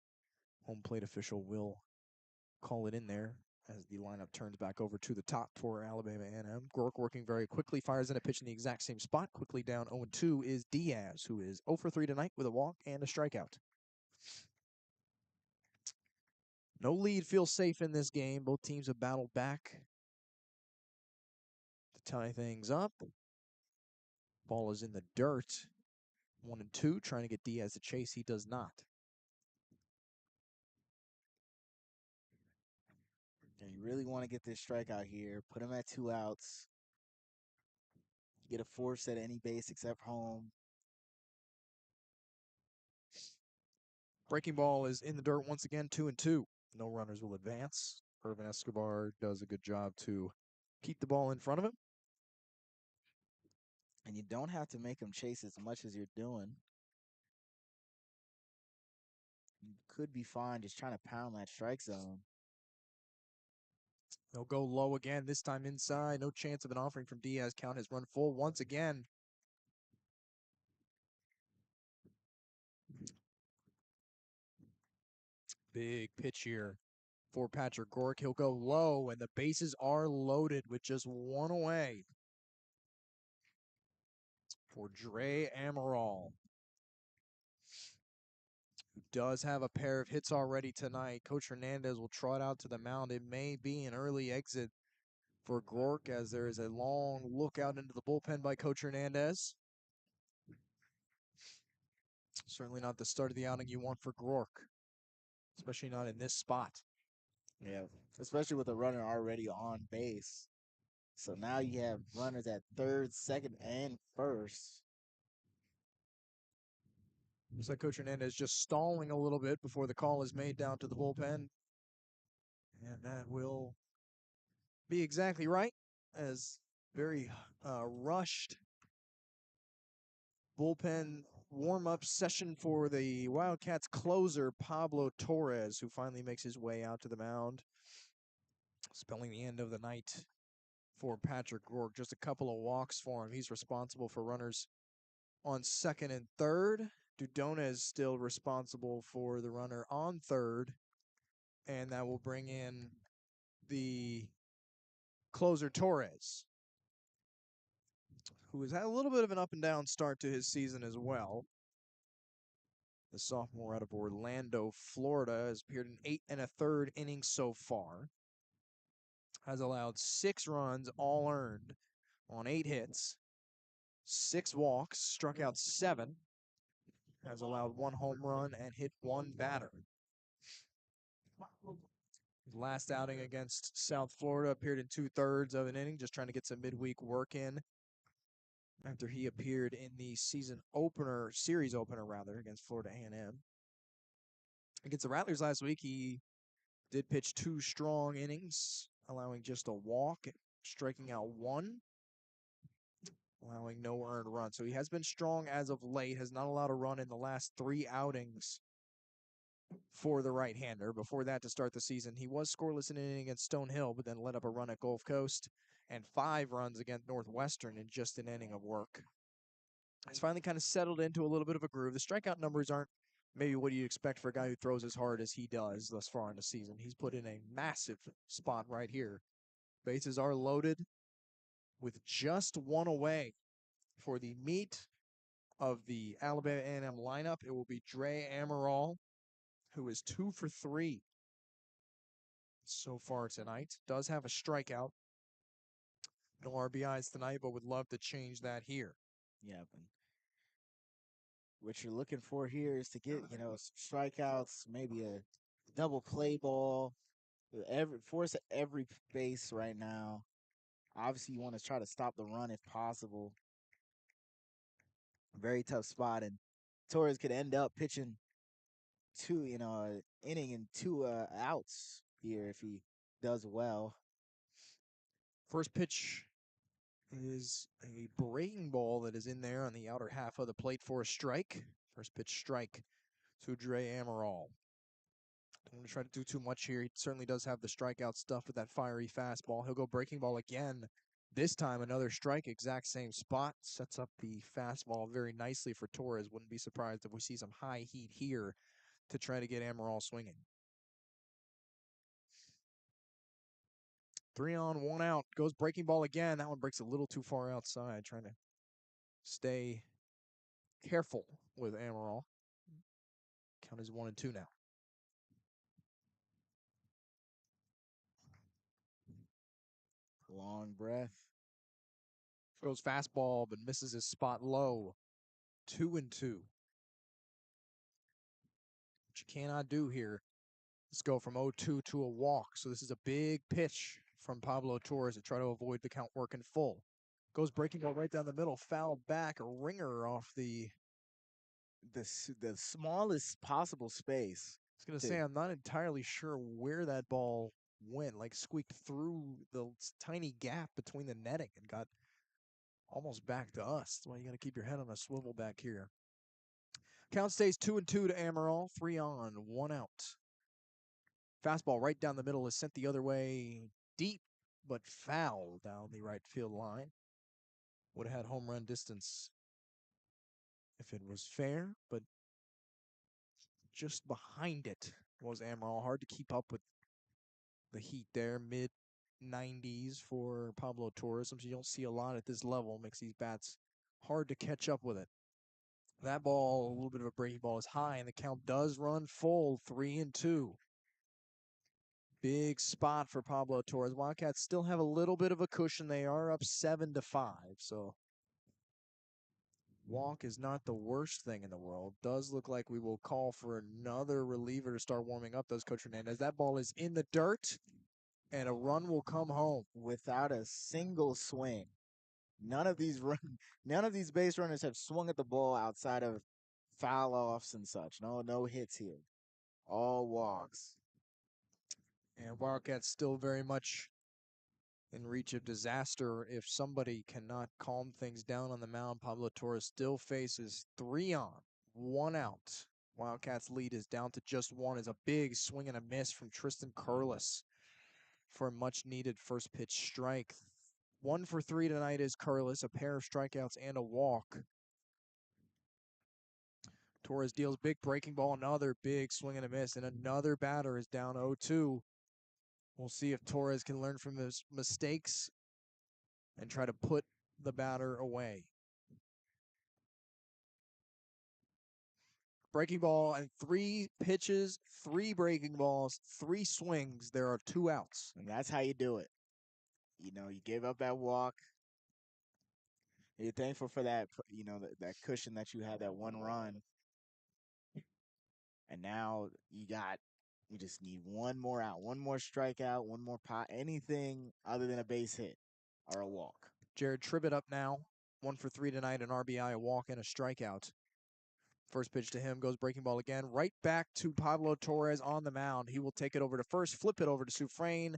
home plate official will call it in there as the lineup turns back over to the top for Alabama A&M. Gork working very quickly, fires in a pitch in the exact same spot. Quickly down 0-2 is Diaz, who is 0 for 3 tonight with a walk and a strikeout. No lead feels safe in this game. Both teams have battled back to tie things up. Ball is in the dirt. 1-2, trying to get Diaz to chase. He does not. And you really want to get this strikeout here. Put him at 2 outs. Get a force at any base except home. Breaking ball is in the dirt once again, 2-2. No runners will advance. Irvin Escobar does a good job to keep the ball in front of him. And you don't have to make him chase as much as you're doing. You could be fine just trying to pound that strike zone. They'll go low again, this time inside. No chance of an offering from Diaz. Count has run full once again. Big pitch here for Patrick Gork. He'll go low, and the bases are loaded with just 1 away for Dre Amaral, who does have a pair of hits already tonight. Coach Hernandez will trot out to the mound. It may be an early exit for Gork as there is a long look out into the bullpen by Coach Hernandez. Certainly not the start of the outing you want for Gork, especially not in this spot. Yeah, especially with a runner already on base. So now you have runners at third, second, and first. Looks like Coach Hernandez just stalling a little bit before the call is made down to the bullpen. And that will be exactly right, as very rushed bullpen warm-up session for the Wildcats closer, Pablo Torres, who finally makes his way out to the mound, spelling the end of the night for Patrick Gork. Just a couple of walks for him. He's responsible for runners on second and third. Dudona is still responsible for the runner on third, and that will bring in the closer Torres, who has had a little bit of an up and down start to his season as well. The sophomore out of Orlando, Florida, has appeared in 8 1/3 innings so far. Has allowed 6 runs, all earned, on 8 hits, 6 walks, struck out 7. Has allowed 1 home run and hit 1 batter. His last outing against South Florida appeared in 2/3 of an inning, just trying to get some midweek work in after he appeared in the series opener against Florida A&M. Against the Rattlers last week, he did pitch 2 strong innings, allowing just a walk, striking out 1, allowing no earned run. So he has been strong as of late, has not allowed a run in the last 3 outings for the right-hander. Before that, to start the season, he was scoreless in an inning against Stonehill, but then let up a run at Gulf Coast and 5 runs against Northwestern in just an inning of work. He's finally kind of settled into a little bit of a groove. The strikeout numbers aren't maybe what you expect for a guy who throws as hard as he does thus far in the season. He's put in a massive spot right here. Bases are loaded with just 1 away for the meat of the Alabama A&M lineup, it will be Dre Amaral, who is 2 for 3 so far tonight. Does have a strikeout. No RBIs tonight, but would love to change that here. Yeah, but what you're looking for here is to get, strikeouts, maybe a double play ball, force every base right now. Obviously, you want to try to stop the run if possible. Very tough spot, and Torres could end up pitching inning and two outs here if he does well. First pitch is a breaking ball that is in there on the outer half of the plate for a strike. First pitch strike to Dre Amaral. Don't want to try to do too much here. He certainly does have the strikeout stuff with that fiery fastball. He'll go breaking ball again. This time another strike, exact same spot. Sets up the fastball very nicely for Torres. Wouldn't be surprised if we see some high heat here to try to get Amaral swinging. 3 on, 1 out. Goes breaking ball again. That one breaks a little too far outside. Trying to stay careful with Amaral. Count is 1 and 2 now. Long breath. Goes fastball, but misses his spot low. 2 and 2. What you cannot do here. Let's go from 0-2 to a walk. So this is a big pitch from Pablo Torres to try to avoid the count working full. Goes breaking ball right down the middle, fouled back, a ringer off the smallest possible space. I was going to say, I'm not entirely sure where that ball went, like squeaked through the tiny gap between the netting and got almost back to us. That's why you got to keep your head on a swivel back here. Count stays 2 and 2 to Amaral, 3 on, 1 out. Fastball right down the middle is sent the other way, deep, but foul down the right field line. Would have had home run distance if it was fair, but just behind it was Amaral. Hard to keep up with the heat there. Mid 90s for Pablo Torres. Something you don't see a lot at this level. Makes these bats hard to catch up with it. That ball, a little bit of a breaking ball, is high, and the count does run full, 3 and 2. Big spot for Pablo Torres. Wildcats still have a little bit of a cushion. They are up 7-5, so walk is not the worst thing in the world. Does look like we will call for another reliever to start warming up, does Coach Hernandez. That ball is in the dirt, and a run will come home. Without a single swing. None of these base runners have swung at the ball outside of foul offs and such. No hits here. All walks. And Wildcats still very much in reach of disaster if somebody cannot calm things down on the mound. Pablo Torres still faces 3 on, 1 out. Wildcats lead is down to just 1 as a big swing and a miss from Tristan Curlis for a much-needed first pitch strike. 1 for 3 tonight is Curlis, a pair of strikeouts and a walk. Torres deals big breaking ball, another big swing and a miss, and another batter is down 0-2. We'll see if Torres can learn from his mistakes and try to put the batter away. Breaking ball and 3 pitches, 3 breaking balls, 3 swings. There are 2 outs. And that's how you do it. You gave up that walk. You're thankful for that, that cushion that you had, that 1 run. And now you just need 1 more out, 1 more strikeout, 1 more pot, anything other than a base hit or a walk. Jared Tribbett up now. 1 for 3 tonight, an RBI, a walk, and a strikeout. First pitch to him, goes breaking ball again. Right back to Pablo Torres on the mound. He will take it over to first, flip it over to Sufrain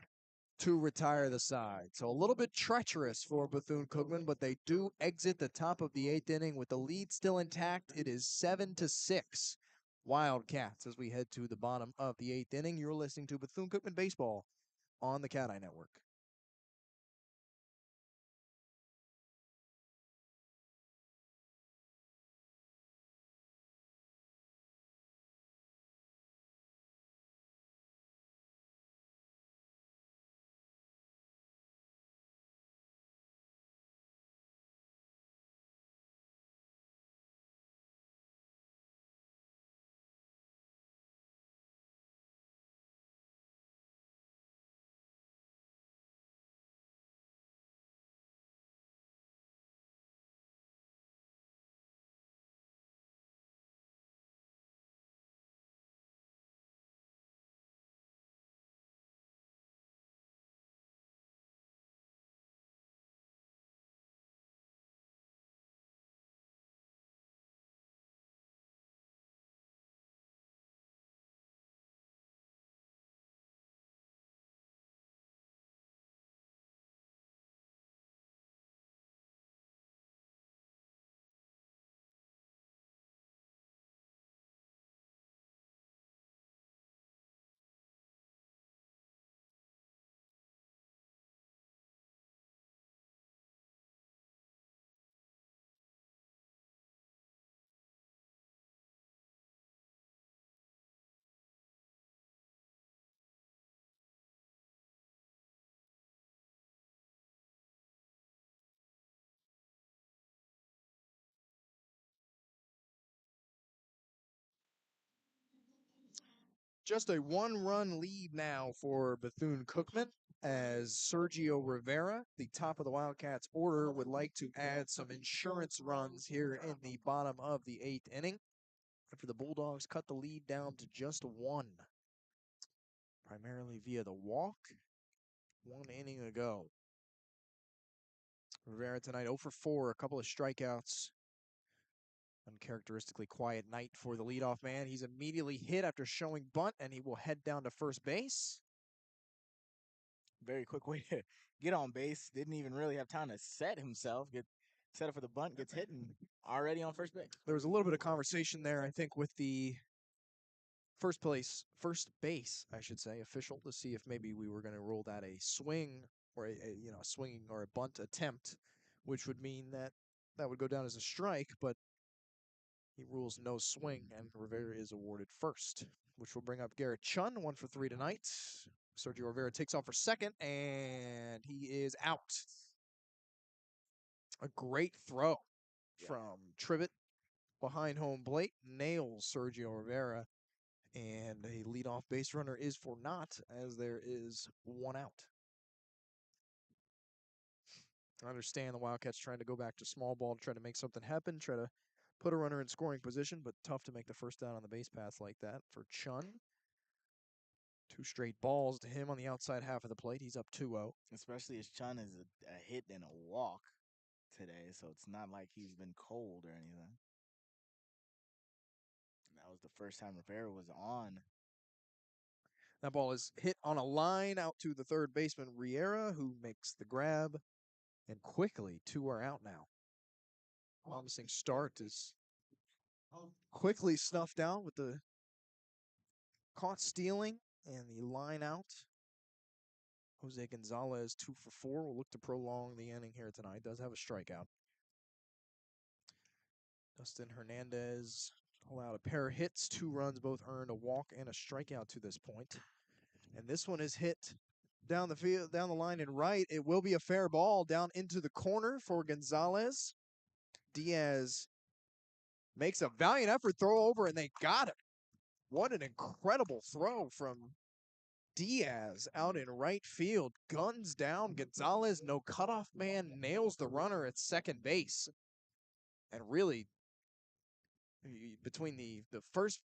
to retire the side. So a little bit treacherous for Bethune-Cookman, but they do exit the top of the 8th inning with the lead still intact. It is 7-6 Wildcats as we head to the bottom of the 8th inning. You're listening to Bethune-Cookman Baseball on the CatEye Network. Just a one-run lead now for Bethune-Cookman as Sergio Rivera, the top of the Wildcats order, would like to add some insurance runs here in the bottom of the 8th inning. After the Bulldogs cut the lead down to just one, primarily via the walk 1 inning ago. Rivera tonight 0 for 4, a couple of strikeouts. Uncharacteristically quiet night for the leadoff man. He's immediately hit after showing bunt, and he will head down to first base. Very quick way to get on base. Didn't even really have time to set himself. Get set up for the bunt, gets hit, and already on first base. There was a little bit of conversation there, I think, with the first base, I should say, official, to see if maybe we were going to rule that a swing or a swinging or a bunt attempt, which would mean that would go down as a strike, but he rules no swing, and Rivera is awarded first, which will bring up Garrett Chun, 1 for 3 tonight. Sergio Rivera takes off for second, and he is out. A great throw from Tribbett behind home plate, nails Sergio Rivera, and a leadoff base runner is for naught as there is one out. I understand the Wildcats trying to go back to small ball to try to make something happen, try to put a runner in scoring position, but tough to make the first down on the base paths like that for Chun. 2 straight balls to him on the outside half of the plate. He's up 2-0. Especially as Chun is a hit and a walk today, so it's not like he's been cold or anything. That was the first time Rivera was on. That ball is hit on a line out to the third baseman, Riera, who makes the grab. And quickly, 2 are out now. Promising start is quickly snuffed out with the caught stealing and the line out. Jose Gonzalez, 2 for 4, will look to prolong the inning here tonight. Does have a strikeout. Dustin Hernandez allowed a pair of hits, 2 runs, both earned, a walk and a strikeout to this point. And this one is hit down the field, down the line and right. It will be a fair ball down into the corner for Gonzalez. Diaz makes a valiant effort, throw over, and they got him. What an incredible throw from Diaz out in right field. Guns down. Gonzalez, no cutoff man, nails the runner at second base. And really, between the first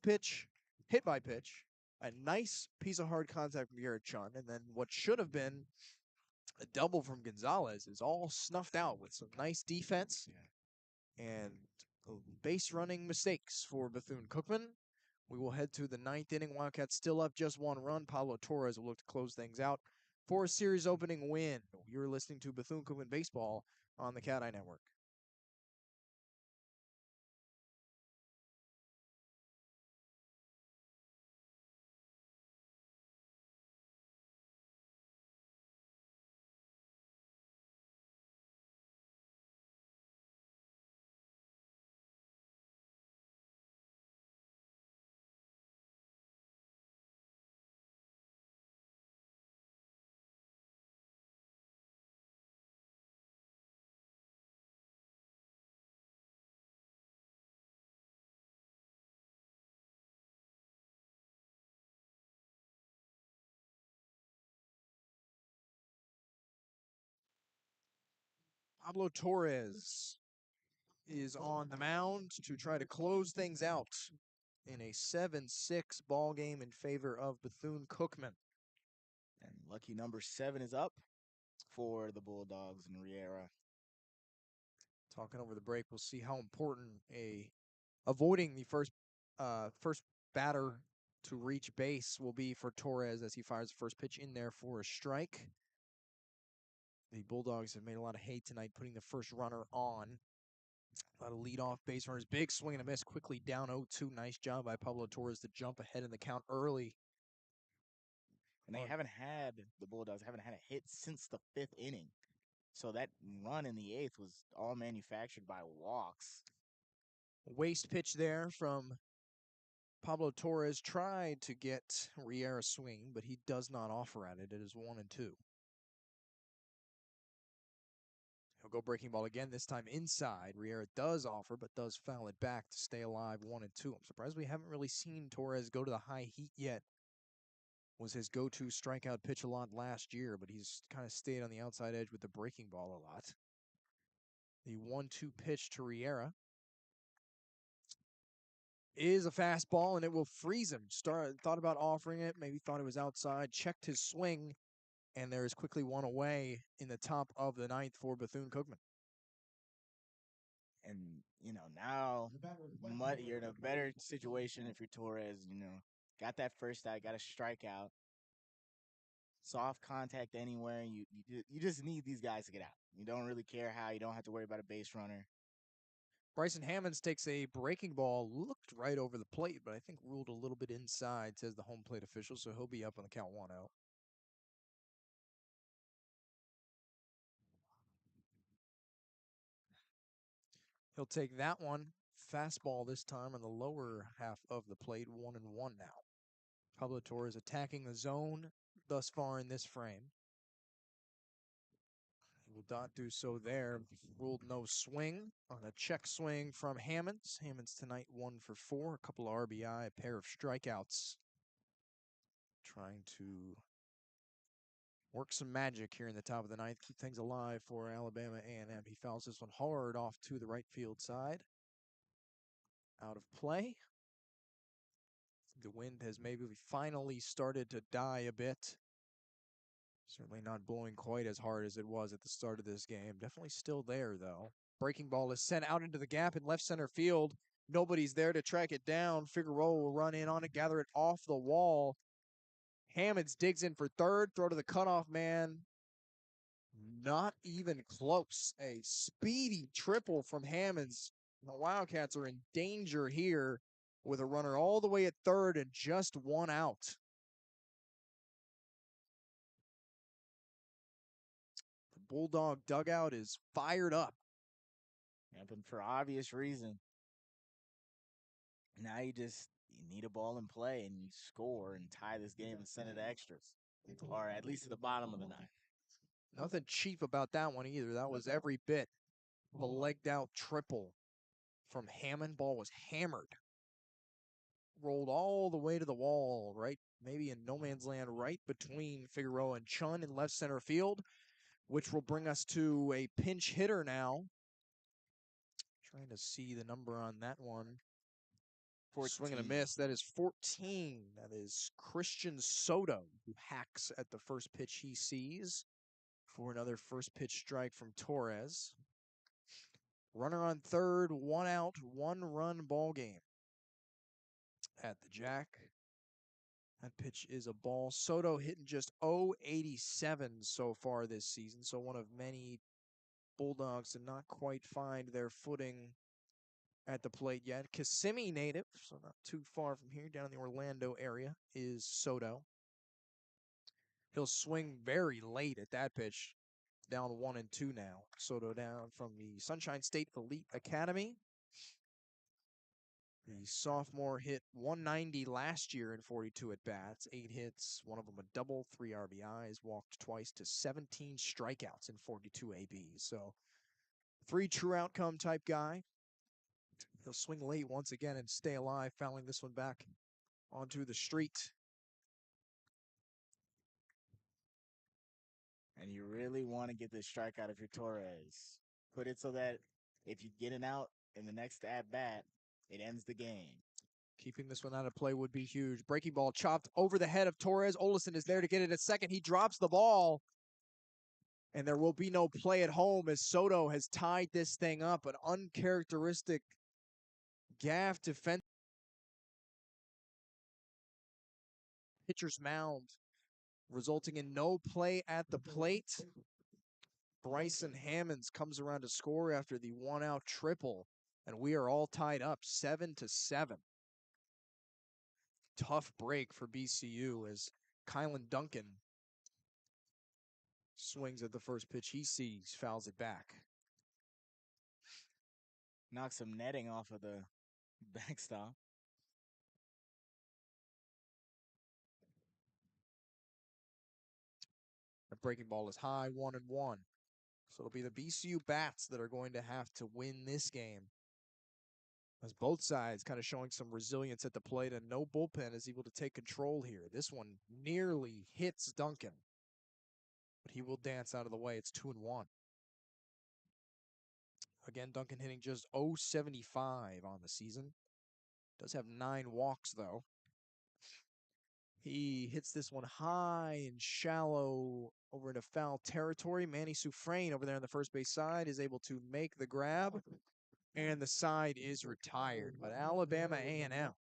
pitch, hit by pitch, a nice piece of hard contact from Garrett Chun, and then what should have been a double from Gonzalez is all snuffed out with some nice defense and base running mistakes for Bethune-Cookman. We will head to the 9th inning. Wildcats still up just 1 run. Pablo Torres will look to close things out for a series opening win. You're listening to Bethune-Cookman Baseball on the CatEye Network. Pablo Torres is on the mound to try to close things out in a 7-6 ball game in favor of Bethune-Cookman. And lucky number 7 is up for the Bulldogs and Riera. Talking over the break, we'll see how important avoiding the first batter to reach base will be for Torres as he fires the first pitch in there for a strike. The Bulldogs have made a lot of hay tonight, putting the first runner on. A lot of leadoff base runners. Big swing and a miss. Quickly down 0-2. Nice job by Pablo Torres to jump ahead in the count early. And the Bulldogs haven't had a hit since the 5th inning. So that run in the 8th was all manufactured by walks. Waste pitch there from Pablo Torres. Tried to get Riera swinging, but he does not offer at it. It is 1-2. He'll go breaking ball again, this time inside. Riera does offer, but does foul it back to stay alive 1-2. I'm surprised we haven't really seen Torres go to the high heat yet. Was his go-to strikeout pitch a lot last year, but he's kind of stayed on the outside edge with the breaking ball a lot. The 1-2 pitch to Riera is a fastball, and it will freeze him. Thought about offering it, maybe thought it was outside, checked his swing, and there is quickly one away in the top of the ninth for Bethune-Cookman. And, now you're in a better situation if you're Torres, got that first out, got a strikeout. Soft contact anywhere. You just need these guys to get out. You don't really care how. You don't have to worry about a base runner. Bryson Hammonds takes a breaking ball, looked right over the plate, but I think ruled a little bit inside, says the home plate official, so he'll be up on the count 1-0. He'll take that one. Fastball this time on the lower half of the plate, 1-1 now. Pablo Torres attacking the zone thus far in this frame. He will not do so there. Ruled no swing on a check swing from Hammonds. Hammonds tonight 1 for 4, a couple of RBI, a pair of strikeouts. Trying to work some magic here in the top of the ninth, keep things alive for Alabama A&M. He fouls this one hard off to the right field side. Out of play. The wind has maybe finally started to die a bit. Certainly not blowing quite as hard as it was at the start of this game. Definitely still there, though. Breaking ball is sent out into the gap in left center field. Nobody's there to track it down. Figueroa will run in on it, gather it off the wall. Hammonds digs in for third. Throw to the cutoff man. Not even close. A speedy triple from Hammonds. The Wildcats are in danger here with a runner all the way at third and just one out. The Bulldog dugout is fired up. And for obvious reason. Now you need a ball in play and you score and tie this game and send it to extras. Or at least to the bottom of the ninth. Nothing cheap about that one either. That was every bit of a legged out triple from Hammond. Ball was hammered. Rolled all the way to the wall, right? Maybe in no man's land, right between Figueroa and Chun in left center field, which will bring us to a pinch hitter now. Trying to see the number on that one. 14. Swing and a miss. That is 14. That is Christian Soto, who hacks at the first pitch he sees for another first pitch strike from Torres. Runner on third, 1 out, 1 run ball game at the Jack. That pitch is a ball. Soto hitting just .087 so far this season, so one of many Bulldogs to not quite find their footing at the plate yet. Kissimmee native, so not too far from here, down in the Orlando area, is Soto. He'll swing very late at that pitch. Down 1-2 now. Soto down from the Sunshine State Elite Academy. The sophomore hit 190 last year in 42 at-bats, 8 hits, one of them a double, 3 RBIs, walked twice to 17 strikeouts in 42 ABs. So, 3 true outcome type guy. He'll swing late once again and stay alive, fouling this one back onto the street. And you really want to get this strikeout if you're Torres. Put it so that if you get an out in the next at-bat, it ends the game. Keeping this one out of play would be huge. Breaking ball chopped over the head of Torres. Olesen is there to get it at second. He drops the ball. And there will be no play at home as Soto has tied this thing up. An uncharacteristic gaff defense. Pitcher's mound, resulting in no play at the plate. Bryson Hammonds comes around to score after the 1-out triple. And we are all tied up 7-7. Tough break for BCU as Kylan Duncan swings at the first pitch he sees, fouls it back. Knocks some netting off of the backstop. The breaking ball is high, 1-1. So it'll be the BCU Bats that are going to have to win this game. As both sides kind of showing some resilience at the plate, and no bullpen is able to take control here. This one nearly hits Duncan, but he will dance out of the way. It's 2-1. Again, Duncan hitting just .075 on the season. Does have 9 walks, though. He hits this one high and shallow over into foul territory. Manny Sufrain over there on the first base side is able to make the grab, and the side is retired. But Alabama A&M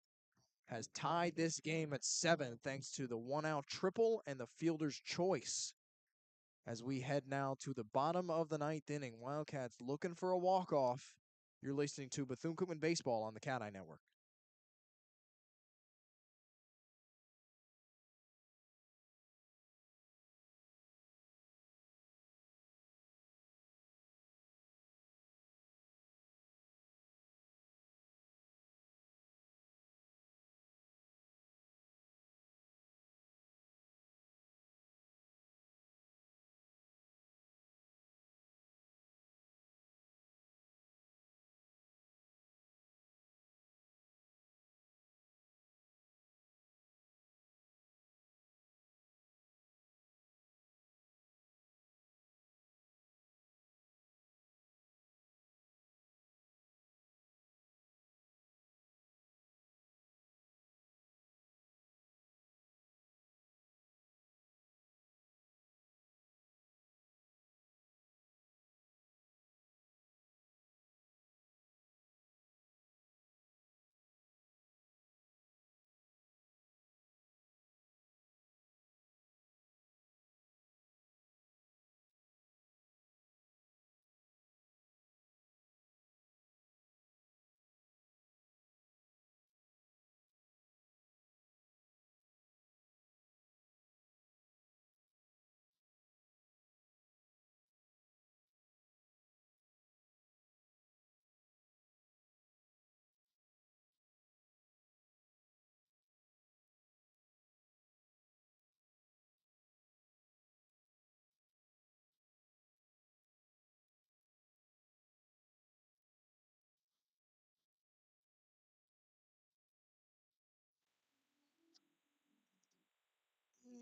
has tied this game at 7 thanks to the one-out triple and the fielder's choice. As we head now to the bottom of the 9th inning, Wildcats looking for a walk-off. You're listening to Bethune-Cookman Baseball on the CatEye Network.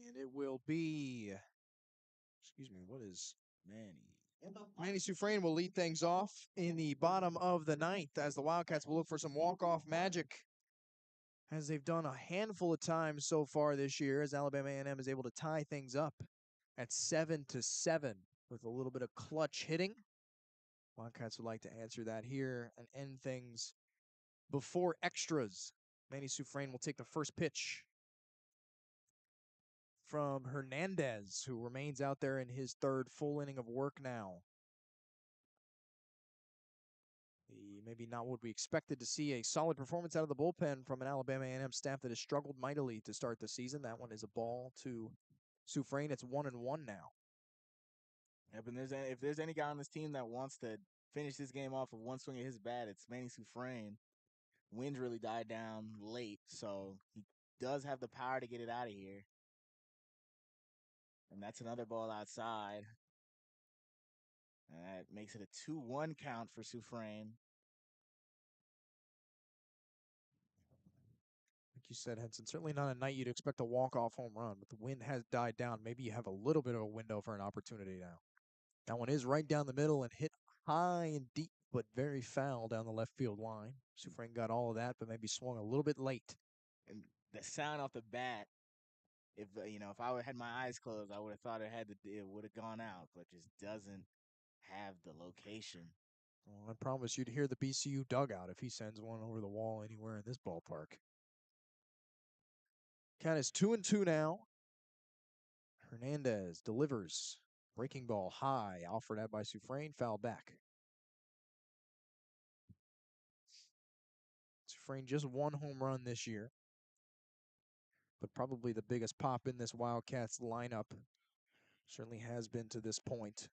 And it will be, what is Manny Sufrain will lead things off in the bottom of the 9th as the Wildcats will look for some walk-off magic, as they've done a handful of times so far this year, as Alabama A&M is able to tie things up at 7-7 with a little bit of clutch hitting. Wildcats would like to answer that here and end things before extras. Manny Sufrain will take the first pitch from Hernandez, who remains out there in his 3rd full inning of work now. Maybe not what we expected to see. A solid performance out of the bullpen from an Alabama A&M staff that has struggled mightily to start the season. That one is a ball to Sufrain. It's 1-1 now. Yep, and if there's any guy on this team that wants to finish this game off with one swing of his bat, it's Manny Sufrain. Winds really died down late, so he does have the power to get it out of here. And that's another ball outside. And that makes it a 2-1 count for Sufrain. Like you said, Henson, certainly not a night you'd expect a walk-off home run, but the wind has died down. Maybe you have a little bit of a window for an opportunity now. That one is right down the middle and hit high and deep, but very foul down the left field line. Sufrain got all of that, but maybe swung a little bit late. And the sound off the bat, if I had my eyes closed, I would have thought it would have gone out, but just doesn't have the location. Well, I promise you'd hear the BCU dugout if he sends one over the wall anywhere in this ballpark. Count is 2-2 now. Hernandez delivers. Breaking ball high. Offered out by Sufrain. Foul back. Sufrain just 1 home run this year, but probably the biggest pop in this Wildcats lineup. Certainly has been to this point.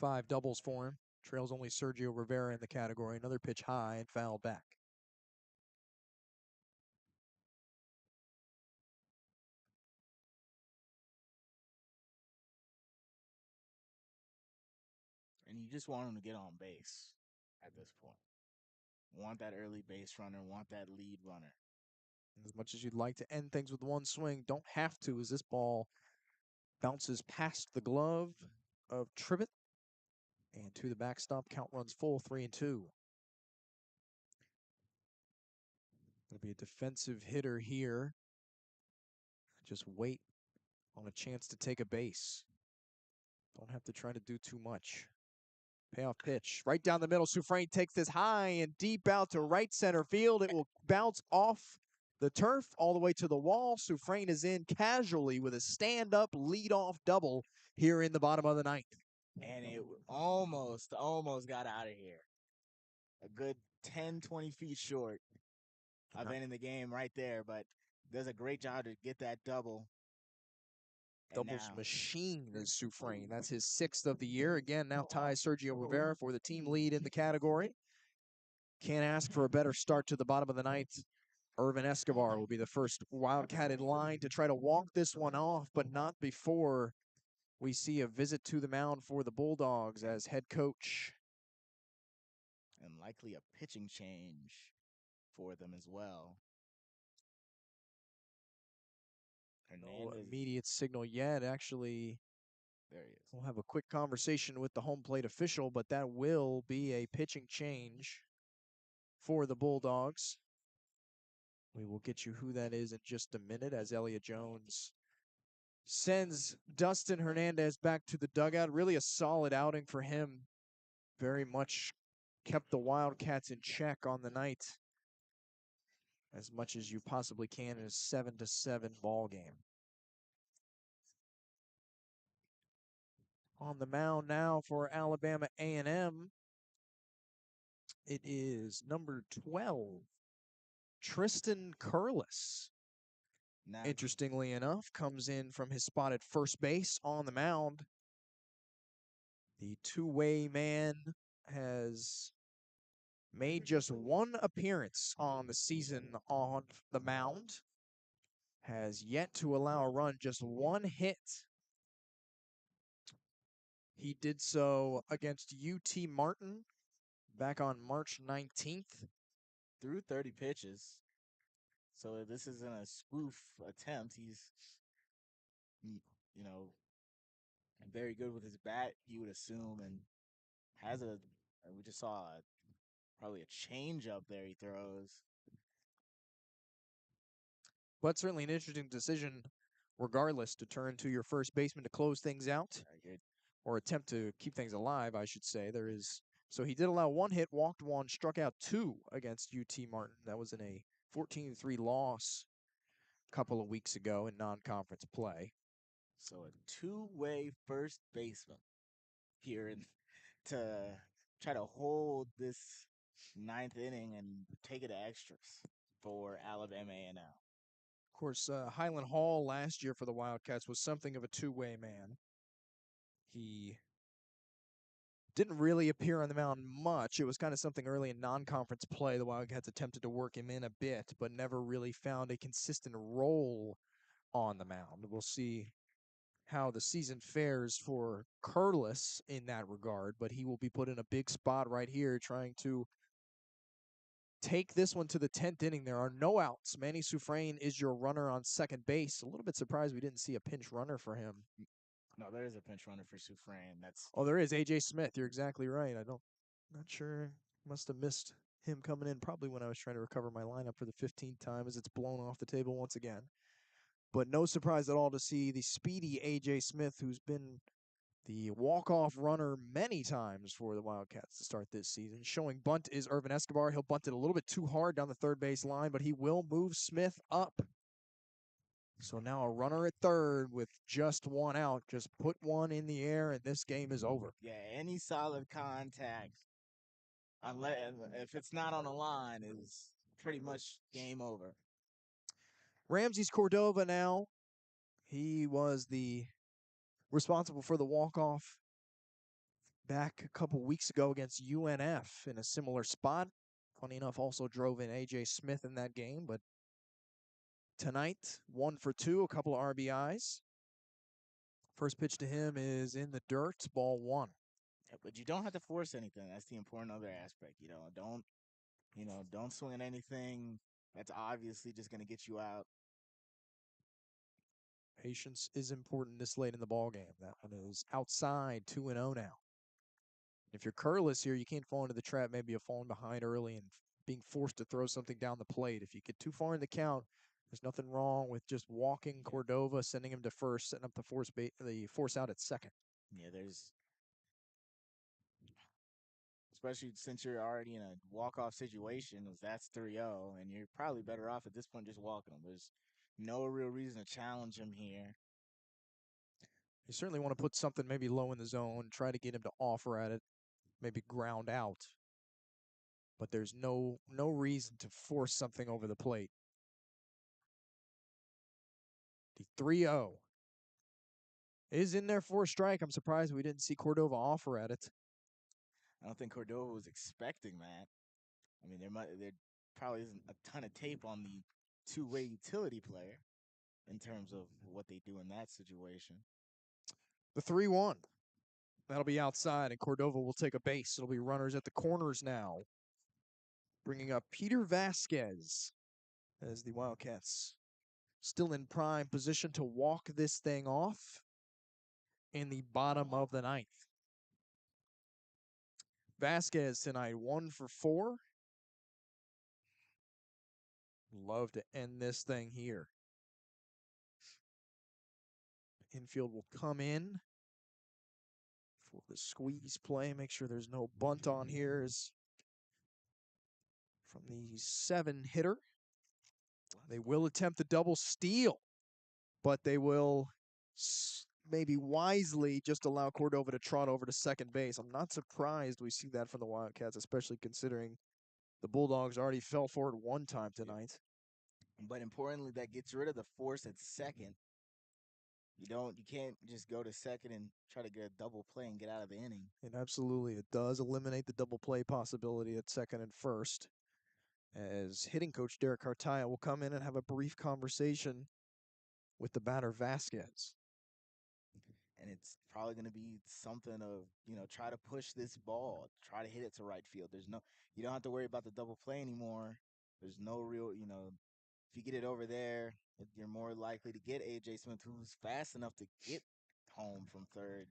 5 doubles for him. Trails only Sergio Rivera in the category. Another pitch high and foul back. you just want them to get on base at this point. Want that early base runner, want that lead runner. As much as you'd like to end things with one swing, don't have to, as this ball bounces past the glove of Tribbett and to the backstop. Count runs full, 3-2. It'll be a defensive hitter here. Just wait on a chance to take a base. Don't have to try to do too much. Payoff pitch. Right down the middle. Soufrain takes this high and deep out to right center field. It will bounce off the turf all the way to the wall. Soufrain is in casually with a stand-up leadoff double here in the bottom of the ninth. And it almost got out of here. A good 10, 20 feet short of ending the game right there, but does a great job to get that double. Doubles machine is Soufrain. That's his 6th of the year. Again, now ties Sergio Rivera for the team lead in the category. Can't ask for a better start to the bottom of the ninth. Irvin Escobar will be the first Wildcat in line to try to walk this one off, but not before we see a visit to the mound for the Bulldogs as head coach. And likely a pitching change for them as well. No immediate signal yet. Actually, there he is. We'll have a quick conversation with the home plate official, but that will be a pitching change for the Bulldogs. We will get you who that is in just a minute as Elliott Jones sends Dustin Hernandez back to the dugout. Really a solid outing for him. Very much kept the Wildcats in check on the night as much as you possibly can in a 7-7 ball game. On the mound now for Alabama A&M, it is number 12, Tristan Curlis. Interestingly enough, comes in from his spot at first base on the mound. The two-way man has made just one appearance on the season on the mound. Has yet to allow a run, just one hit. He did so against UT Martin back on March 19th. Threw 30 pitches. So this isn't a spoof attempt. He's, very good with his bat, you would assume, and we just saw probably a change up there he throws. But certainly an interesting decision, regardless, to turn to your first baseman to close things out. Or attempt to keep things alive, I should say. So he did allow one hit, walked one, struck out 2 against UT Martin. That was in a 14-3 loss a couple of weeks ago in non-conference play. So a two-way first baseman here to try to hold this 9th inning and take it to extras for Alabama A&M. Of course, Highland Hall last year for the Wildcats was something of a two-way man. He didn't really appear on the mound much. It was kind of something early in non-conference play. The Wildcats attempted to work him in a bit, but never really found a consistent role on the mound. We'll see how the season fares for Curlis in that regard, but he will be put in a big spot right here trying to take this one to the 10th inning. There are no outs. Manny Soufrain is your runner on second base. A little bit surprised we didn't see a pinch runner for him. No, there is a pinch runner for Soufrain. There is AJ Smith. You're exactly right. Not sure. Must have missed him coming in probably when I was trying to recover my lineup for the 15th time as it's blown off the table once again. But no surprise at all to see the speedy AJ Smith, who's been the walk-off runner many times for the Wildcats to start this season. Showing bunt is Irvin Escobar. He'll bunt it a little bit too hard down the third base line, but he will move Smith up. So now a runner at third with just one out. Just put one in the air, and this game is over. Yeah, any solid contact, unless if it's not on the line, is pretty much game over. Ramses Cordova now. He was the responsible for the walk-off back a couple weeks ago against UNF in a similar spot. Funny enough, also drove in A.J. Smith in that game, but tonight, 1 for 2, a couple of RBIs. First pitch to him is in the dirt, ball 1. But you don't have to force anything. That's the important other aspect. Don't swing at anything that's obviously just going to get you out. Patience is important this late in the ball game. That one is outside 2-0 now. If you're Curlis here, you can't fall into the trap maybe of falling behind early and being forced to throw something down the plate. If you get too far in the count, there's nothing wrong with just walking Cordova, sending him to first, setting up the force out at second. Yeah, especially since you're already in a walk-off situation, that's 3-0, and you're probably better off at this point just walking him. There's no real reason to challenge him here. You certainly want to put something maybe low in the zone, try to get him to offer at it, maybe ground out. But there's no reason to force something over the plate. The 3-0 is in there for a strike. I'm surprised we didn't see Cordova offer at it. I don't think Cordova was expecting that. I mean, there probably isn't a ton of tape on the two-way utility player in terms of what they do in that situation. The 3-1. That'll be outside, and Cordova will take a base. It'll be runners at the corners now. Bringing up Peter Vasquez as the Wildcats still in prime position to walk this thing off in the bottom of the ninth. Vasquez tonight, 1 for 4. Love to end this thing here. Infield will come in for the squeeze play. Make sure there's no bunt on here as from the 7-hitter. They will attempt the double steal, but they will maybe wisely just allow Cordova to trot over to second base. I'm not surprised we see that from the Wildcats, especially considering the Bulldogs already fell for it one time tonight. But importantly, that gets rid of the force at second. You can't just go to second and try to get a double play and get out of the inning. And absolutely, it does eliminate the double play possibility at second and first. As hitting coach Derek Cartaya will come in and have a brief conversation with the batter Vasquez. And it's probably going to be something of, try to push this ball, try to hit it to right field. You don't have to worry about the double play anymore. There's no real, if you get it over there, you're more likely to get A.J. Smith, who's fast enough to get home from third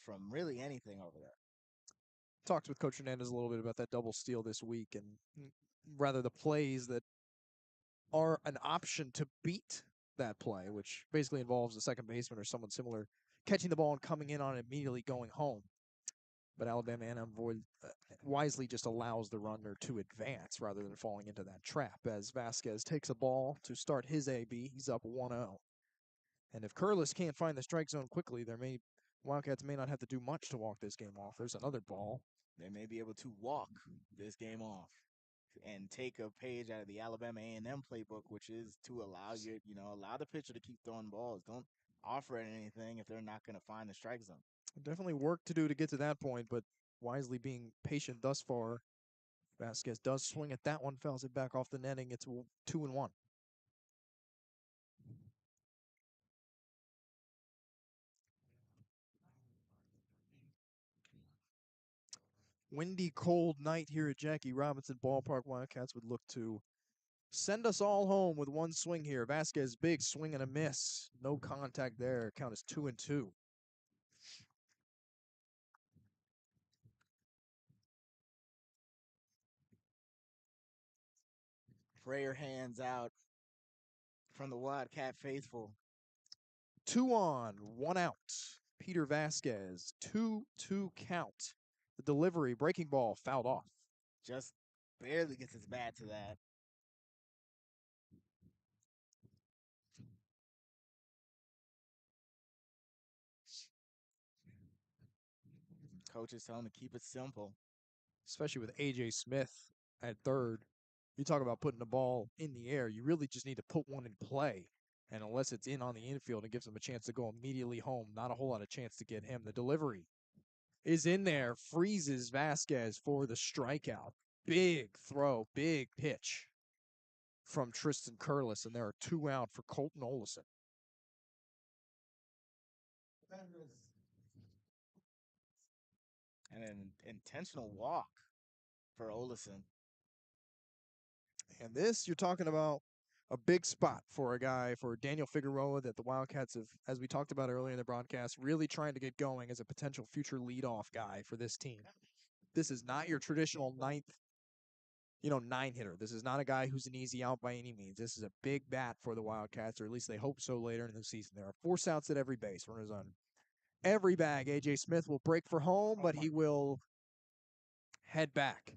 from really anything over there. Talked with Coach Hernandez a little bit about that double steal this week, and rather the plays that are an option to beat that play, which basically involves a second baseman or someone similar catching the ball and coming in on it, immediately going home. But Alabama A&M wisely just allows the runner to advance rather than falling into that trap, as Vasquez takes a ball to start his AB. He's up 1-0. And if Curlis can't find the strike zone quickly, Wildcats may not have to do much to walk this game off. There's another ball. They may be able to walk this game off and take a page out of the Alabama A&M playbook, which is to allow the pitcher to keep throwing balls. Don't offer it anything if they're not going to find the strike zone. Definitely work to do to get to that point, but wisely being patient thus far. Vasquez does swing at that one, fouls it back off the netting. It's 2-1. Windy, cold night here at Jackie Robinson Ballpark. Wildcats would look to send us all home with one swing here. Vasquez, big swing and a miss. No contact there. Count is 2-2. Prayer hands out from the Wildcat faithful. 2 on, 1 out. Peter Vasquez, 2-2 count. The delivery, breaking ball, fouled off. Just barely gets his bat to that. Coaches tell him to keep it simple. Especially with A.J. Smith at third. You talk about putting the ball in the air. You really just need to put one in play. And unless it's in on the infield, it gives him a chance to go immediately home. Not a whole lot of chance to get him. The delivery is in there. Freezes Vasquez for the strikeout. Big throw, big pitch from Tristan Curlis. And there are 2 out for Colton Olison. And an intentional walk for Olison. And this, you're talking about a big spot for a guy, for Daniel Figueroa, that the Wildcats have, as we talked about earlier in the broadcast, really trying to get going as a potential future leadoff guy for this team. This is not your traditional nine hitter. This is not a guy who's an easy out by any means. This is a big bat for the Wildcats, or at least they hope so later in the season. There are force outs at every base. Runners on every bag. A.J. Smith will break for home, but he will head back.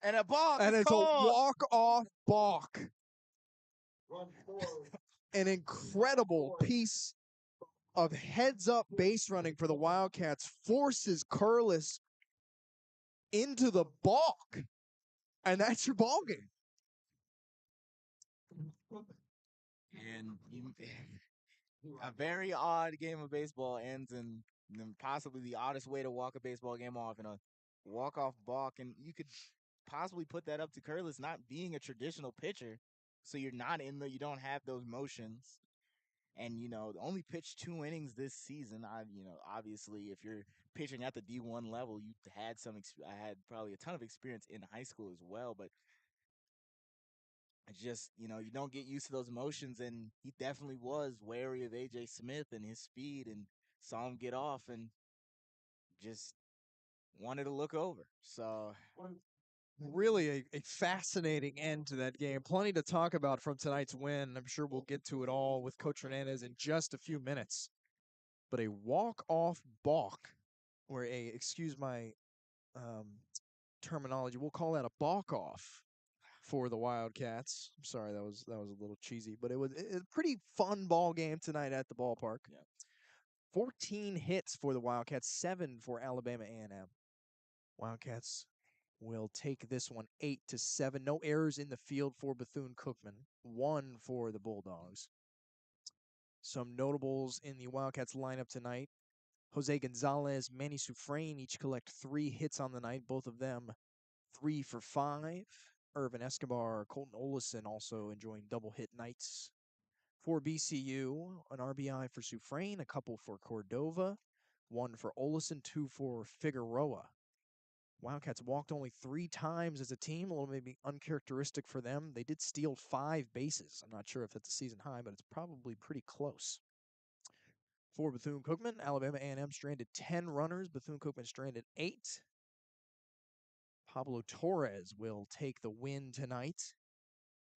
And a balk And is it's a called. walk-off balk. Run four. An incredible piece of heads-up base running for the Wildcats forces Curlis into the balk. And that's your ball game. And a very odd game of baseball ends in possibly the oddest way to walk a baseball game off, in a walk-off balk. And you could possibly put that up to Curlis not being a traditional pitcher. So you don't have those motions. And, only pitched 2 innings this season. Obviously, if you're pitching at the D1 level, I had probably a ton of experience in high school as well. But it's just, you don't get used to those motions. And he definitely was wary of AJ Smith and his speed, and saw him get off and just wanted to look over. So, Really a fascinating end to that game. Plenty to talk about from tonight's win. I'm sure we'll get to it all with Coach Hernandez in just a few minutes. But a walk-off balk, or excuse my terminology, we'll call that a balk-off for the Wildcats. I'm sorry, that was a little cheesy, but it was a pretty fun ball game tonight at the ballpark. yeah. 14 hits for the Wildcats, 7 for Alabama A&M. Wildcats will take this one 8-7. No errors in the field for Bethune-Cookman. 1 for the Bulldogs. Some notables in the Wildcats lineup tonight. Jose Gonzalez, Manny Sufrain each collect 3 hits on the night. Both of them 3 for 5. Irvin Escobar, Colton Olison also enjoying double hit nights. For BCU, an RBI for Sufrain, a couple for Cordova, 1 for Olison, 2 for Figueroa. Wildcats walked only 3 times as a team, a little maybe uncharacteristic for them. They did steal 5 bases. I'm not sure if that's a season high, but it's probably pretty close. For Bethune-Cookman, Alabama A&M stranded 10 runners. Bethune-Cookman stranded 8. Pablo Torres will take the win tonight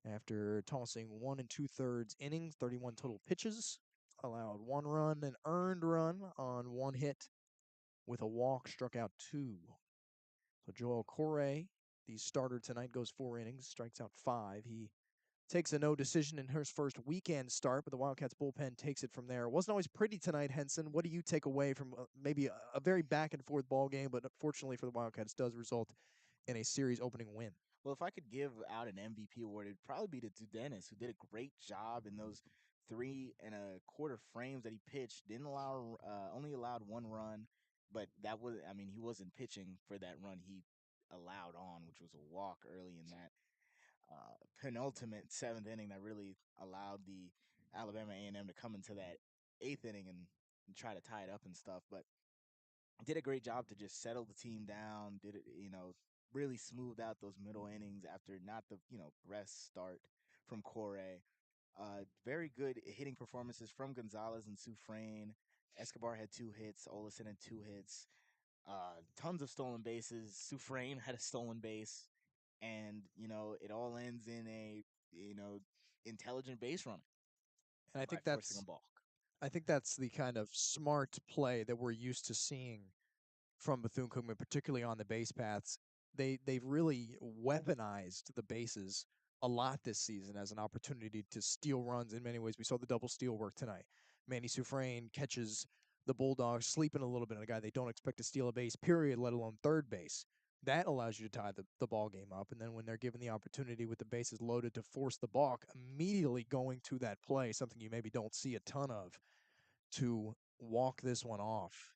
after tossing 1 2/3 innings, 31 total pitches, allowed 1 run, an earned run on 1 hit with a walk, struck out 2. So Joel Correa, the starter tonight, goes 4 innings, strikes out 5. He takes a no decision in his first weekend start, but the Wildcats bullpen takes it from there. It wasn't always pretty tonight, Henson. What do you take away from maybe a very back and forth ball game, but unfortunately for the Wildcats, does result in a series opening win? Well, if I could give out an MVP award, it'd probably be to Dennis, who did a great job in those 3 1/4 frames that he pitched. Didn't allow, only allowed 1 run, but he wasn't pitching for that run he allowed on, which was a walk early in that penultimate 7th inning that really allowed the Alabama A&M to come into that 8th inning and try to tie it up and stuff. But did a great job to just settle the team down. Did it, really smoothed out those middle innings after not the, best start from Corey. Very good hitting performances from Gonzalez and Sufrain. Escobar had 2 hits. Olison had 2 hits. Tons of stolen bases. Sufrain had a stolen base. And, it all ends in a, intelligent base running. And by forcing a balk. I think that's the kind of smart play that we're used to seeing from Bethune-Cookman, particularly on the base paths. They've really weaponized the bases a lot this season as an opportunity to steal runs in many ways. We saw the double steal work tonight. Manny Sufrain catches the Bulldogs sleeping a little bit on a guy they don't expect to steal a base, period, let alone third base. That allows you to tie the ball game up. And then when they're given the opportunity with the bases loaded to force the balk, immediately going to that play, something you maybe don't see a ton of, to walk this one off.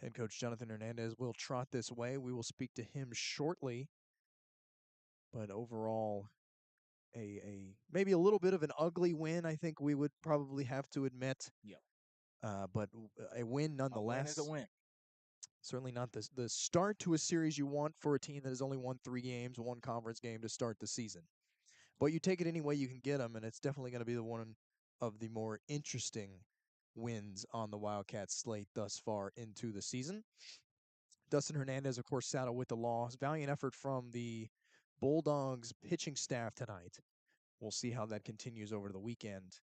Head coach Jonathan Hernandez will trot this way. We will speak to him shortly. But overall, a maybe a little bit of an ugly win, I think we would probably have to admit. Yep. But a win nonetheless. A win is a win. Certainly not the start to a series you want for a team that has only won 3 games, one conference game to start the season. But you take it any way you can get them, and it's definitely going to be the one of the more interesting wins on the Wildcats slate thus far into the season. Dustin Hernandez, of course, saddled with the loss. Valiant effort from the Bulldogs pitching staff tonight. We'll see how that continues over the weekend.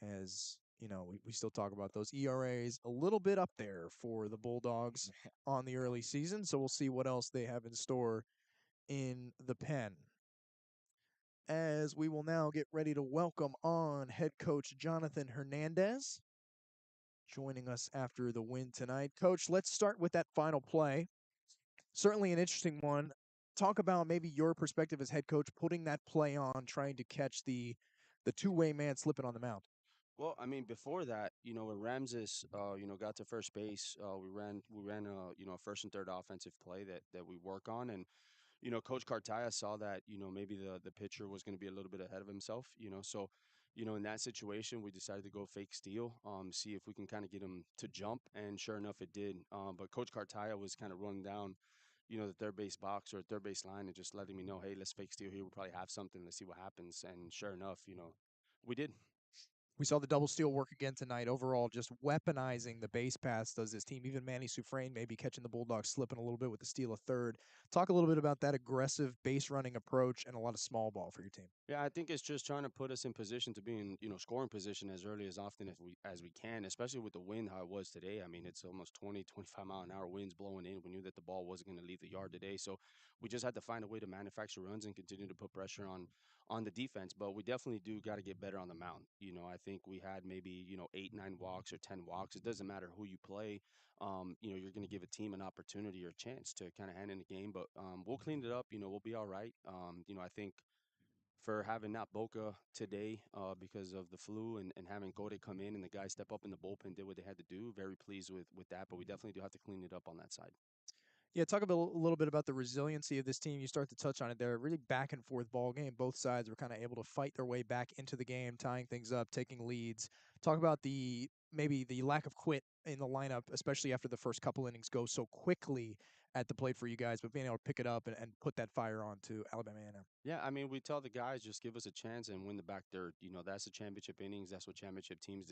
As you know, we still talk about those ERAs a little bit up there for the Bulldogs on the early season. So we'll see what else they have in store in the pen. As we will now get ready to welcome on head coach Jonathan Hernandez, joining us after the win tonight. Coach, let's start with that final play. Certainly an interesting one. Talk about maybe your perspective as head coach, putting that play on, trying to catch the two-way man slipping on the mound. Well, I mean, before that, when Ramses, got to first base, we ran a first and third offensive play that we work on, and Coach Cartaya saw that, maybe the pitcher was going to be a little bit ahead of himself, so, in that situation, we decided to go fake steal, see if we can kind of get him to jump, and sure enough, it did. But Coach Cartaya was kind of running down, the third base box or third base line and just letting me know, hey, let's fake steal here. We'll probably have something. Let's see what happens. And sure enough, we did. We saw the double steal work again tonight. Overall, just weaponizing the base pass does this team. Even Manny Sufrain maybe catching the Bulldogs slipping a little bit with the steal of third. Talk a little bit about that aggressive base running approach and a lot of small ball for your team. Yeah, I think it's just trying to put us in position to be in, scoring position as early as often as we can, especially with the wind how it was today. I mean, it's almost 20, 25 mile an hour winds blowing in. We knew that the ball wasn't going to leave the yard today, so we just had to find a way to manufacture runs and continue to put pressure on the defense. But we definitely do got to get better on the mound. I think we had maybe 8, 9 walks or 10 walks. It doesn't matter who you play. You're going to give a team an opportunity or a chance to kind of hand in the game. But we'll clean it up. We'll be all right. I think for having not Boca today because of the flu and having Cody come in and the guys step up in the bullpen did what they had to do. Very pleased with that, but we definitely do have to clean it up on that side. Yeah, talk a little bit about the resiliency of this team. You start to touch on it there. Really back and forth ball game. Both sides were kind of able to fight their way back into the game, tying things up, taking leads. Talk about maybe the lack of quit in the lineup, especially after the first couple innings go so quickly at the plate for you guys, but being able to pick it up and put that fire on to Alabama A&M. Yeah, I mean, we tell the guys just give us a chance and win the back third. That's the championship innings. That's what championship teams,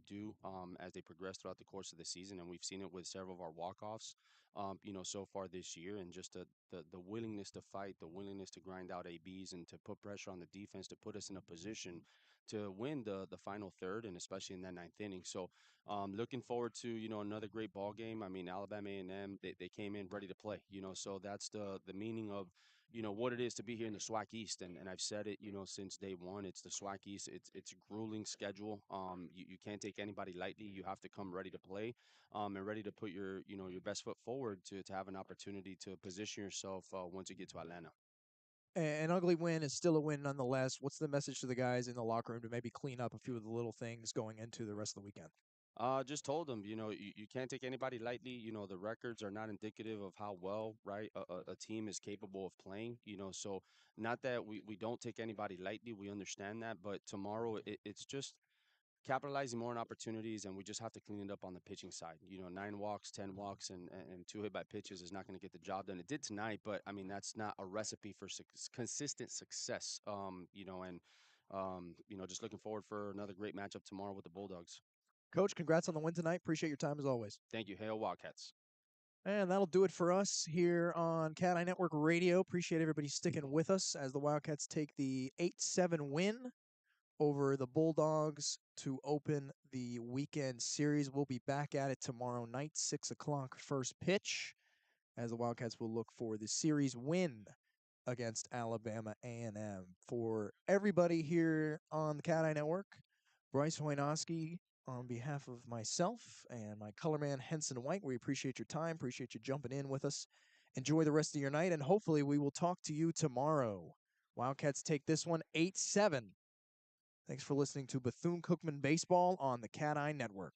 do as they progress throughout the course of the season. And we've seen it with several of our walk-offs, so far this year. And just the willingness to fight, the willingness to grind out ABs and to put pressure on the defense to put us in a position to win the final third and especially in that ninth inning. So looking forward to, another great ball game. I mean, Alabama A&M, they came in ready to play, so that's the meaning of what it is to be here in the SWAC East, and I've said it, since day one. It's the SWAC East. It's a grueling schedule. You can't take anybody lightly. You have to come ready to play, and ready to put your best foot forward to have an opportunity to position yourself once you get to Atlanta. An ugly win is still a win nonetheless. What's the message to the guys in the locker room to maybe clean up a few of the little things going into the rest of the weekend? Just told them, you can't take anybody lightly. The records are not indicative of how well, right, a team is capable of playing. So not that we don't take anybody lightly. We understand that, but tomorrow it's just capitalizing more on opportunities, and we just have to clean it up on the pitching side. 9 walks, 10 walks, and 2 hit by pitches is not going to get the job done. It did tonight, but I mean that's not a recipe for consistent success. Just looking forward for another great matchup tomorrow with the Bulldogs. Coach, congrats on the win tonight. Appreciate your time as always. Thank you. Hail Wildcats. And that'll do it for us here on CatEye Network Radio. Appreciate everybody sticking with us as the Wildcats take the 8-7 win over the Bulldogs to open the weekend series. We'll be back at it tomorrow night, 6 o'clock first pitch, as the Wildcats will look for the series win against Alabama A&M. For everybody here on the CatEye Network, Bryce Wojnowski on behalf of myself and my color man, Henson White, we appreciate your time, appreciate you jumping in with us. Enjoy the rest of your night, and hopefully we will talk to you tomorrow. Wildcats take this one 8-7. Thanks for listening to Bethune-Cookman Baseball on the CatEye Network.